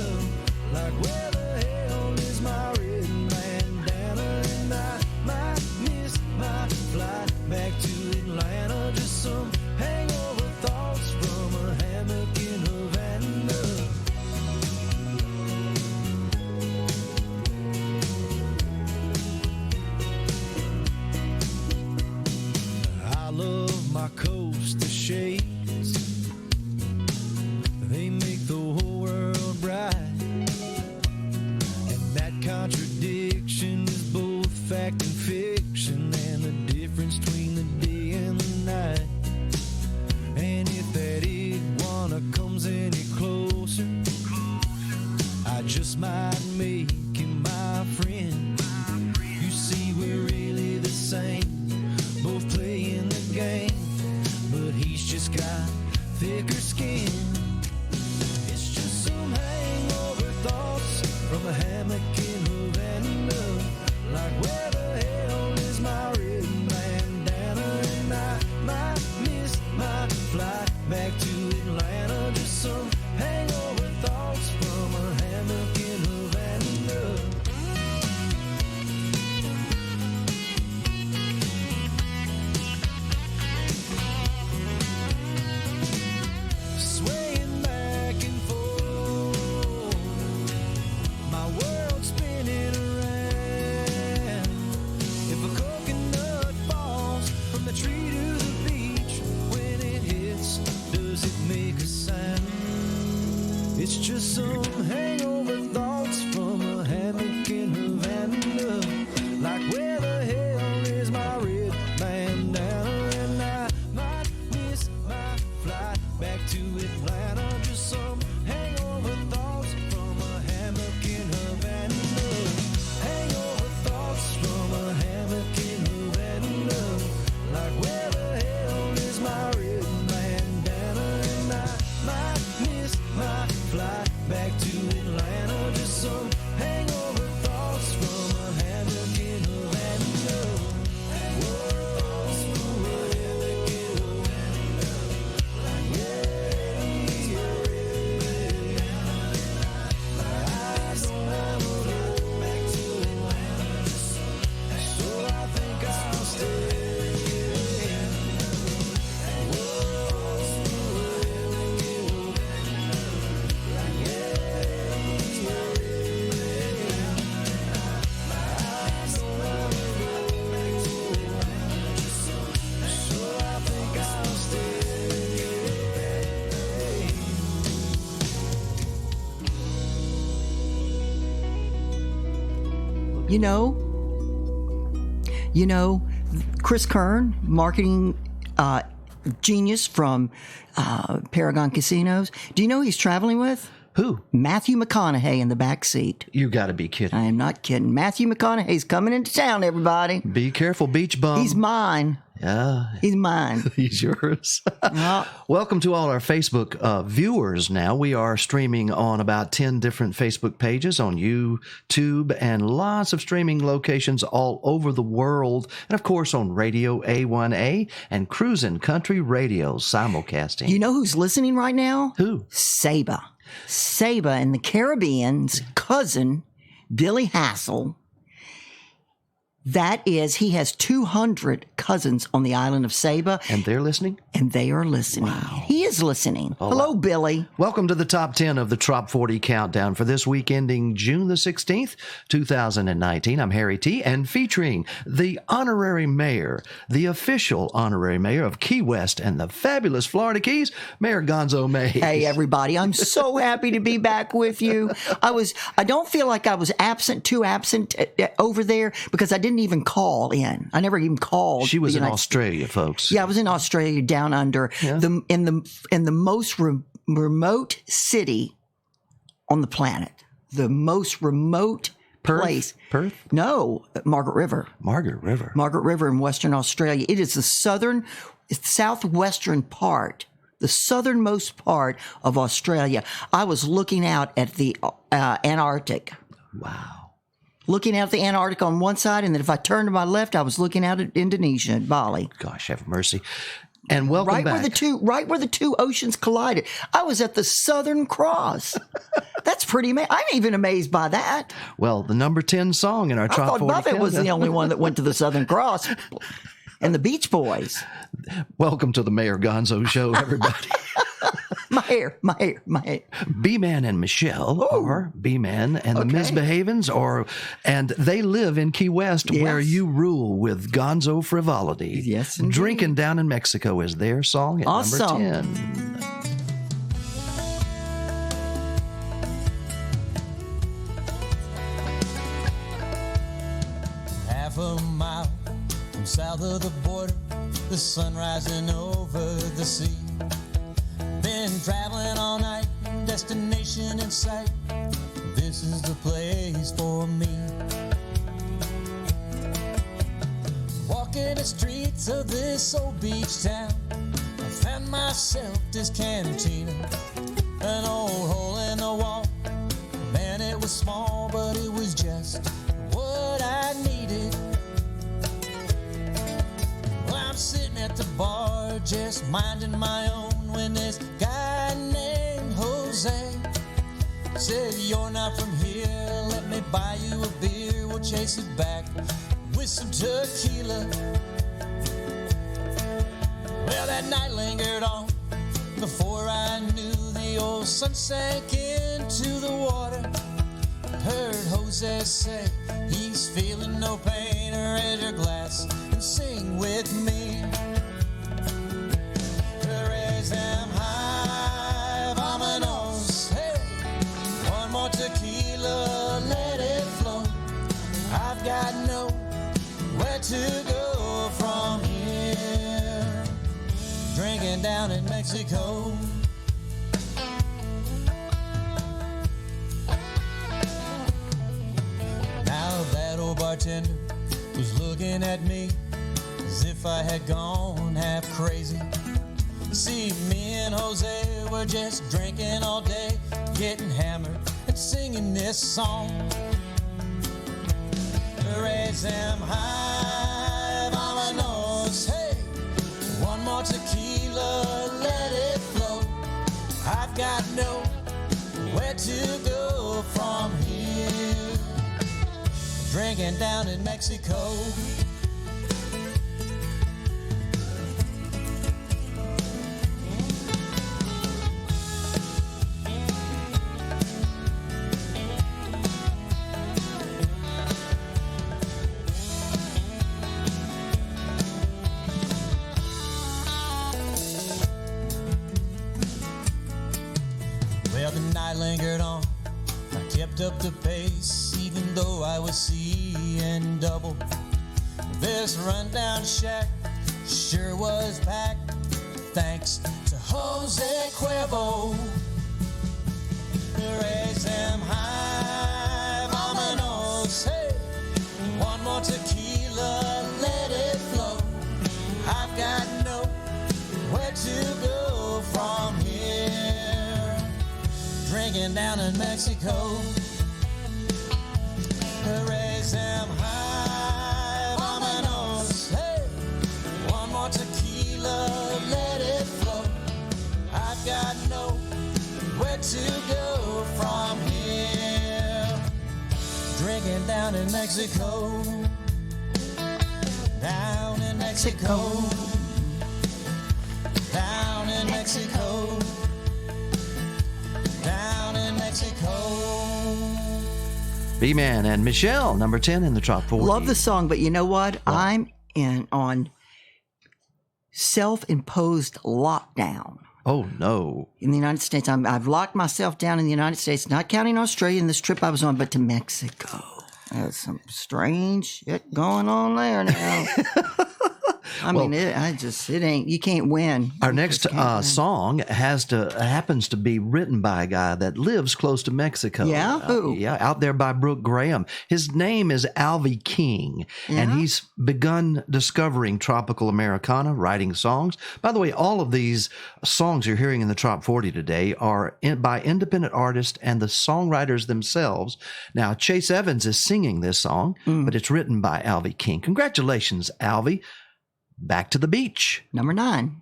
Like where the hell is my red bandana? And I might miss my flight back to Atlanta. Just some hangover thoughts from a hammock in Havana. I love my coaster shades. They make the whole world bright. And that contradiction is both fact and fiction, and the difference between the day and the night. And if that iguana comes any closer, I just might make him my friend. You see, we're really the same, both playing the game, but he's just got thicker skin. It's just some hangover thoughts from a hammock in Havana. Like where the hell is my red bandana? And I might miss my flight back to Atlanta. Just some hangover thoughts from a hammock in Havana. Swaying back and forth, my world spinning around. If a coconut falls from the tree to the beach, when it hits, does it make a sound? It's just some hangover thoughts from a hammock in Havana. Like where the hell is my red bandana? And I might miss my flight back to Atlanta. Just some hangover thoughts from a hammock in Havana. Hangover thoughts from a hammock in Havana. Like where the hell is my red bandana? And I might miss my flight back to Atlanta. Just some hangover thoughts from a hammock in Havana. Thoughts from a hammock in Havana. I don't have a flight back to Atlanta, so I think I'll stay. You know, Chris Kern, marketing genius from Paragon Casinos. Do you know who he's traveling with? Who? Matthew McConaughey in the back seat. You got to be kidding. I am not kidding. Matthew McConaughey's coming into town, everybody. Be careful, beach bum. He's mine. Yeah. He's mine. He's yours. Welcome to all our Facebook viewers now. We are streaming on about 10 different Facebook pages on YouTube and lots of streaming locations all over the world. And, of course, on Radio A1A and Cruisin Country Radio simulcasting. You know who's listening right now? Who? Saba. Saba and the Caribbean's cousin, Billy Hassel. That is, he has 200 cousins on the island of Saba. And they're listening? And they are listening. Wow. He is listening. Oh, hello, wow. Billy. Welcome to the top 10 of the Trop 40 Countdown for this week ending June the 16th, 2019. I'm Harry T. and featuring the honorary mayor, the official honorary mayor of Key West and the fabulous Florida Keys, Mayor Gonzo May. Hey, everybody. I'm so happy to be back with you. I don't feel like I was too absent over there because I didn't even call in. I never even called. She was in Australia, folks. Yeah, I was in Australia down under in the most remote city on the planet. The most remote place. Perth? No, Margaret River. Margaret River in Western Australia. It is the southwestern part, the southernmost part of Australia. I was looking out at the Antarctic. Wow. looking out the Antarctica on one side, and then if I turned to my left, I was looking out at Indonesia, at Bali. Gosh, have mercy. And welcome right back. Where the two oceans collided. I was at the Southern Cross. That's pretty amazing. I'm even amazed by that. Well, the number 10 song in our I Top thought 40 Buffett was countdown. the only one that went to the Southern Cross, and the Beach Boys. Welcome to the Mayor Gonzo Show, everybody. My hair. B-Man and Michelle are B-Man and the Misbehavens and they live in Key West where you rule with Gonzo frivolity. Yes, indeed. Drinking Down in Mexico is their song at Awesome. number 10. Half a mile from south of the border, the sun rising over the sea. Been traveling all night, destination in sight. This is the place for me. Walking the streets of this old beach town, I found myself this cantina, an old hole in the wall. Man, it was small, but it was just what I needed. Well, I'm sitting at the bar, just minding my own, when this guy named Jose said, "You're not from here, let me buy you a beer. We'll chase it back with some tequila." Well, that night lingered on. Before I knew, the old sun sank into the water. Heard Jose say he's feeling no pain. Raise your glass and sing with me. Raise them high, vámonos. Hey, one more tequila, let it flow. I've got nowhere to go from here. Drinking down in Mexico. Now that old bartender was looking at me as if I had gone half crazy. See, me and Jose were just drinking all day, getting hammered and singing this song. Raise them high, vámonos. Hey, one more tequila, let it flow. I've got nowhere to go from here. Drinking down in Mexico. Well, the night lingered on. I kept up the pace, even though I was seeing double. This rundown shack sure was packed, thanks to Jose Cuervo. Raise them high, vámonos. Hey, one more tequila, let it flow. I've got nowhere to go from here. Drinking down in Mexico. Raise them high, vámonos. Hey, one more tequila, let it flow. I've got nowhere to go from here. Drinking down in Mexico. Down in Mexico. Down in Mexico. Down in Mexico. B-Man and Michelle, number 10 in the Top 40. Love the song, but you know what? I'm on self-imposed lockdown. Oh, no. In the United States, I've locked myself down in the United States, not counting Australia and this trip I was on, but to Mexico. There's some strange shit going on there now. I mean, it ain't. You can't win. Our next song happens to be written by a guy that lives close to Mexico. Yeah, who? Out there by Brook Graham. His name is Alvy King, and he's begun discovering tropical Americana, writing songs. By the way, all of these songs you're hearing in the Trop 40 today are by independent artists and the songwriters themselves. Now, Chase Evans is singing this song, but it's written by Alvy King. Congratulations, Alvy. Back to the Beach. Number 9.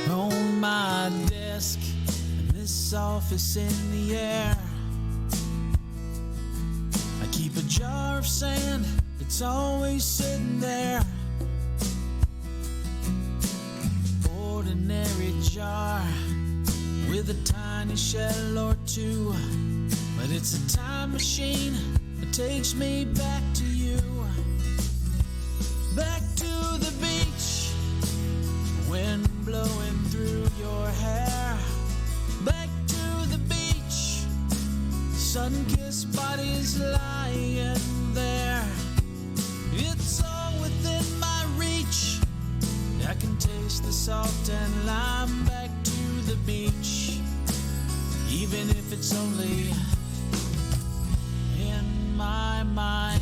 On my desk in this office in the air, I keep a jar of sand that's always sitting there. Ordinary jar with a tiny shell or two, but it's a time machine that takes me back to you. Back to the beach, wind blowing through your hair. Back to the beach, sun-kissed bodies lying there. It's all within my reach. I can taste the salt and lime. Back to the beach, even if it's only in my mind.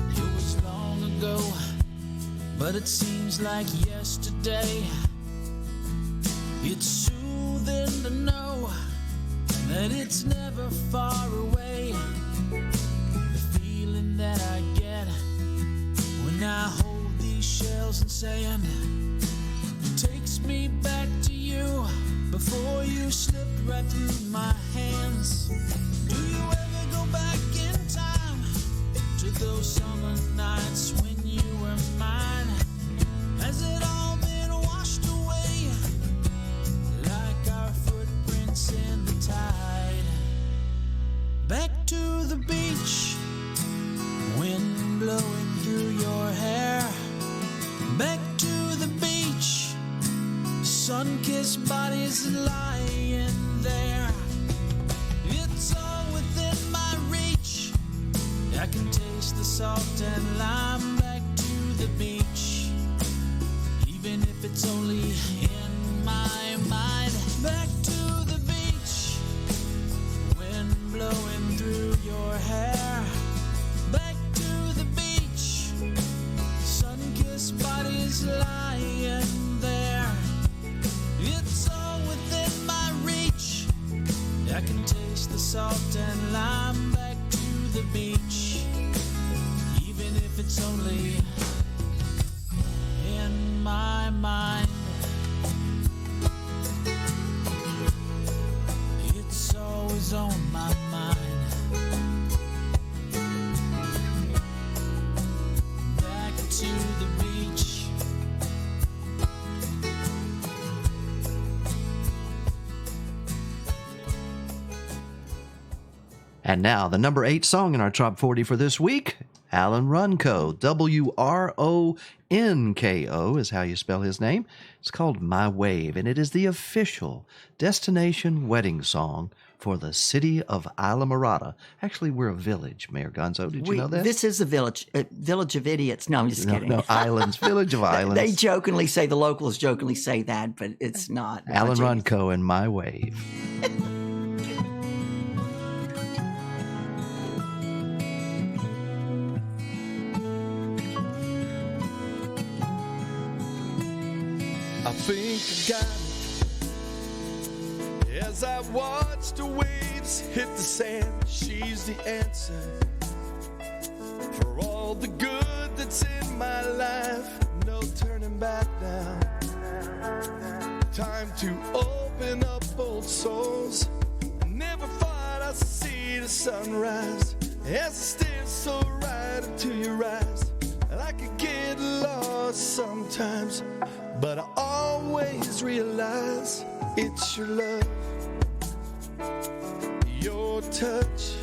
It was long ago, but it seems like yesterday. It's soothing to know that it's never far away. The feeling that I get when I hold these shells and sand takes me back to you before you slipped right through my hands. Do you ever go back in time to those summer nights when you were mine? Has it all been washed away like our footprints in the tide? Back to the beach, wind blowing through your hair. Back to the beach, sun-kissed bodies lying there. It's all within my reach. I can taste the salt and lime. Back to the beach, even if it's only in my mind. Back to the beach, wind blowing through your hair. Back to the beach, sun-kissed bodies lying there. It's all within my reach. I can taste the salt and lime. Back to the beach, even if it's only in my mind. It's always on my mind. Back to the beach. And now, the number 8 song in our Top 40 for this week, Alan Runco. W-R-O-N-K-O is how you spell his name. It's called My Wave, and it is the official destination wedding song for the city of Islamorada. Actually, we're a village, Mayor Gonzo. Did you know that? This is a village of idiots. No, I'm just kidding. No, islands, village of islands. They jokingly say, the locals jokingly say that, but it's not. Alan Runco and My Wave. I think I got it. As I watch the waves hit the sand, she's the answer for all the good that's in my life. No turning back now. Time to open up old souls. Never thought I'd see the sunrise as I stare so right into your eyes. And I could get lost sometimes, but I always realize it's your love touch,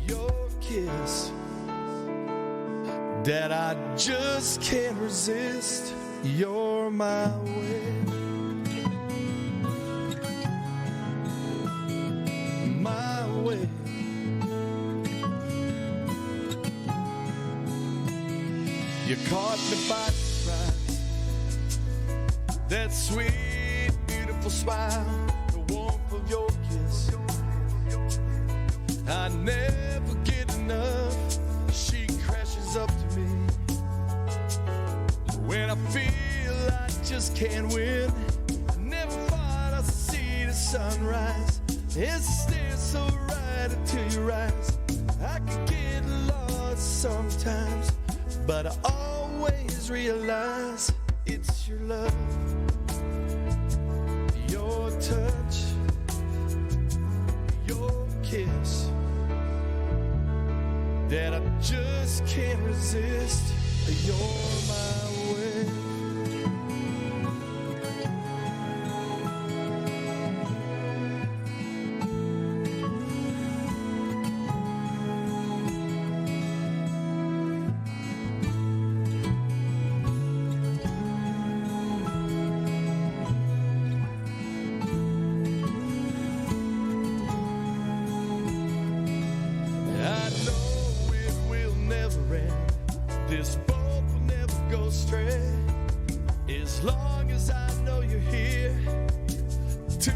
your kiss, that I just can't resist. You're my way, my way. You caught me by surprise. That sweet, beautiful smile, the warmth of your kiss. I never get enough. She crashes up to me when I feel I just can't win. I never thought I'd see the sunrise. It stares so right into your eyes. I could get lost sometimes, but I always realize it's your love, your touch, your kiss, that I just can't resist. You're my way. This boat will never go astray, as long as I know you're here to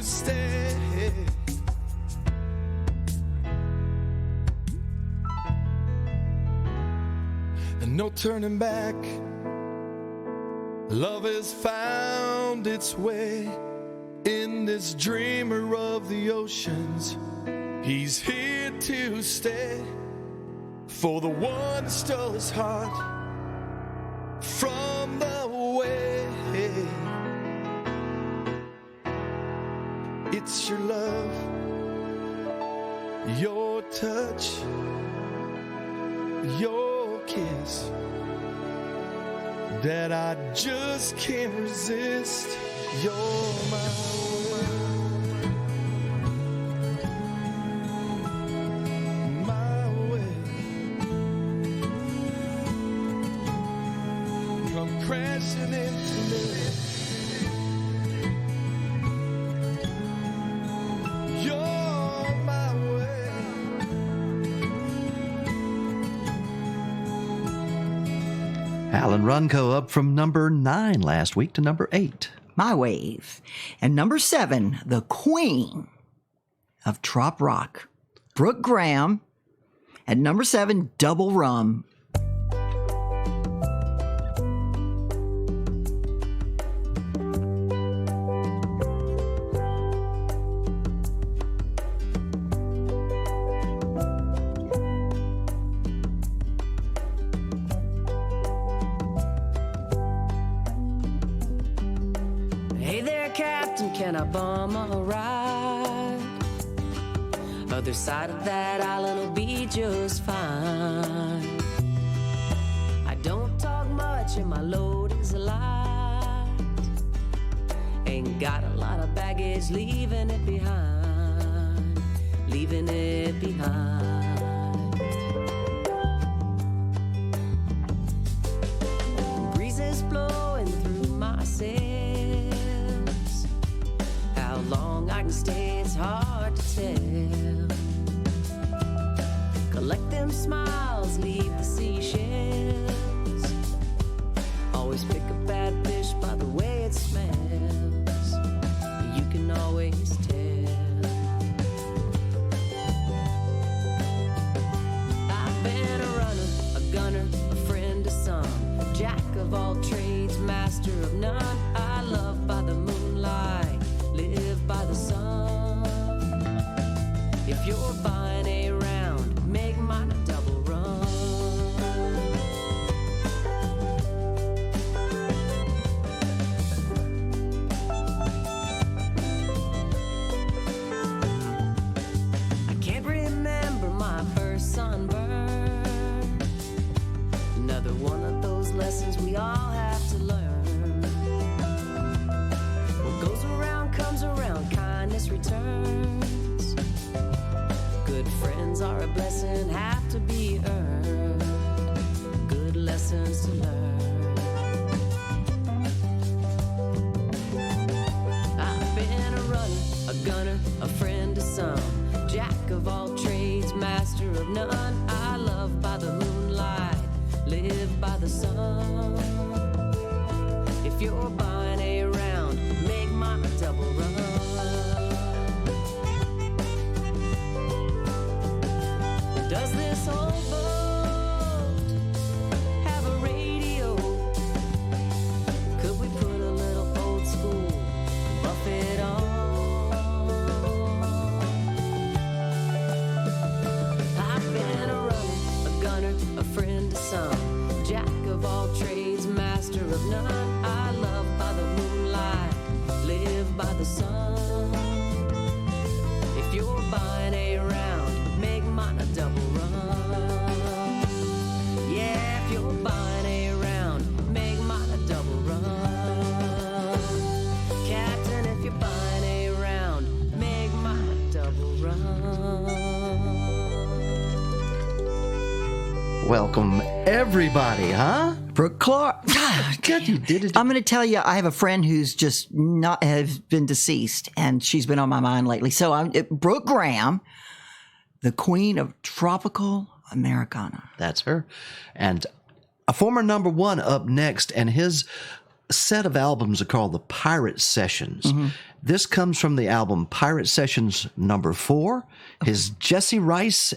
stay. And no turning back. Love has found its way in this dreamer of the oceans. He's here to stay. For the one who stole his heart from the way. It's your love, your touch, your kiss, that I just can't resist. You're my way. Crashing into me. You're my way. Alan Runco up from number 9 last week to number 8. My Wave. And number 7, the queen of Trop Rock, Brooke Graham. At number 7, Double Rum. Can I bum a ride? Other side of that island will be just fine. I don't talk much and my load is light. Ain't got a lot of baggage, leaving it behind. Leaving it behind. Breezes blowing through my sails. How long I can stay, it's hard to tell. Collect them smiles, leave the seashells. Always pick a bad fish by the way it smells. You can always tell. I've been a runner, a gunner, a friend to some. Jack of all trades, master of none. I love by the moonlight, live by the sun. If you're buying a round, make mine a double run. If you're buying a round, make mine a double run. Does this old boat have a radio? Could we put a little old school Buffett on? I've been a runner, a gunner, a friend to some, jack of all trades, master of none. I love by the moonlight, live by the sun. If you're buying a round, make mine a double run. Yeah, if you're buying a round, make mine a double run. Captain, if you're buying a round, make mine a double run. Welcome, everybody, huh? Brooke Clark. God, you did it. I'm going to tell you, I have a friend who's just not has been deceased, and she's been on my mind lately. So Brooke Graham, the queen of tropical Americana. That's her. And a former number one up next, and his set of albums are called the Pirate Sessions. Mm-hmm. This comes from the album Pirate Sessions number 4. His Jesse Rice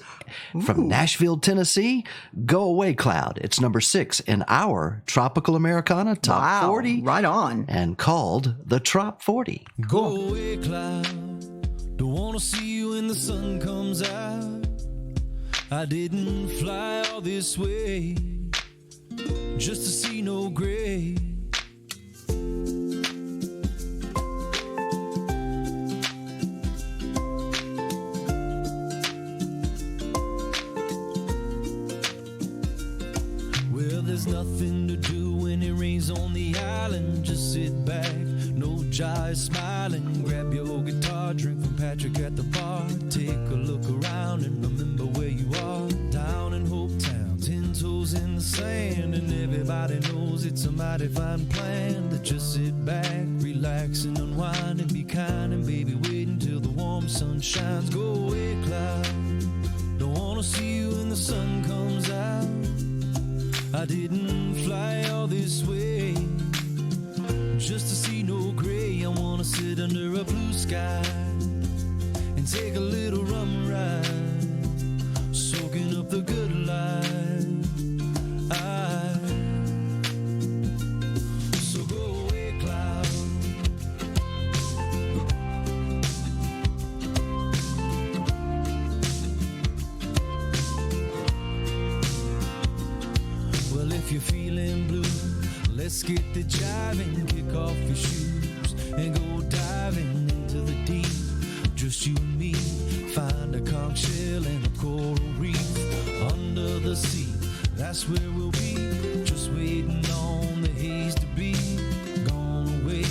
from Nashville, Tennessee, Go Away Cloud. It's number 6 in our Tropical Americana Top 40. Right on. And called the Trop 40. Go away, cloud. Don't wanna see you when the sun comes out. I didn't fly all this way just to see no gray. Well, there's nothing to do when it rains on the island. Just sit back, no jive, smiling. Grab your guitar, drink from Patrick at the bar. Take a look around and remember where you are. Down in Hope Town, 10 toes in the sand. And everybody knows it's a mighty fine plan to just sit back, relax and unwind and be kind. And baby, wait until the warm sun shines. Go away, cloud. Don't wanna see you when the sun comes out. I didn't fly all this way just to see no gray. I wanna sit under a blue sky and take a little rum ride, soaking up the good life. So go away, cloud. Well, if you're feeling blue, let's get the jiving, kick off your shoes and go diving into the deep. Just you and me, find a conch shell and a coral reef under the sea. That's where we'll be, just waiting on the haze to be gone away,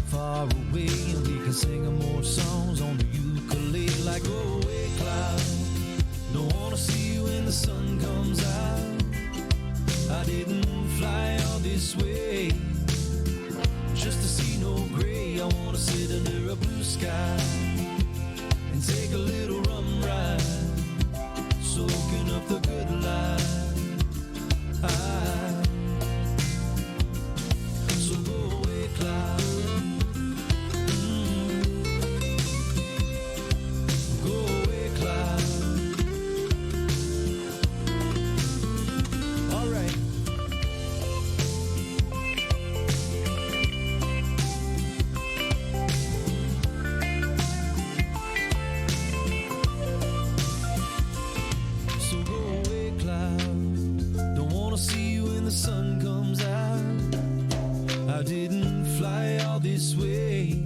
far away, and we can sing more songs on the ukulele. Like go away, cloud. Don't wanna see you when the sun comes out. I didn't fly all this way just to see no gray. I wanna sit under a blue sky and take a little rum ride, soaking up the good life. So go away, cloud. Go away, cloud. All right. So go away, cloud. Don't wanna see you when the sun comes out. I didn't fly all this way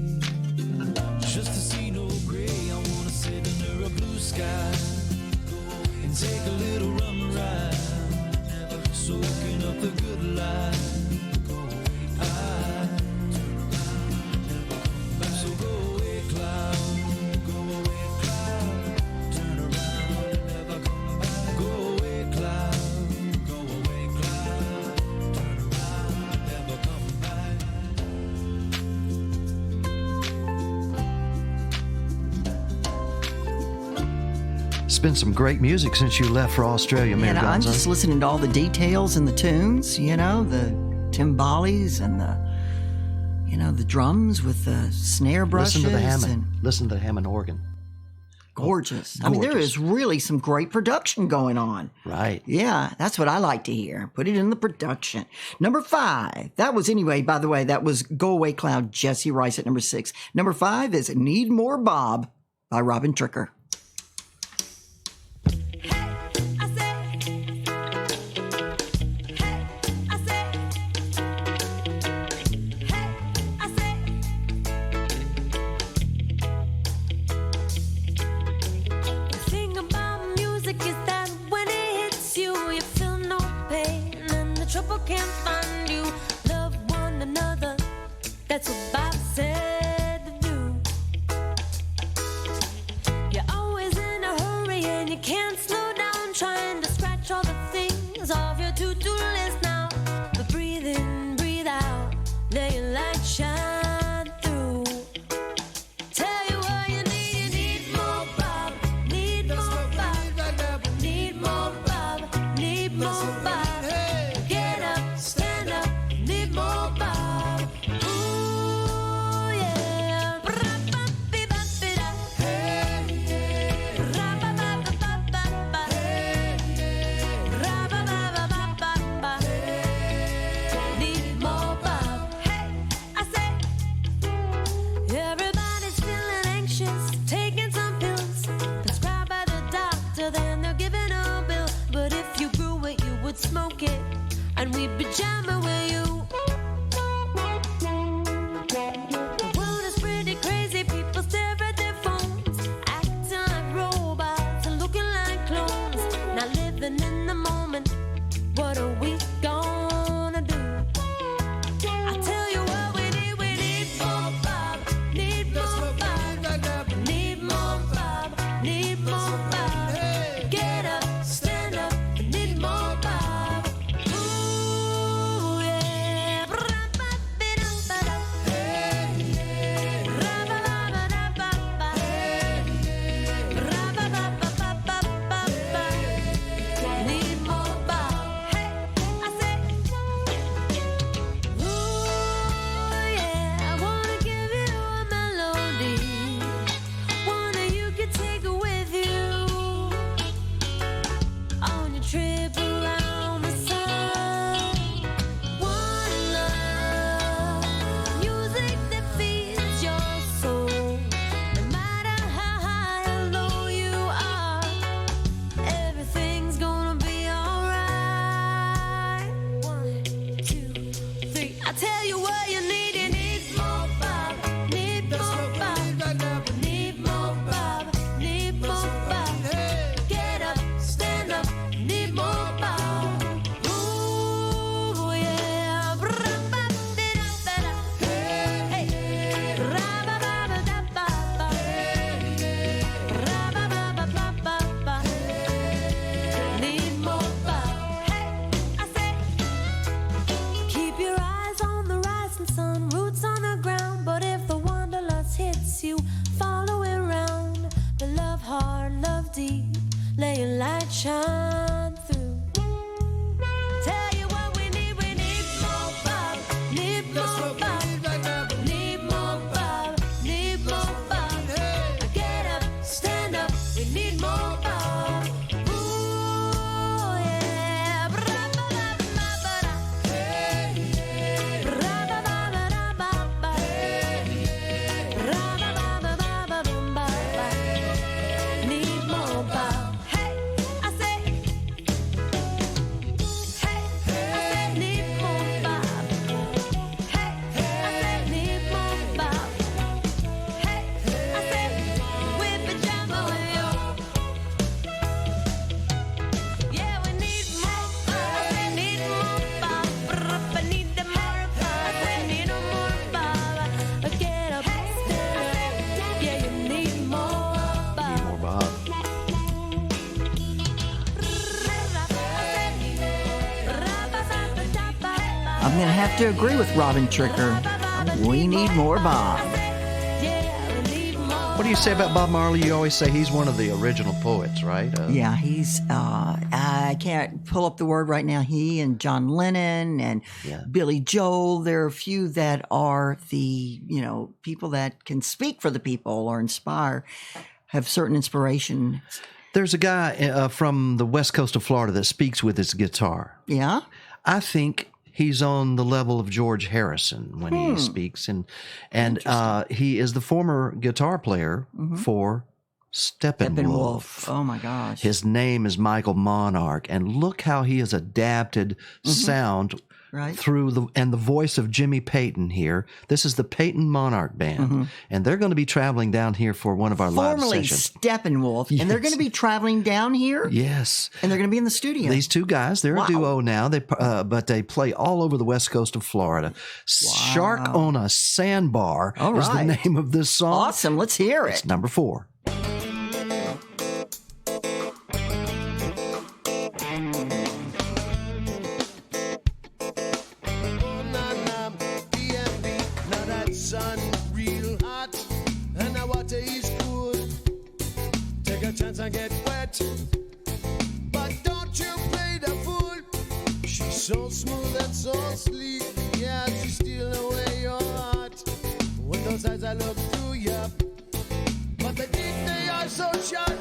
just to see no gray. I wanna sit under a blue sky and take a little rum ride, soaking up the good life. So go away, cloud. Go away, cloud. Turn around and never come back. Go away, cloud. Go away, cloud. Turn around and never come back. It's been some great music since you left for Australia, Mayor And I'm Gonzo. just listening to all the details and the tunes, you know, the timbales and the You know, the drums with the snare brushes. Listen to the Hammond. And Listen to the Hammond organ. gorgeous. I mean, there is really some great production going on. Right. Yeah, that's what I like to hear. Put it in the production. Number 5. That was, anyway, by the way, that was Go Away Cloud, Jesse Rice at number 6. Number 5 is Need More Bob by Robin Tricker. Can't find you, love one another. That's what Bob said to do. You're always in a hurry and you can't slow down, trying to scratch all the things off your to-do list now. But breathe in, breathe out, let your light shine through. Tell you what you need more Bob, need more Bob, need more Bob, need more Bob. Smoke it, and we'd be jamming with you. The world is pretty crazy. People stare at their phones, acting like robots and looking like clones. Not living in the moment. What are we gonna do? I tell you what we need more Bob, need more Bob, need more Bob, need more Bob. Get up, stand up, need more Bob. Shine through. Tell you what we need more Bob, need more Bob, need more Bob, need more Bob. Get up, stand up, we need more Bob. Ooh, yeah. Need more Bob. I'm going to have to agree with Robin Tricker. We need more Bob. What do you say about Bob Marley? You always say he's one of the original poets, right? Yeah, he's, I can't pull up the word right now. He and John Lennon and Billy Joel, there are a few that are the, people that can speak for the people or inspire, have certain inspiration. There's a guy from the west coast of Florida that speaks with his guitar. Yeah? I think he's on the level of George Harrison when he speaks, and he is the former guitar player for Steppenwolf. Oh my gosh! His name is Michael Monarch, and look how he has adapted sound through the voice of Jimmy Payton here. This is the Payton Monarch Band, and they're going to be traveling down here for one of our live sessions. Formerly Steppenwolf, and they're going to be traveling down here. Yes, and they're going to be in the studio. These two guys, they're a duo now. But they play all over the west coast of Florida. Shark on a Sandbar is the name of this song. Awesome, let's hear it. It's number 4. Sun real hot and the water is cool. Take a chance and get wet, but don't you play the fool. She's so smooth and so sleek, yeah, she steal away your heart. With those eyes I look through ya, but the deep they are so sharp.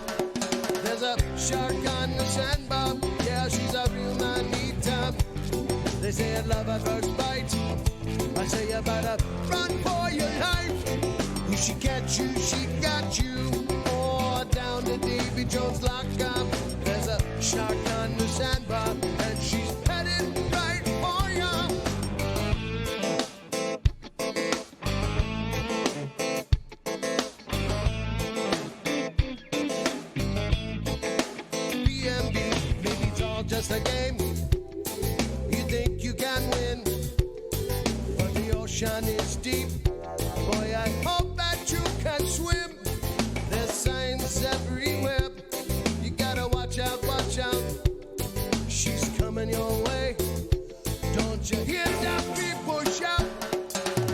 There's a shark on the sandbar, yeah, she's a real man-eater. They say at love at first bite, I say you better run for your life. If she catch you, she got you. Or down to Davy Jones lockup. There's a shark on the sandbar, and she's headed right for you. BMB, maybe it's all just a game. You think you can win, but the ocean is deep. Boy, I hope that you can swim. There's signs everywhere. You gotta watch out, watch out. She's coming your way. Don't you hear that people shout?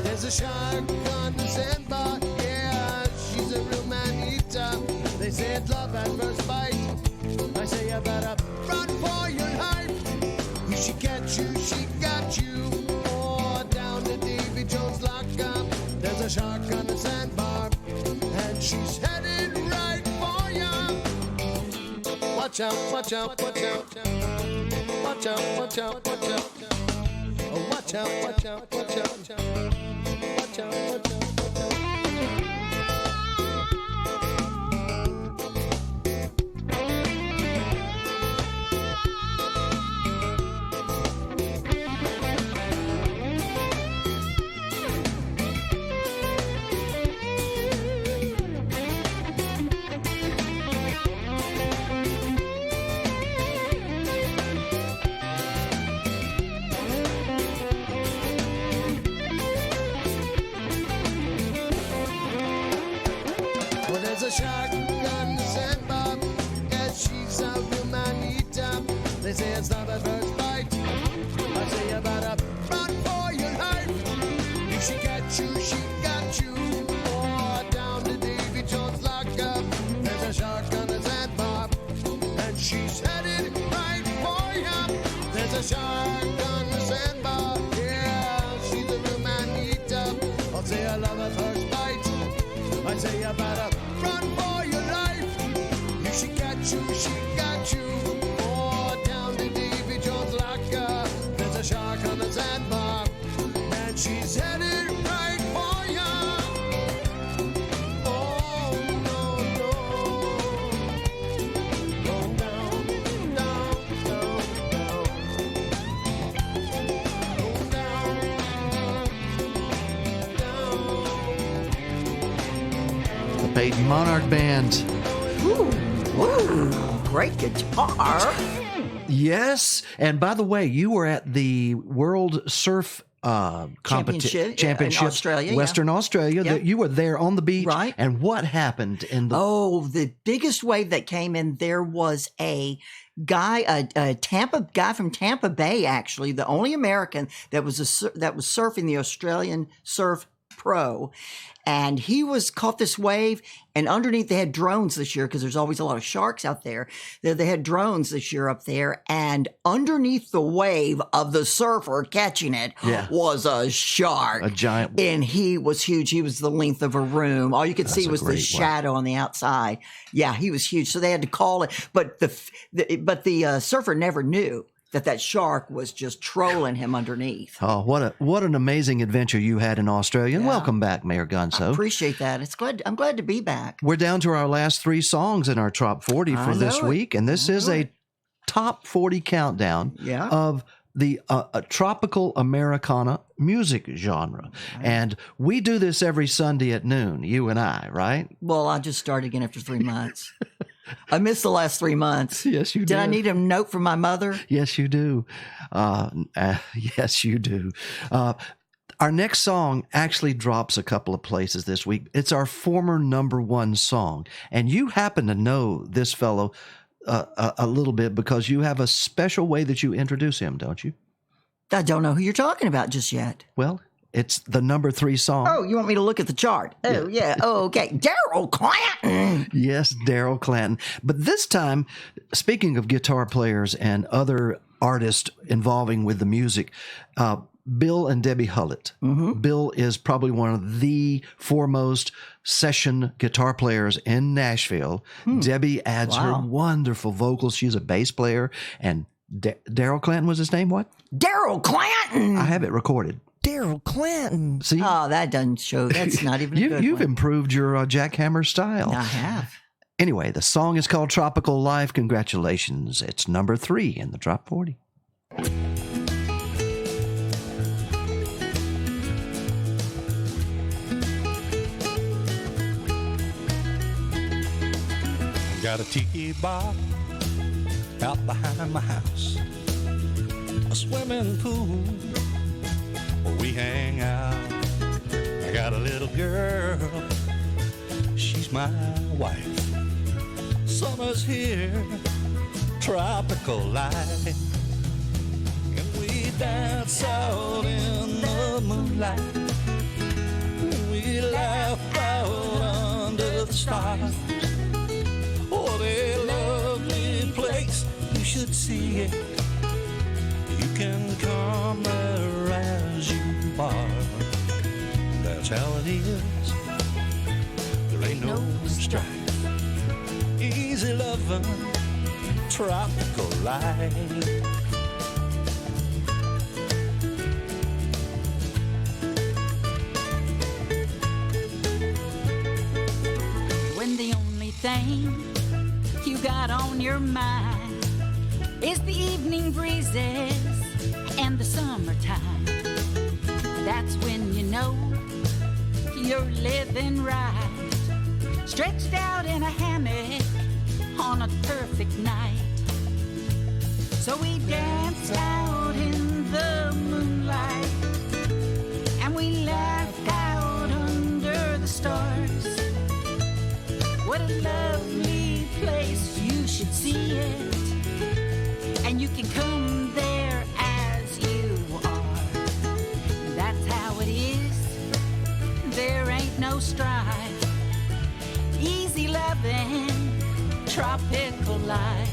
There's a shark on the sandbar. Yeah, she's a real man-eater. They say it's love at first bite. I say you better run for your life. If she catch you, she got you. Or down to Davy Jones lockup. There's a shark on the sandbar, and she's headed right for ya. Watch out, watch out, watch out. Watch out, watch out, watch out. Oh, watch out, watch out, watch out. Watch out, watch out, watch out. A shark on the sandbar, and she's a real man-eater. They say it's not at first bite. I say you better run for your life. If she catch you, she got you. Or down to Davy Jones lockup. There's a shark on the sandbar, and she's headed right for ya. There's a shark on the sandbar, yeah, she's a real man-eater. I'll say I love at first bite. I say you better run for your life. If she got you, she got you. Or down to Davy Jones locker. There's a shark on the sandbar, and she's headed right for ya. Oh, no, no. Go down, down, down, down. Go down, down. The Payton Monarch Band. Ooh, great guitar. Yes, and by the way, you were at the World Surf Championship Championship in Australia, Western Australia. Yep. You were there on the beach, Right. And what happened in the? Oh, the biggest wave that came in, there was a guy, a Tampa guy from Tampa Bay, actually, the only American that was surfing the Australian surf pro. And he was caught this wave, and underneath they had drones this year because there's always a lot of sharks out there. They had drones this year up there, and underneath the wave of the surfer catching it was a shark. A giant one. And he was huge. He was the length of a room. All you could see was the shadow on the outside. Yeah, he was huge. So they had to call it. But the surfer never knew that shark was just trolling him underneath. Oh, what an amazing adventure you had in Australia. And welcome back, Mayor Gonzo. I appreciate that. I'm glad to be back. We're down to our last 3 songs in our Top 40 for this week. And this is a Top 40 countdown of the tropical Americana music genre. And we do this every Sunday at noon, you and I, right? Well, I just started again after 3 months. I missed the last 3 months. Yes, you did. Did I need a note from my mother? Yes, you do. Yes, you do. Our next song actually drops a couple of places this week. It's our former #1 song. And you happen to know this fellow a little bit because you have a special way that you introduce him, don't you? I don't know who you're talking about just yet. Well, it's the #3 song. Oh, you want me to look at the chart? Oh, yeah. Oh, okay. Daryl Clanton. Yes, Daryl Clanton. But this time, speaking of guitar players and other artists involving with the music, Bill and Debbie Hullett. Bill is probably one of the foremost session guitar players in Nashville. Debbie adds her wonderful vocals. She's a bass player. And Daryl Clanton was his name, what? Daryl Clanton! I have it recorded. Daryl Clanton. See? Oh, that doesn't show. That's not even a good You've one. improved your jackhammer style. I have. Anyway, the song is called Tropical Life. Congratulations. It's #3 in the Top 40. Got a tiki bar out behind my house, a swimming pool where we hang out. I got a little girl, she's my wife. Summer's here, tropical life, and we dance out in the moonlight. We laugh out under the stars. What a lovely place, you should see it. You can come there as you are. That's how it is. There ain't no strife. Easy loving, tropical life. When the only thing you got on your mind is the evening breezes and the summertime. That's when you know you're living right, stretched out in a hammock on a perfect night. So we dance out in the moonlight and we laugh out under the stars. What a lovely place, you should see it. And you can come there as you are. That's how it is, there ain't no strife. Easy loving, tropical life.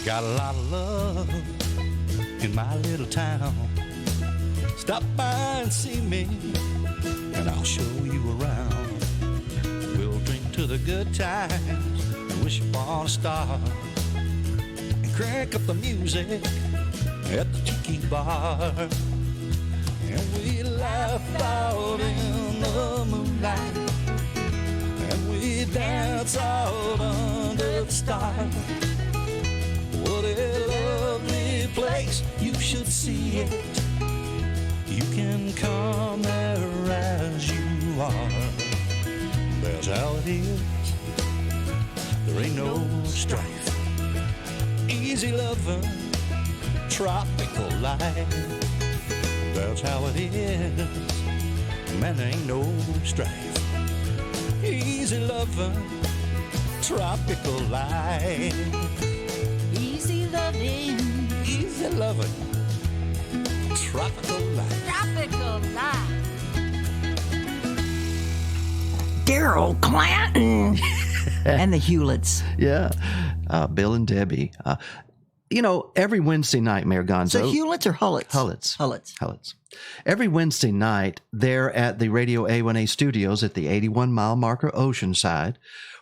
Got a lot of love in my little town. Stop by and see me, and I'll show you around. We'll drink to the good times and wish upon a star, and crank up the music at the tiki bar. And we laugh out in the moonlight, and we dance out under the stars. What a lovely place, you should see it. You can come there as you are. That's how it is, there ain't no strife. Easy loving, tropical life. That's how it is, man, there ain't no strife. Easy loving, tropical life. Easy loving. Easy loving. Tropical life. Tropical life. Daryl Clanton and the Hewletts. Yeah. Bill and Debbie. Every Wednesday night, Mayor Gonzo. So Hewletts or Hullets? Hullets. Every Wednesday night, there at the Radio A1A studios at the 81-mile marker Oceanside,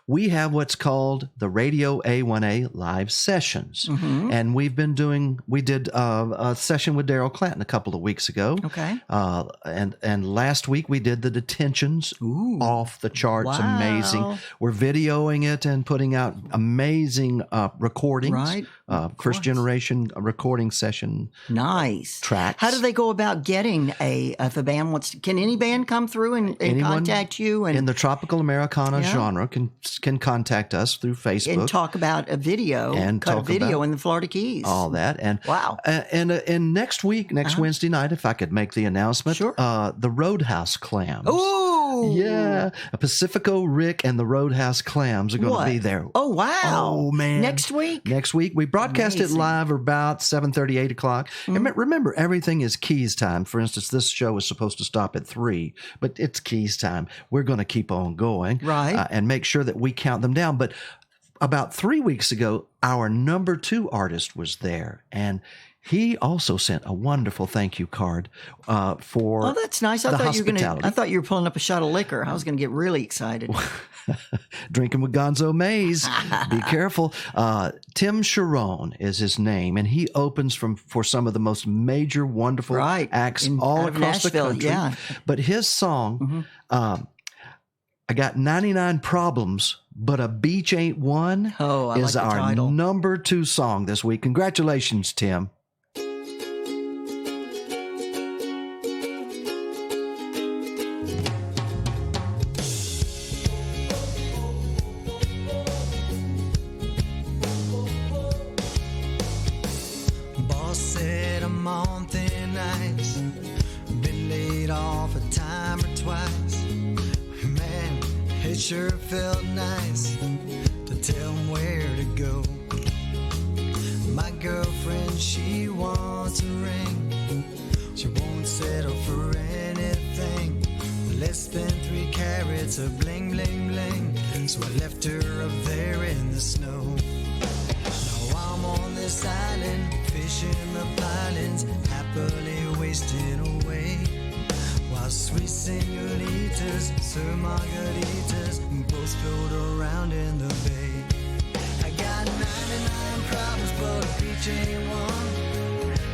we have what's called the Radio A1A live sessions. Mm-hmm. And we did a session with Daryl Clanton a couple of weeks ago. Okay. And last week we did the Detentions. Ooh. Off the charts. Wow. Amazing. We're videoing it and putting out amazing recordings. Right. First generation recording session. Nice. Tracks. How do they go about getting if a band wants to, can any band come through and Anyone contact you? And in the tropical Americana genre can contact us through Facebook. And talk about a video. And cut a talk video about in the Florida Keys. all that. And wow. And next week, Wednesday night, if I could make the announcement, Sure. The Roadhouse Clams. Ooh. Yeah. Pacifico Rick and the Roadhouse Clams are going to be there. Oh, wow. Oh, man. Next week? Next week. We broadcast it live about 7:30, 8 o'clock. Mm-hmm. And remember, everything is Keys time. For instance, this show is supposed to stop at 3, but it's Keys time. We're going to keep on going. Right. And make sure that we count them down. But about 3 weeks ago, our number 2 artist was there. And he also sent a wonderful thank you card for Oh, that's nice. I the thought hospitality. I thought you were pulling up a shot of liquor. I was going to get really excited. Drinking with Gonzo Mays. Be careful. Tim Sharon is his name, and he opens for some of the most major, wonderful acts all out of across the Nashville, country. yeah. But his song, I got 99 problems, but a beach ain't one, Oh, I is like the our title. number 2 song this week. Congratulations, Tim. Boss said I'm on thin ice. Been laid off a time or twice. Man, it sure felt nice to tell him where to go. My girlfriend, she wants a ring. She won't settle for anything less than 3 carats of bling, bling, bling. So I left her up there in the snow. Now I'm on this island, fishing the pilings, happily wasting away. While sweet senoritas, Sir Margaritas, both float around in the bay. I got 99 problems, but a beach ain't one.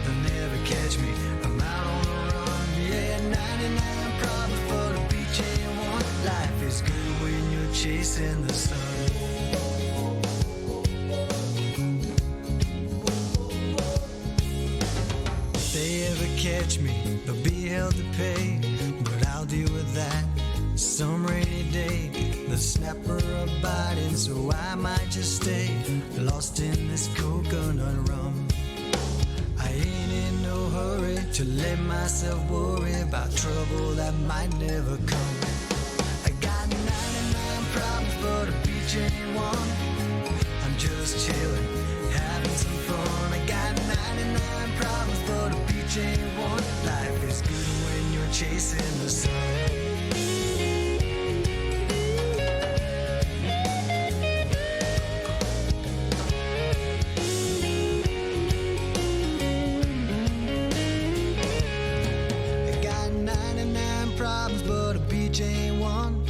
They'll never catch me, I'm out on the run. Yeah, 99 problems, but a beach ain't one. Life is good when you're chasing the sun. If they ever catch me, they'll be held to pay. But I'll deal with that some rainy day. The snapper are biting, so I might just stay lost in this coconut rum. I ain't in no hurry to let myself worry about trouble that might never come. I got 99 problems, but a beach ain't one. I'm just chilling, having some fun. I got 99 problems, but a beach ain't one. Life is good when you're chasing the sun. I got 99 problems, but a beach ain't one.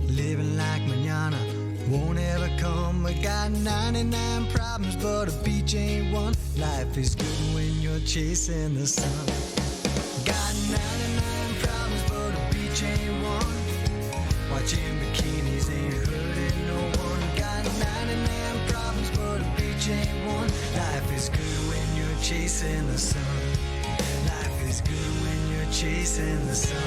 Living like mañana won't ever come. I got 99 problems, but a beach ain't one. Life is good when you're chasing the sun. Got 99 problems, but a beach ain't one. Watching bikinis ain't hurting no one. Got 99 problems, but a beach ain't one. Life is good when you're chasing the sun. Life is good when you're chasing the sun.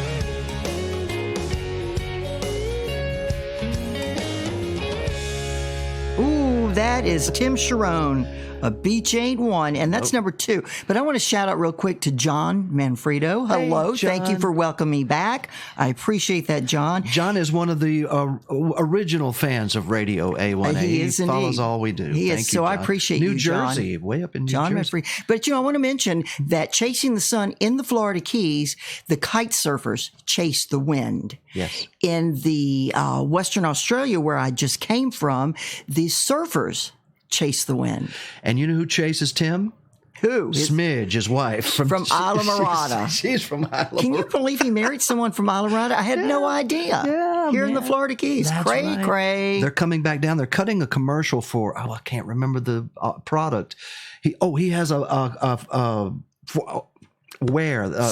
Ooh, that that is Tim Sharon, A Beach Ain't One, and that's number 2. But I want to shout out real quick to John Manfredo. Hello. Hey, John. Thank you for welcoming me back. I appreciate that, John. John is one of the original fans of Radio A1A. He is indeed. Follows all we do. He Thank is. you, So John. I appreciate New you, John. Jersey, way up in New John Jersey. Manfredo. But, I want to mention that chasing the sun in the Florida Keys, the kite surfers chase the wind. Yes. In the Western Australia, where I just came from, the surfers chase the wind. And you know who chases Tim? Who? Smidge, his wife. From Islamorada. She's from Islamorada. Can you believe he married someone from Islamorada? I had no idea. Yeah, Here in the Florida Keys. That's Cray, right. cray. They're coming back down. They're cutting a commercial for, I can't remember the product. He has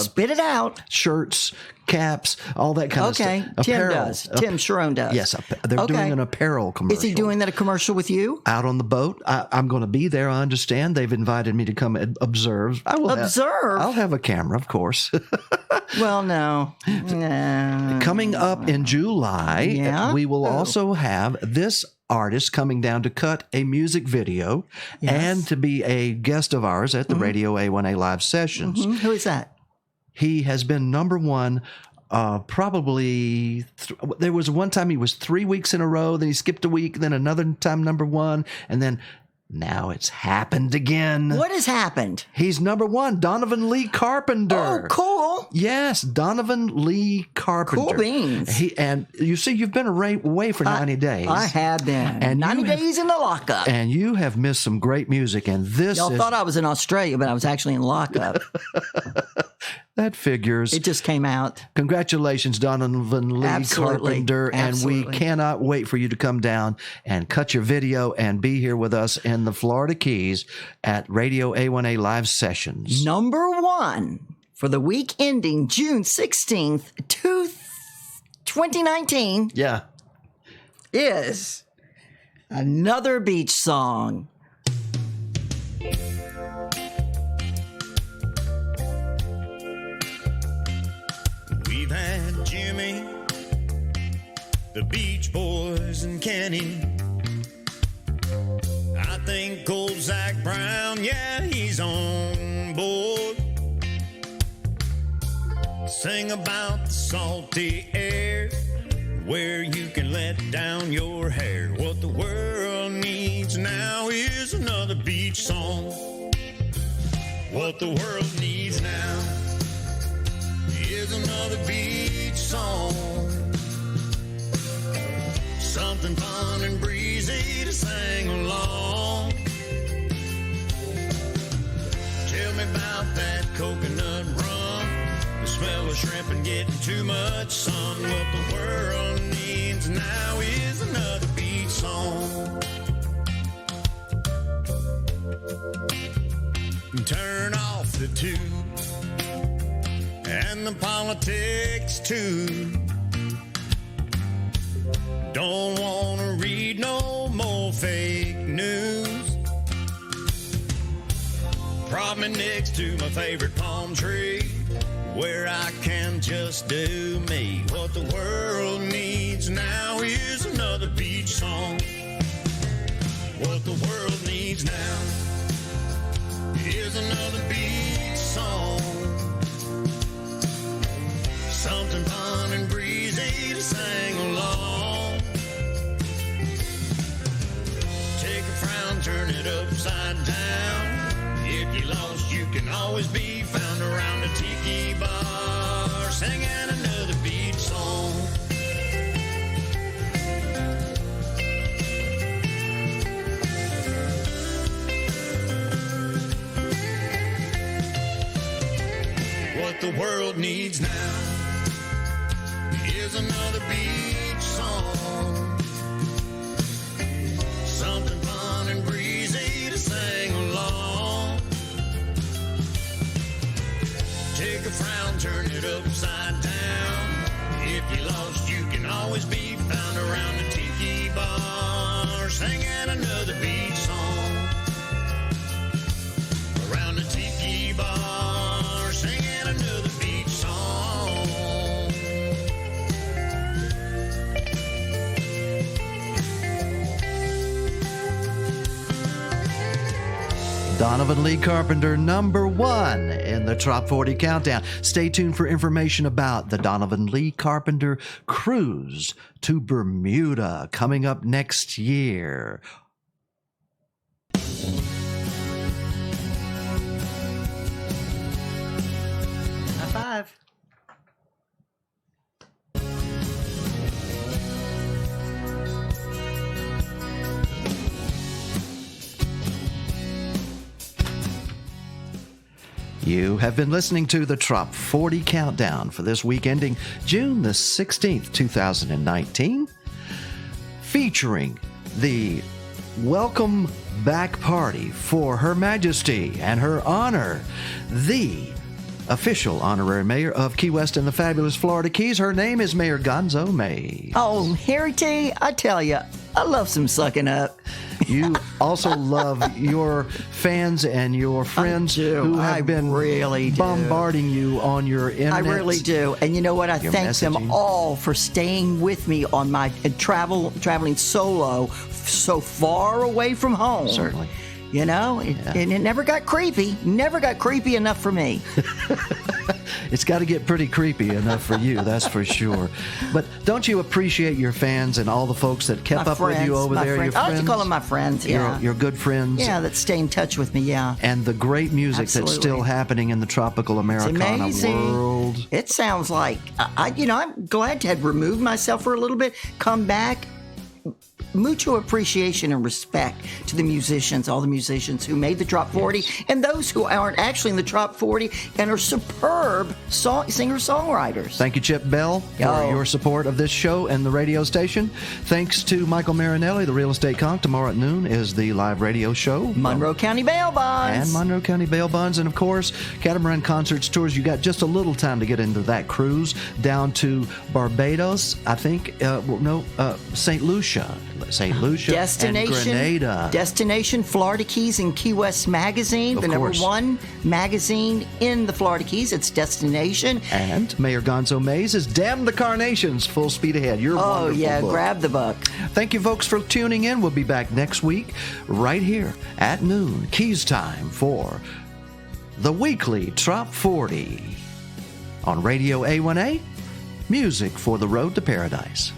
Spit it out. shirts, caps, all that kind of stuff. Okay. Tim does. Tim Sharon does. Yes, they're doing an apparel commercial. Is he doing that a commercial with you? Out on the boat. I'm going to be there, I understand. They've invited me to come and observe. I'll have a camera, of course. Well, no. Coming up in July, we will also have this artist coming down to cut a music video and to be a guest of ours at the Radio A1A Live Sessions. Who is that? He has been number one probably there was one time he was 3 weeks in a row, then he skipped a week, then another time number one, and then now it's happened again. What has happened? He's number one, Donovan Lee Carpenter. Oh, cool. Yes, Donovan Lee Carpenter. Cool beans. And you see, you've been away for 90 days. I have been. And 90 days in the lockup. And you have missed some great music. And this Y'all thought I was in Australia, but I was actually in lockup. That figures. It just came out. Congratulations, Donovan Lee Carpenter. Absolutely. And we cannot wait for you to come down and cut your video and be here with us in the Florida Keys at Radio A1A Live Sessions. Number 1 for the week ending June 16th, 2019. Yeah. Is another beach song. We've had Jimmy, the Beach Boys, and Kenny. I think old Zach Brown, yeah, he's on board. Sing about the salty air, where you can let down your hair. What the world needs now is another beach song. What the world needs now is another beach song. Something fun and breezy to sing along. Tell me about that coconut rum, the smell of shrimp and getting too much sun. What the world needs now is another beach song. Turn off the tube and the politics too. Don't want to read no more fake news. Prop me next to my favorite palm tree, where I can just do me. What the world needs now is another beach song. What the world needs now is another beach song. Something fun and breezy to sing along. Take a frown, turn it upside down. If you lost, you can always be found around a tiki bar, singing another beach song. What the world needs now is another beach song. Something fun and breezy to sing along. Take a frown, turn it upside down. If you lost, you can always be found around the tiki bar, singing another beach song. Around the tiki bar, singing another beach song. Donovan Lee Carpenter, number 1 in the Trop 40 Countdown. Stay tuned for information about the Donovan Lee Carpenter cruise to Bermuda coming up next year. High five. You have been listening to the Trop 40 Countdown for this week ending June the 16th, 2019, featuring the welcome back party for Her Majesty and Her Honor, the official honorary mayor of Key West and the fabulous Florida Keys. Her name is Mayor Gonzo Mays. Oh, Harry T, I tell you, I love some sucking up. You also love your fans and your friends who have been really bombarding you on your internet. I really do. And you know what? I thank them all for staying with me on my traveling solo so far away from home. Certainly. You know, and it never got creepy. Never got creepy enough for me. It's got to get pretty creepy enough for you, that's for sure. But don't you appreciate your fans and all the folks that kept up with you over there? Your friends? I like to call them my friends, yeah. Your good friends? Yeah, that stay in touch with me, yeah. And the great music that's still happening in the tropical Americana world. It sounds like, I'm glad to have removed myself for a little bit, come back. Mutual appreciation and respect to the musicians, all the musicians who made the Trop 40, and those who aren't actually in the Trop 40 and are superb singer-songwriters. Thank you, Chip Bell, for your support of this show and the radio station. Thanks to Michael Marinelli, the Real Estate Conch. Tomorrow at noon is the live radio show. Monroe County Bail Bonds. And Monroe County Bail Bonds. And, of course, Catamaran Concerts Tours. You got just a little time to get into that cruise down to Barbados, I think. St. Lucia. St. Lucia and Grenada. Destination Florida Keys and Key West Magazine, the number 1 magazine in the Florida Keys. It's Destination. And Mayor Gonzo Mays is Damn the Carnations, full speed ahead. Your wonderful book. Grab the book. Thank you, folks, for tuning in. We'll be back next week right here at noon, Keys time, for the weekly Trop 40 on Radio A1A, music for the road to paradise.